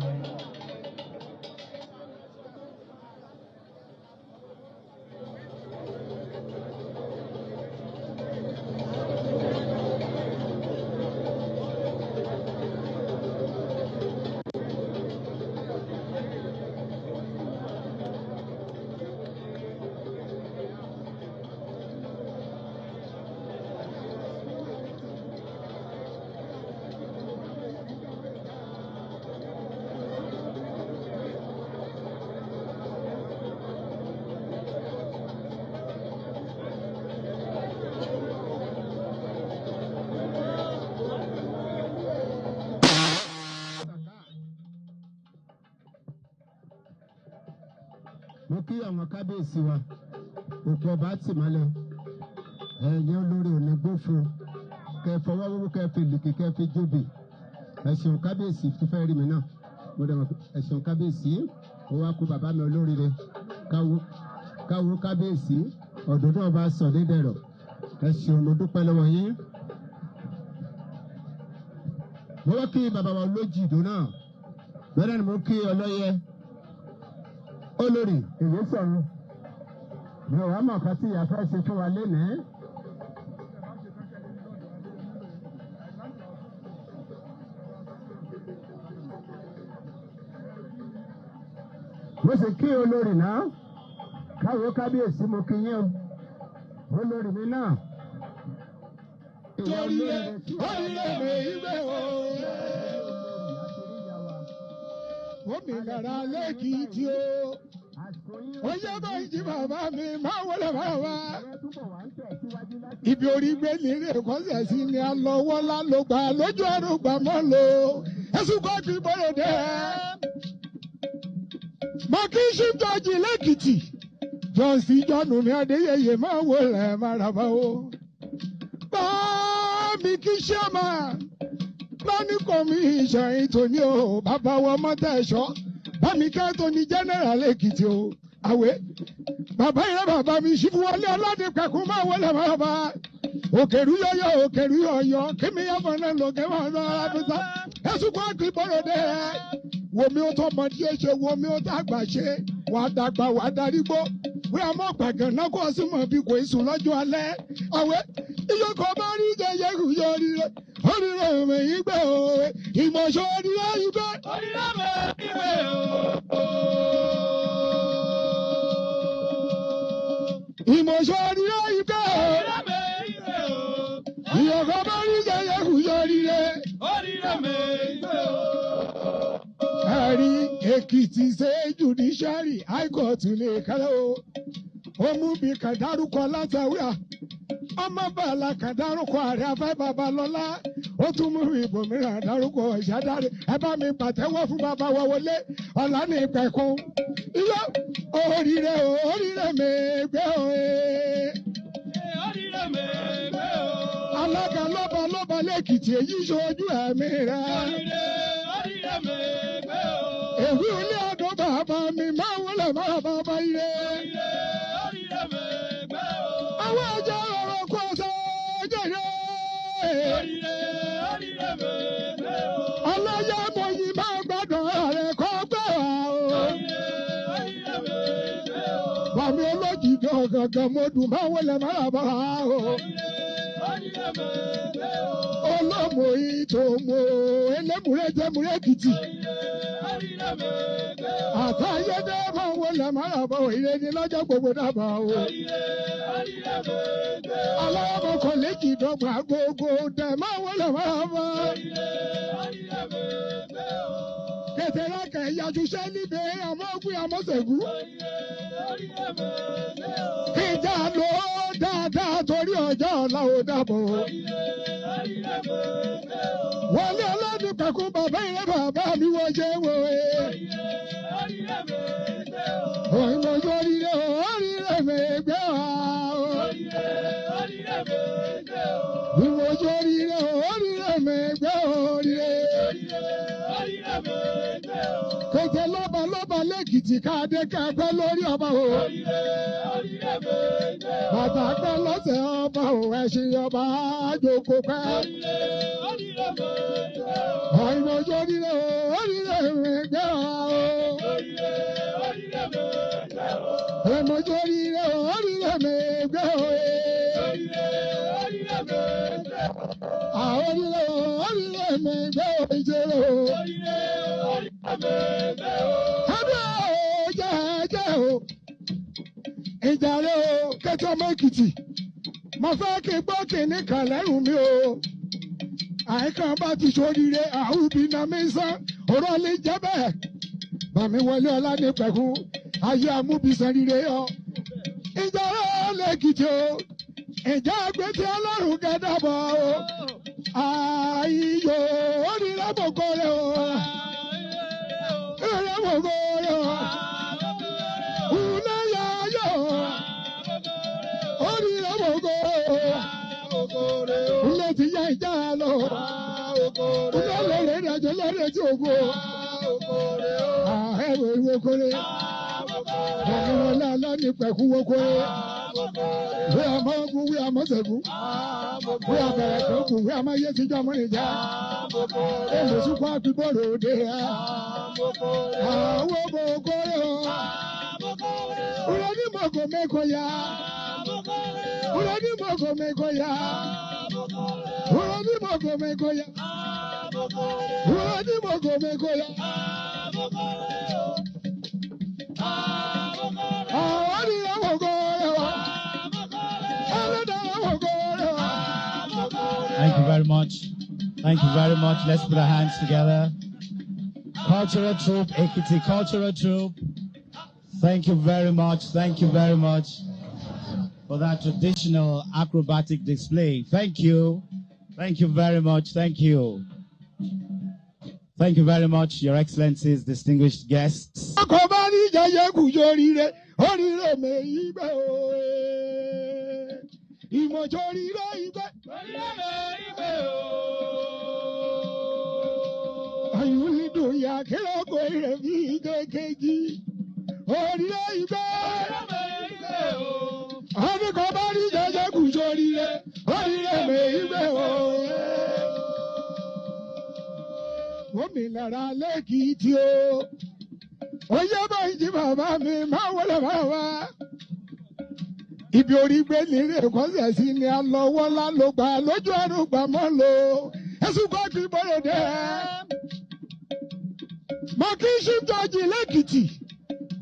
mo kí àwọn kábíyèsí wa òkú ọba tì mọ́lẹ̀ ẹ̀yin olórí òní gbófo kẹ fọwọ́ wíwú kẹ fi lìkì kẹ fi jóbi ẹ̀sùn kábíyèsí tó fẹ́ rí mi náà mo dẹ̀ mọ̀ ẹ̀sùn kábíyèsí ó wá kú bàbá mi olóríire káwó kábíyèsí ọ̀dọ́dọ́ ọba sọ̀dẹ́dẹ̀rọ̀ ẹ̀sùn mo dúpẹ́ lọ́wọ́ yín. mo kí bàbá wa lójì ìdó náà bẹ́ẹ̀ ni mo kí ọlọ́yẹ olórí èyí sọ̀rọ̀ mi ò wá mọ̀ ká tí ìyá fẹ́ ṣe fún wa lénìí. mo sì kí olórí náà káwọ́ kábíyèsí mo kí yín o olórí mi náà. torí ẹ mi ibẹ̀ o. Òmìnira lẹ́kìtì o. Ó yẹ báyìí jí bàbá mi máa wọlé bàbá. Ibi orí gbé ní ilé ìkọ́sẹ̀ sí ni a lọ wọ́lá ló gbà lójú ẹrù gbà mọ́ lò. Ẹ̀sùn kọ́ kí bọ́lọ̀ dẹ́. Mo kí ṣíjọ́jì lẹ́kìtì. Jọ́sí Jọ́nù mi Adéyẹyẹ máa wọlé máraba o. Báàmì kí ṣẹ́mà lọ́ní kọ̀míṣàn ìtòní o bàbá wa mọ́tẹ́ṣọ́ bámi kẹ́tọ́ ní jẹ́nẹ́rà lẹ́kìtì o àwẹ̀ bàbá yẹn bàbá mi ṣífù wọlé ọlọ́dún máa wọlé bàbá òkèrú yọyọ òkèrú yọyọ kíni yẹn fọ náà lókè máa lọ arábísà ẹ̀sùn kọ́ kí bọ́rọ̀ dẹ́ wòmí ó tọ́ ọmọdé ẹ ṣe wòmí ó dàgbà ṣe wà á dàgbà wà á darígbó wí àmọ́ pàgàn náà kó o sì mọ̀ bí kò sùn lọ́jọ́ alẹ́ àwẹ̀ ìyókò bá rí jẹjẹ kù yọ rí rẹ oríire mi ìgbé o ìmọ̀ṣọ́ oríire ìgbé. oríire mi ìgbé o. ìmọ̀ṣọ́ oríire ìgbé o. oríire mi ìgbé o. ìyókò bá rí jẹjẹ kù yọ rí rẹ. oríire mi ìgbé o. ẹ̀rí Èkìtì State Judiciary High Court lè kálẹ̀ o. ó mú bí kàdárúkọ látàwíà ọmọ bàálà kan dárúkọ ààrẹ afẹ́ babalọ́lá ó tún mú ibòmíràn dárúkọ ìṣàdáre ẹ bá mi pàtẹ́wọ́ fún bàbá wa wọlé ọ̀la ní ìpẹ̀kun iyọ oríire mi gbé o oríire mi gbé o alága lọ́ba lẹ́kìtì èyí ṣojú ẹ̀mí rẹ oríire mi gbé o èwì ilé ọdún bàbá mi máa wọlé máa bàbá ire oríire mi gbé o àwọn ọjọ́ ọlọ́yà mọ̀yì máa gbọ́dọ̀ rẹ̀ kọ́ gbé wa o. Bàmí olójìdó gangan mo dùn máa wọlé máa bá wa o. Olómò ìtòmò elémùrẹ́jẹmùrẹ́ Èkìtì. Àtàyédé máa wọlé máa bá o. Ìrẹ́ni lọ́jọ́ gbogbo dábàá o. Aláwọ̀ kò lè jì dọ́gba gbogbo tẹ̀ máa wọlé máa bá. Kẹ̀tẹ̀rẹ̀ kẹ̀ yájú sẹ́líbe àmọ́gbé àmọ́sẹ̀gú. Ìjà ló dáadáa torí ọjọ́ ọ̀la ò dàbọ̀. Wọlé ọlọ́dún pẹ̀kú bàbá ìrẹ́ bàbá mi wọ́n ṣe wò é. Òyìnbó sórí rẹ̀ oríire mi gbé wá o. Ìwọ sórí rẹ̀ oríire mi gbé oríire. Kẹ̀kẹ́ lọ́ba lẹ́kìtì káàdé kápẹ́ lórí ọba o. Bàtà pẹ́ lọ́sẹ̀ ọba o ẹṣin ọba àjòkó pẹ́. Òyìnbó sórí rẹ̀ oríire mi gbé wá o. Èmọ̀jọ́rí rẹ̀ oríire mi gbé òye. Oríire mi gbé òye jẹ́rọ. Ẹbí o jẹ́ o. Ìjà rẹ̀ o kẹ́tọ́ ọmọ Èkìtì. Mo fẹ́ kí gbọ́ kìíní kan lẹ́rù mi o. Àìkàn bá ti ṣoríire àhùbí náà mi sán. Òrọ̀ lè jẹ́ bẹ́ẹ̀. Bàmí wọlé ọlá ní pẹ̀kú. Ayé amúbísàn rire yọ. Ìjà rẹ̀ lẹ́kìtì o. Ìjà àgbẹ̀tì ọlọ́run gẹ́dàbọ̀ o. Àìyò oríire mọ̀gọ́ rẹ̀ o. Oríire mọ̀gọ́ rẹ̀ o. Ulẹ̀ yá yọ̀. Oríire mọ̀gọ́ o. Ulẹ̀ ti yá ìjà lọ. Ulẹ̀ lọ́rẹ̀ ìdájọ́ lọ́rẹ̀ tí o gbó. Ẹ̀wẹ̀ ìwé kórè. Ọ̀nà ọ̀la ní pẹ̀kú wọ́kọ́. Wí àmọ́ ogun, wí àmọ́ sẹ̀gún. Wí àbẹ̀rẹ̀ tó kù, wí àmọ́ yé tíjọ́ mọ́ nìjà. Èlò sùpà pípọ̀rọ̀ òde ẹ̀. Àwọn bòkórè o. Ùrọ̀ ní mọ̀gò mẹ́kọ̀ ya. Ùrọ̀ ní mọ̀gò mẹ́kọ̀ ya. Ùrọ̀ ní mọ̀gò mẹ́kọ̀ ya. Ùrọ̀ ní mọ̀gò mẹ́kọ̀ ya. Àwọn ní àwọn bòkórè wa. Thank you very much. Thank you very much. Let's put our hands together. Cultural troupe, Ekiti cultural troupe. Thank you very much. Thank you very much for that traditional acrobatic display. Thank you. Thank you very much. Thank you. Thank you very much, Your Excellencies, distinguished guests. Gómìnà l'Ekiti o, oyè báyìí tí bàbá mi máa wọlé bàbá. Ibi orí gbé nílé ìkọ́sẹ̀ sí ni a lọ́wọ́ lálọ́gbà lójú àrùgbà mọ́ lò. Ẹ̀sùn kọ́ ti bọ̀rẹ̀ dẹ́. Mọ̀kí ṣíjọ́jì l'Ekiti.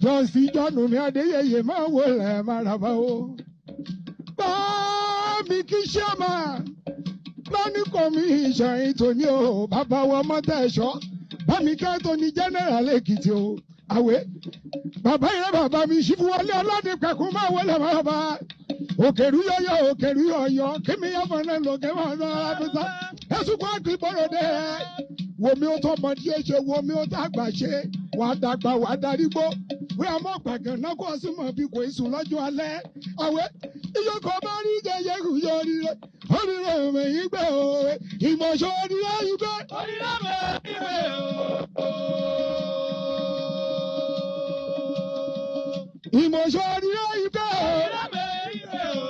Jọ́sí Jọ́nù mi Adéyẹyẹ máa wọlé máraba o. Báàmì kí ṣe máa. Lọ́ní commission ìtòní o, bàbá wa Mọ́tẹ́ṣọ́, bámi kẹ́tọ́ ní general Ekiti o, àwẹ̀. Bàbá yẹn bàbá mi ṣífù wọlé ọlọ́dún máa wọlé bàbá. Òkèrú yọyọ, òkèrú yọyọ, kíni yẹn fọ náà lòkè wọn lọ abẹ́sà. Ẹ̀sùn kọ́ àti bọ́rọ̀ dẹ́. Wòmí ó tó mọ díẹ̀ ṣe, wòmí ó tó àgbà ṣe, wàá dàgbà wàá darígbó. Wí àmọ́ pàgàn náà kọ́ sí mọ̀ bí kò sùn lọ́jọ́ alẹ́. Àwẹ̀ ìyókò bá rí jẹjẹ kù yọ rí rẹ̀. Orílẹ̀ èdè yìí gbé o, ìmọ̀ṣọ́ orílẹ̀ yìí gbé. Orílẹ̀ èdè yìí gbé o. Ìmọ̀ṣọ́ orílẹ̀ yìí gbé o. Orílẹ̀ èdè yìí gbé o.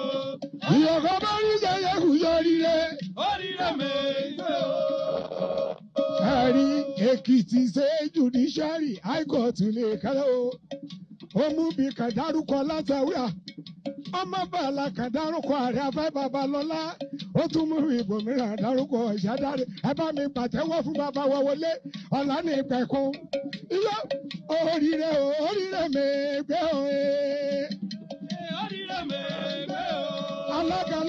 Ìyọ̀kọ̀ bá rí jẹjẹ kù yọ rílẹ̀. Orílẹ̀ èdè yìí gbé o. Ẹ̀rí Ekiti State Judiciary High Court lè kálẹ̀ o. Ó mú bí kàdárúkọ látàwíà. Ọmọ bàálà kan dárúkọ ààrẹ afẹ́ Babalọ́lá ó tún mú ibòmíràn dárúkọ ìṣàdáre ẹ bá mi pàtẹ́wọ́ fún bàbá wa Wọlé Ọlánípẹ̀kun iyọ oríire mẹ́gbẹ́ òye. Oríire mẹ́gbẹ́ o. Alága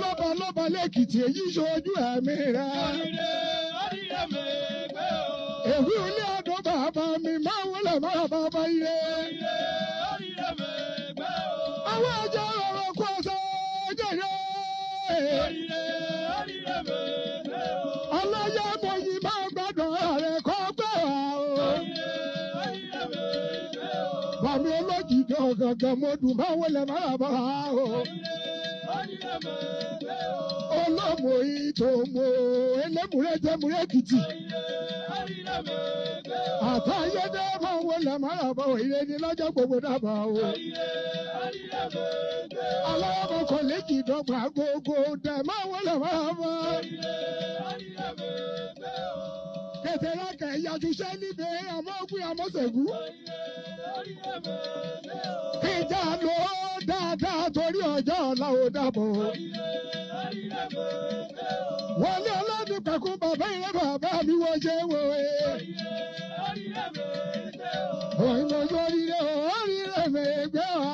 lọ́ba l'Ekiti èyí ṣojú ẹ̀mí rẹ̀. Oríire mẹ́gbẹ́ o. Èwì ilé ọdún bàbá mi máa wọlé máa bàbá ire. Oríire mẹ́gbẹ́ o. Àwọn ẹja ọ̀rọ̀ kọ́ ọ̀sẹ̀ jẹ̀yẹ́. Oríire mẹ́gbẹ́ o. Ọlọ́yà mọ̀yì máa gbádùn rẹ̀ kọ́ gbẹ́ wa o. Oríire mẹ́gbẹ́ o. Bàmí olójijì ọ̀gàngàn mọ́dún máa wọlé máa bá wa o. Oríire mẹ́gbẹ́ o. Olómò ìtòmò ẹlẹ́mùrẹ́ jẹ́mùrẹ́ Ekiti. Oríire mẹ́gbẹ́ o. Àtàyédé máa wọlé máa bá wa ìrẹ́ni lọ́jọ́ gbogbo dábàá o. Aláwọ̀ kò lè kì í dọ́gba gbogbo dẹ̀ máa wọlé máa bá. Kẹ̀tẹ̀rẹ̀ kẹ̀ yàtú sẹ́ níbẹ̀ àmọ́ ògùn àmọ́sẹ̀gù. Ìjà ló dáadáa torí ọjọ́ ọ̀la ò dàbọ̀. Wọlé Ọlánípẹ̀kun bàbá ìrẹ́ bàbá mi wọ́n ṣe wò é. Òyìnbó sórí rẹ̀ oríire mẹ́gbẹ́ wa.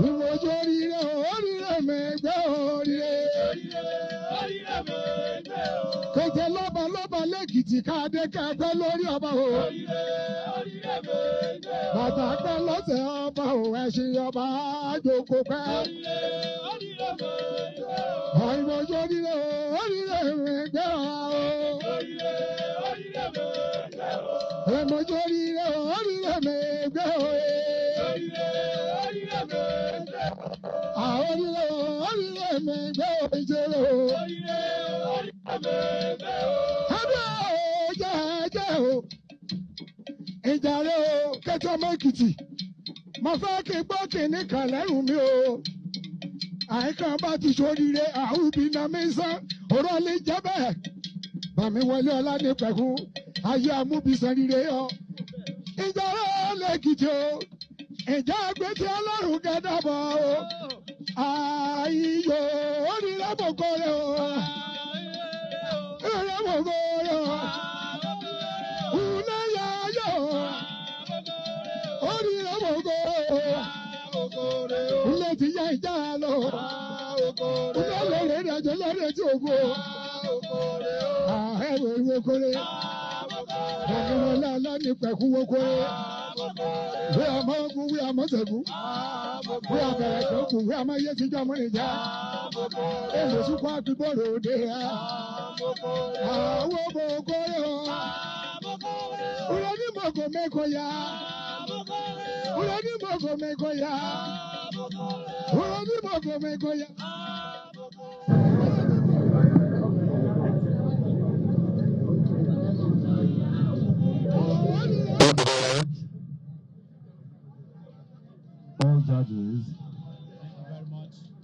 Ìwọ sórí rẹ̀ oríire mẹ́gbẹ́ oríire. Kẹ̀kẹ́ lọ́ba l'Ekiti káàdé kẹ́gbẹ́ lórí ọba o. Bàtà pẹ́ lọ́sẹ̀ ọba o, ẹṣin ọba àjòkó pẹ́. Òyìnbó sórí rẹ̀ oríire mẹ́gbẹ́ wa o. Èmọ̀jọ́rí rẹ̀ oríire mẹ́gbẹ́ òye. Àwọn oríire mẹ́gbẹ́ òjèrè o. Ẹgbẹ́ jẹ́ o. Ìjàre o, kẹ́tọ́ ọmọ Ekiti. Mo fẹ́ kí n gbọ́ kìnní kan lẹ́rù mi o. Àìkàn bá ti ṣoríire àhùbí na mí sán. ọ̀rọ̀ lè jẹ́ bẹ́ẹ̀ bàmí wọlé ọlá ní pẹ̀kú ayé amúbísàn rire yọ ìjà rẹ̀ lẹ́kìtì o ìjà àgbẹ̀tì ọlọ́run gẹ́dàbọ̀ o ayò onílẹ̀ mọ̀gọ́rẹ́ o onílẹ̀ mọ̀gọ́rẹ́ o ulẹ̀ yáyọ onílẹ̀ mọ̀gọ́rẹ́ o ulẹ̀ ti yá ìjà lọ ulẹ̀ lọ́rẹ́ ìdájọ́ lọ́rẹ́ tí o kú o ẹ̀wẹ̀ ìwé kọ́lé ẹ̀mí wọn lálá ní pẹ̀kú wọ́n kọ́lé wí àmọ́ ogun wí àmọ́ sẹ́gun wí àbẹ̀rẹ̀ tó kù wí àmọ́ yé tíjọ́ mọ́ ìjà èlò sùkọ́ àfibọ́rọ̀ òde ya àwọn bòkó yọ wúlọ́ní mọ̀gò mẹ́kọ̀ ya wúlọ́ní mọ̀gò mẹ́kọ̀ ya wúlọ́ní mọ̀gò mẹ́kọ̀ ya.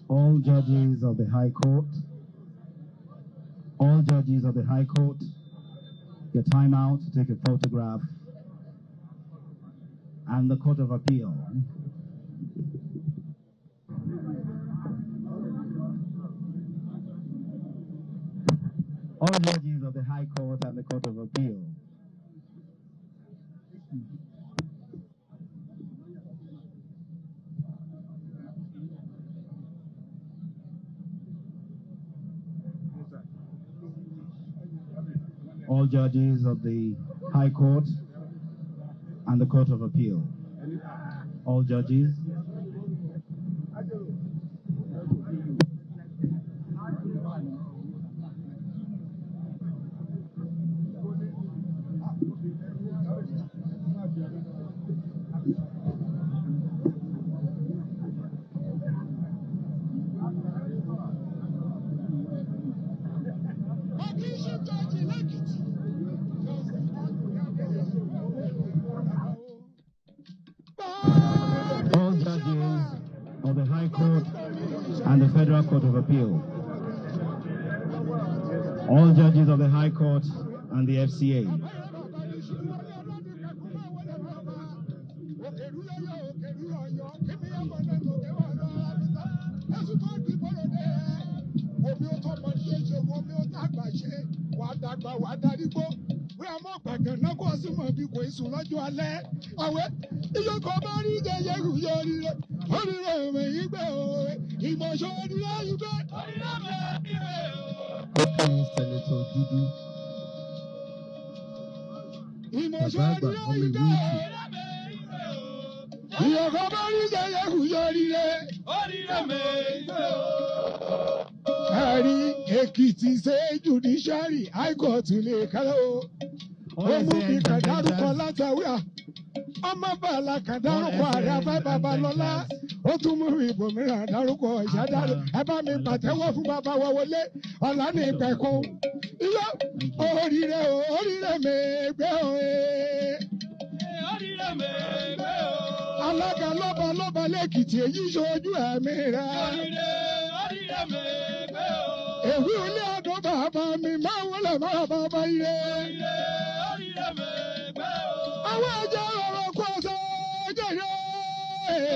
All judges of the High Court, all judges of the High Court, your time out to take a photograph, and the Court of Appeal. All judges of the High Court and the Court of Appeal. All judges of the High Court and the Court of Appeal. All judges. All judges of the High Court and the Federal Court of Appeal. All judges of the High Court and the FCA. Senator Dudu. Ekiti say judiciary High Court lè kálọ̀ o. Ó mú mi kàn dárúkọ látàwíà. Ọmọ bàálà kàn dárúkọ ààrẹ afẹ́ Babalọ́lá. Ó tún mú ibòmíràn dárúkọ ìṣàdárò. Ẹ bá mi pàtẹ́wọ́ fún bàbá wa wọlé. Ọ̀la ní ìpẹ̀kun. Iyọ̀ oríire o, oríire mègbé o. Oríire mègbé o. Alága lọ́ba lẹ́kìtì èyí ṣojú ẹ̀mí rẹ̀. Oríire mègbé o. Èwì ilé àdó bàbá mi máa wọlé máa bàbá ire. Oríire mègbé o. Àwọn ẹja ọ̀rọ̀ kọ́ ọ̀sẹ̀ jẹ̀yẹ́.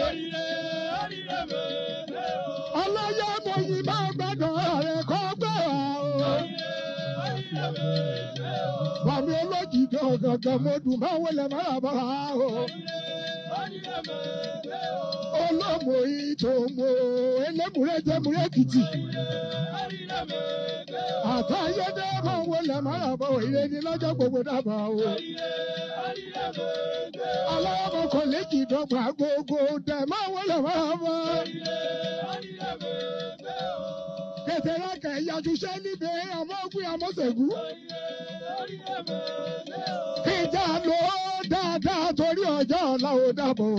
Oríire mègbé o. Ọlọ́yà mọ̀yì máa gbàdọ̀ rẹ̀ kọ́ gbé wa o. Oríire mègbé o. Bàmí olójijì ọ̀gàngàn mo dùn máa wọlé máa bàbá o. Oríire mègbé o. Olómo ìtòmò ẹlẹ́múrẹ́ jẹ́múrẹ́ Èkìtì. Àtàyédé máa wọlé máa bọ̀ ìrẹ́ ní lọ́jọ́ gbogbo dábàá o. Aláwọ̀ kò lè kì í dọ́gba gbogbo dẹ̀ máa wọlé máa bọ̀. Kẹ̀tẹ̀rẹ̀ kẹ̀ yàtú sẹ́ níbẹ̀ àmọ́gbìn àmọ́sẹ̀gù. Ìjà lọ dáadáa torí ọjọ́ ọ̀la ò dàbọ̀.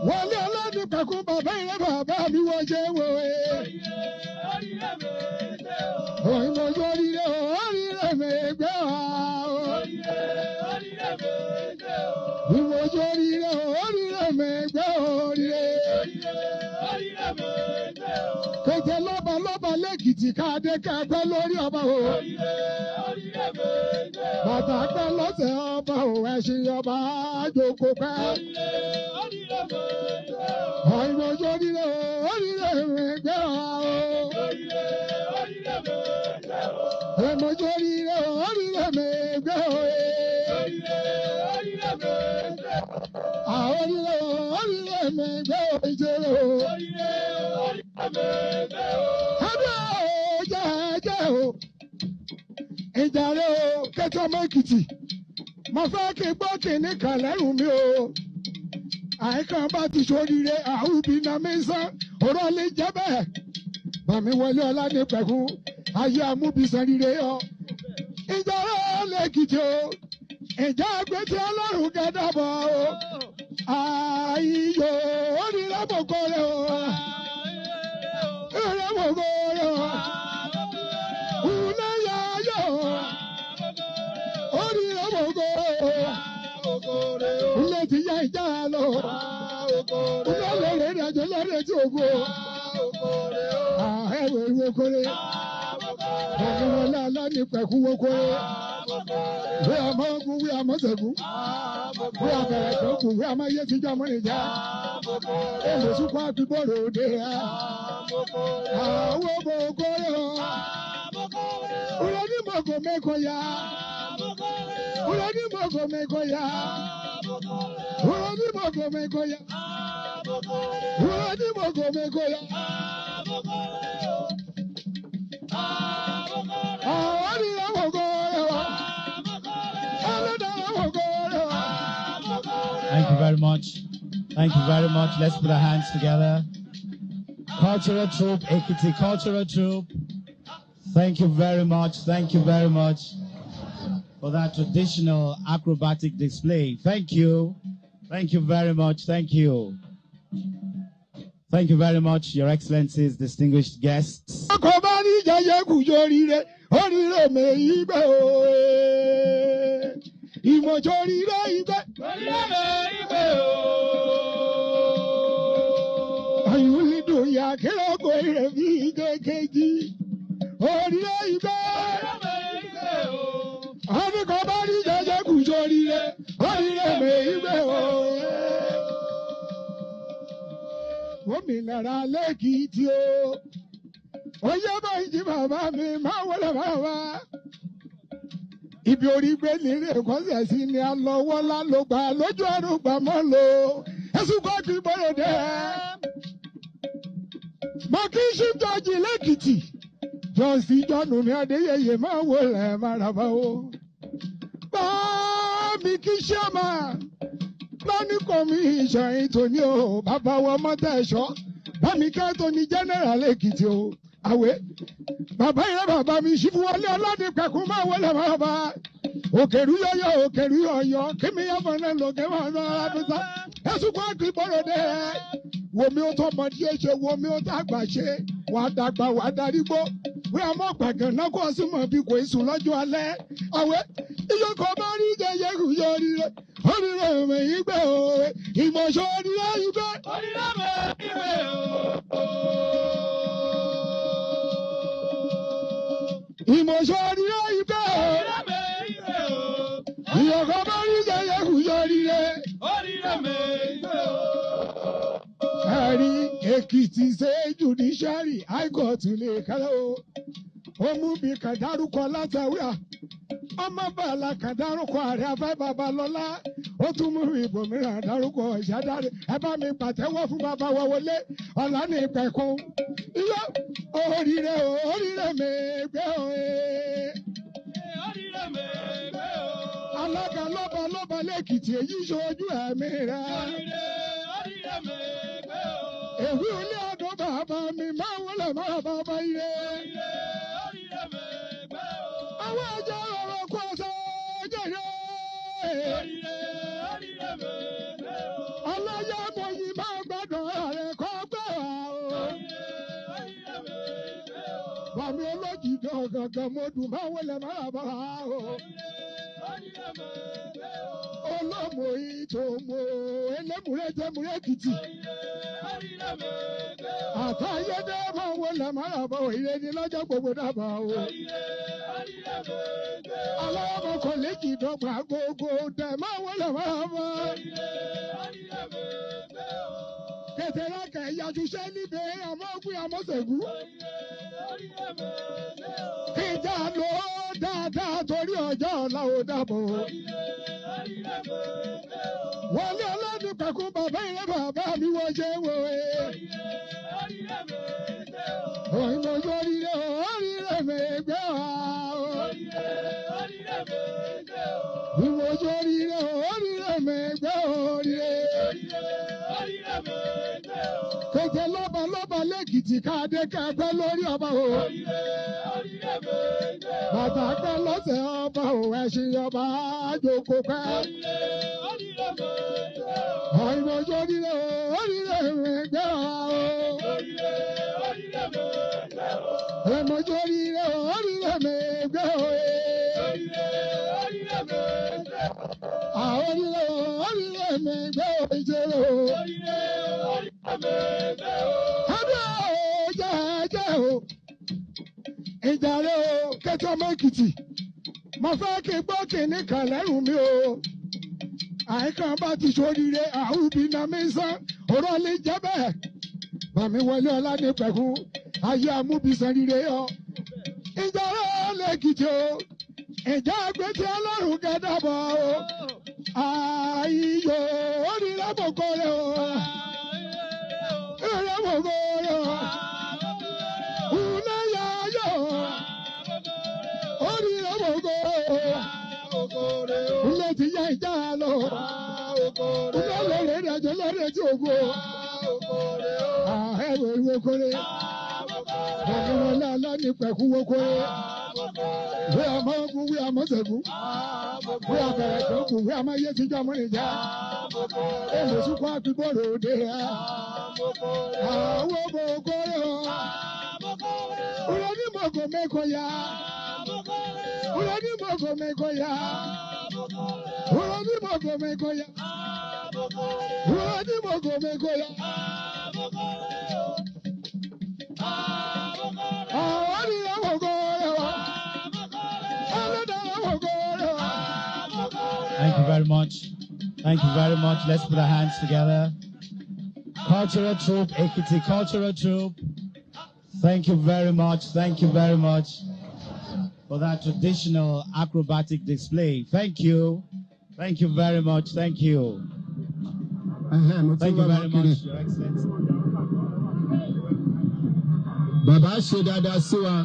Wọlé ọlọ́dún pẹ̀kú bàbá ìrẹ́ bàbá mi wọ́n ṣe wò é. Òyìnbó oríire oríire mẹ́gbẹ́ wa o. Ìwò oríire oríire mẹ́gbẹ́ oríire. Kẹ̀kẹ́ lọ́ba lẹ́kìtì káàdé kẹ́pẹ́ lórí ọba o. Bàtà pẹ́ lọ́sẹ̀ ọba o, ẹṣin ọba àjòkó pẹ́. Àìmọ̀jọ́ oríire gbé wa o. Àìmọ̀jọ́ oríire mi gbé o. Àwọn oríire mi gbé o ìjẹ́rò. Ẹgbẹ́ o jẹ́ o. Ìjàre o kẹ́tọ́ ọmọ Èkìtì. Mo fẹ́ kí n gbọ́ kìíní kan lẹ́rù mi o. Àìkàn bá ti ṣoríire àhùbí náà mi sán. Ọ̀rọ̀ lè jẹ́ bẹ́ẹ̀. Bàmí wọlé ọlá ní pẹ̀kú. Ayé amúbísàn rire yọ. Ìjàre l'Èkìtì o. Ìjà àgbẹ̀tì ọlọ́run gẹ́dàbọ̀ o. Àìyò onílẹ̀ mọ̀kọ́rẹ́ o. Ìrẹ̀ mọ̀kọ́rẹ́ o. Ulẹ̀ yáyọ̀ o. Onílẹ̀ mọ̀kọ́rẹ́ o. Ulẹ̀ ti yá ìjà lọ. Ulẹ̀ lọ́rẹ̀ ìrìnàjò lọ́rẹ̀ tí o gbó. Ẹ̀wẹ̀ ìwé kọ́rẹ́. Ọ̀gbìn wọlé aláàní pẹ̀kú wó kọ́rẹ́. Wí àmọ́ ogun, wí àmọ́ sẹ̀gún. Wí àbẹ̀rẹ̀ tó kù, wí àmọ́ iye tíjọ́ mọ́ nìjà. Èlò súpọ̀ àfibọ̀rọ̀ òde ha. Àwọn ọmọ òkúrẹ́ o. Wúlọ́ ní mọ̀gò mẹ́kọ̀ ya. Wúlọ́ ní mọ̀gò mẹ́kọ̀ ya. Wúlọ́ ní mọ̀gò mẹ́kọ̀ ya. Wúlọ́ ní mọ̀gò mẹ́kọ̀ ya. Thank you very much. Thank you very much. Let's put our hands together. Cultural troupe, Ekiti cultural troupe. Thank you very much. Thank you very much for that traditional acrobatic display. Thank you. Thank you very much. Thank you. Thank you very much, Your Excellencies, distinguished guests. Gómìnà l'Èkìtì o, oyè báyìí jí bàbá mi máa wọlé bàbá. Ibi orí gbé nílé ìkọ́sẹ̀ sí ni a lọ wọ́lá ló gbà lójú àrùn gbà mọ́ lò. Ẹ̀sùn kọ́ kí bọ́lọ̀ dẹ́. Mo kí ṣíjọ́jì l'Èkìtì. Jọ́sí Jọ́nù ní Adéyẹyẹ máa wọlé máraba o. Bá mi kí ṣọ́mà. Lọ́ní kọ̀míṣọ̀ ìtòní o, bàbá wa mọ́tà ẹ̀ṣọ́, bámi kẹ́tọ́ ní general Èkìtì o, àwẹ̀. Bàbá yẹn bàbá mi ṣí fún wọlé ọlọ́dún pẹ̀kún máa wọlé bàbá. Òkèrú yọyọ, òkèrú yọyọ, kí mi yẹ fọ́nà lòkè máa lọ arábísà. Ẹ̀sùn kan kì í bọ̀rọ̀ dé ẹ̀. Wo mi ó tọ́ ọmọdé ṣe, wo mi ó tá àgbà ṣe, wà á dàgbà, wà á darígbó. Wí àmọ́ gbàgàn náà kó sí mọ̀ bí kò sùn lọ́jọ́ alẹ́. Àwẹ̀ ìyókò bá rí jẹyẹ kù yọrí rẹ̀. Oríire mi ìgbẹ́ o, ìmọ̀ṣọ́ oríire ìgbẹ́. Oríire mi ìgbẹ́ o. Ìmọ̀ṣọ́ oríire ìgbẹ́ o. Oríire mi ìgbẹ́ o. Ìyọ̀kọ̀ bá rí jẹyẹ kù yọríire. Oríire mi ìgbẹ́ o. Ẹ̀rí Èkìtì ṣe judiciary high court lè kálẹ̀ o. Ó mú mi kàn dárúkọ látàwíà. Ọmọ bàálà kan dárúkọ ààrẹ afẹ́ Babalọ́lá. Ó tún mú ìbò mìíràn dárúkọ ìṣàdáre. Ẹ bá mi pàtẹ́wọ́ fún bàbá wa Wọlé ọ̀la ní ìpẹ̀kun. Iyọ̀ oríire mi gbé o. Oríire mi gbé o. Alága lọ́ba l'Èkìtì èyí ṣojú ẹ̀mí rẹ̀. Oríire mi gbé o. Èwì ilé ọdún bàbá mi máa wọlé máa bàbá ire. Oríire mi gbé o. Àwọn ẹja ọ̀rọ̀ kú ọ̀sẹ̀ jẹ̀yẹ́. Oríire mi gbé o. Ọlọ́yà mọ̀yì máa gbádùn ààrẹ kọ́ gbé wa o. Oríire mi gbé o. Bàmí olójìdí ọ̀gàngàn mo dùn máa wọlé máa bá wa o. Olómo ìtòmò ẹlẹ́múrẹ́tẹ́múrẹ́ Èkìtì. Àtàyédé máa ń wọlé máràbọ̀ ìrẹ́ni lọ́jọ́ gbogbo dábàá o. Aláwọ̀ kò lè kì í dọ́gba gbogbo dẹ̀ máa ń wọlé máràbọ̀. Kẹ̀tẹ̀rẹ̀ kẹ̀ yàtúnṣe níbẹ̀ àmọ́gbìn àmọ́sẹ̀gù. Ìjà ló dáadáa torí ọjọ́ ọ̀la ò dàbọ̀. Wọlé Ọlánìpẹ̀kun bàbá ìrẹ́ bàbá mi wọ́n ṣe wò é. Òyìnbó oríire mẹ́gbẹ́ wa o. Ìwòjú oríire mẹ́gbẹ́ oríire. Kẹ̀kẹ́ lọ́ba lẹ́kìtì káàdé kẹ́gbẹ́ lórí ọba o. Bàtà pẹ́ lọ́sẹ̀ ọba o, ẹṣin ọba àjòkó pẹ́. Ìwòjú oríire mẹ́gbẹ́ wa o. Ìwòjú oríire mẹ́gbẹ́ o. Oríire mẹ́gbẹ́ o ìjẹ́rò. Jẹ́ o, ìjàre o, kẹ́tọ́ ọmọ Èkìtì, mo fẹ́ kí gbọ́ kìíní kan lẹ́rù mi o. Àìkàn bá ti ṣoríire, àhùbí náà mi sán, ọ̀rọ̀ lè jẹ́ bẹ́ẹ̀. Bàmí Wọlé Ọlánìpẹ̀kun, ayé amúbísàn rire yọ. Ìjàre l'Èkìtì o, ìjà àgbẹ̀tì Ọlọ́run kẹ́dàbọ̀ o. Ayò oríire mọ̀kọ́ rẹ̀ o. Oríire mọ̀kọ́ rẹ̀ o. Ilé ti yá ìjà lọ. Ilé lóore ìdájọ́ lóore tí ògo. Ẹ̀rọ ìwé kórè. Bàbá Wọlé Ọlánìpẹ̀kun wo kórè. Wí àmọ́ ogun, wí àmọ́ sẹ̀gún. Wí àbẹ̀rẹ̀ tó kù, wí àmọ́ iye tíjọ́ mọ́ nìjà. Èlò sùkọ́ àgbìbọ̀rọ̀ òde rẹ̀. Àwọn ọmọ kórè o. Wúlò ní mọ̀gò mẹ́kọ̀ọ́ ya. Wúlò ní mọ̀gò mẹ́kọ̀ọ́ ya. Wúlò ní mọ̀gò mẹ́kọ̀ọ́ ya. Wúlò ní mọ̀gò mẹ́kọ̀ọ́ ya. Àwọn ní ọmọgò rẹ̀ wá. Ẹlẹ́dàá ọmọgò rẹ̀ wá. Thank you very much. Thank you very much. Let's put our hands together. Cultural troupe, Ekiti cultural troupe. Thank you very much. Thank you very much for that traditional acrobatic display. Thank you. Thank you very much. Thank you. Thank you very much, Your Excellency. Bàbá ṣe dáadáa sí wa.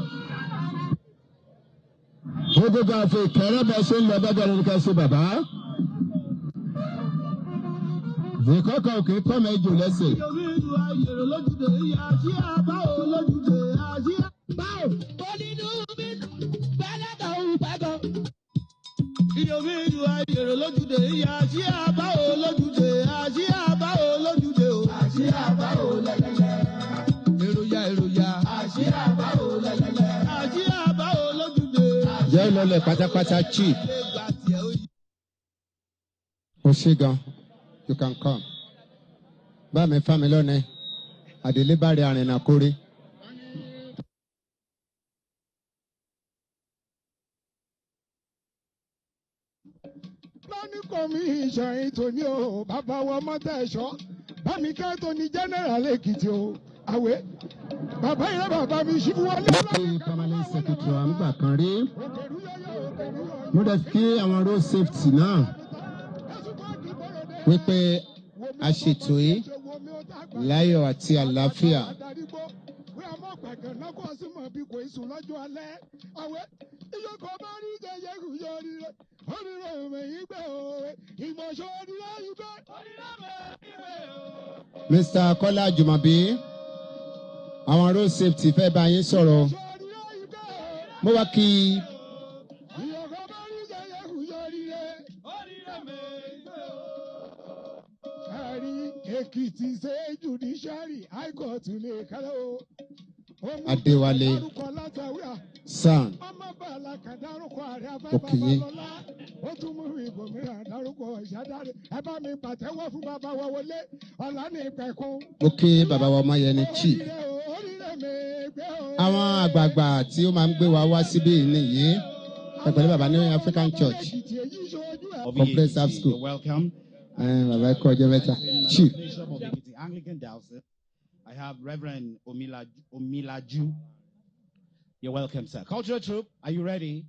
Gbogbo àfẹ Ìkẹrẹ bá ṣe ń lọ bá bẹ̀rẹ̀ ká ṣe bàbá. Ìkọ́kọ̀ òkè kọ́ mẹ́jọ lẹ́sẹ̀. Ìyọ̀mídùú ayèrò lójúde ìyá àjí àbá ò lójúde àjí àbá ò lójúde o. Àjí àbá ò lẹ́lẹ́lẹ́. Èròyà àjí àbá ò lẹ́lẹ́lẹ́. Àjí àbá ò lójúde. Jẹ́ ìlọlẹ̀ pátápátá chief. Oṣigan, you can come. Bá mi fá mi lọ́nà, àdèlé bá rí arìnrìn àkórè. Lọ́ní commission ìtòní o, bàbá wa mọ́tà ẹ̀ṣọ́, bámi kẹ́tọ́ ní general Èkìtì o, àwẹ̀. Bàbá ìrẹ́ bàbá mi ṣí fún Wọlé Ọlánìpẹ̀kun. Permanent secretary àmúgbà kan rí. Mo dẹ̀ kí àwọn road safety náà wípé a ṣètò yìí láyọ̀ àti àlàáfíà. Mr. Kọ́lá Jùmọ̀bí, àwọn road safety fẹ́ bá yín sọ̀rọ̀. Mo wá kí Ekiti State Judiciary High Court lè kálẹ̀ o. Adéwálé San Òkìyí. tún mú ìbòmíràn dárúkọ ìṣádáre ẹ bá mi pàtẹ́wọ́ fún bàbá wa Wọlé Ọlánípẹ̀kun. Mo kí bàbá wa Ọmọyẹni chief. Àwọn àgbààgbà tí ó máa ń gbé wa wá síbí nìyí pẹ̀lú bàbá ní African Church Comprehensive School. Welcome. Bàbá ẹ̀kọ́ ọjọ́ mẹ́ta. Chief. Anglican Diocese. I have Reverend Omilaju. You're welcome, sir. Cultural troop, are you ready?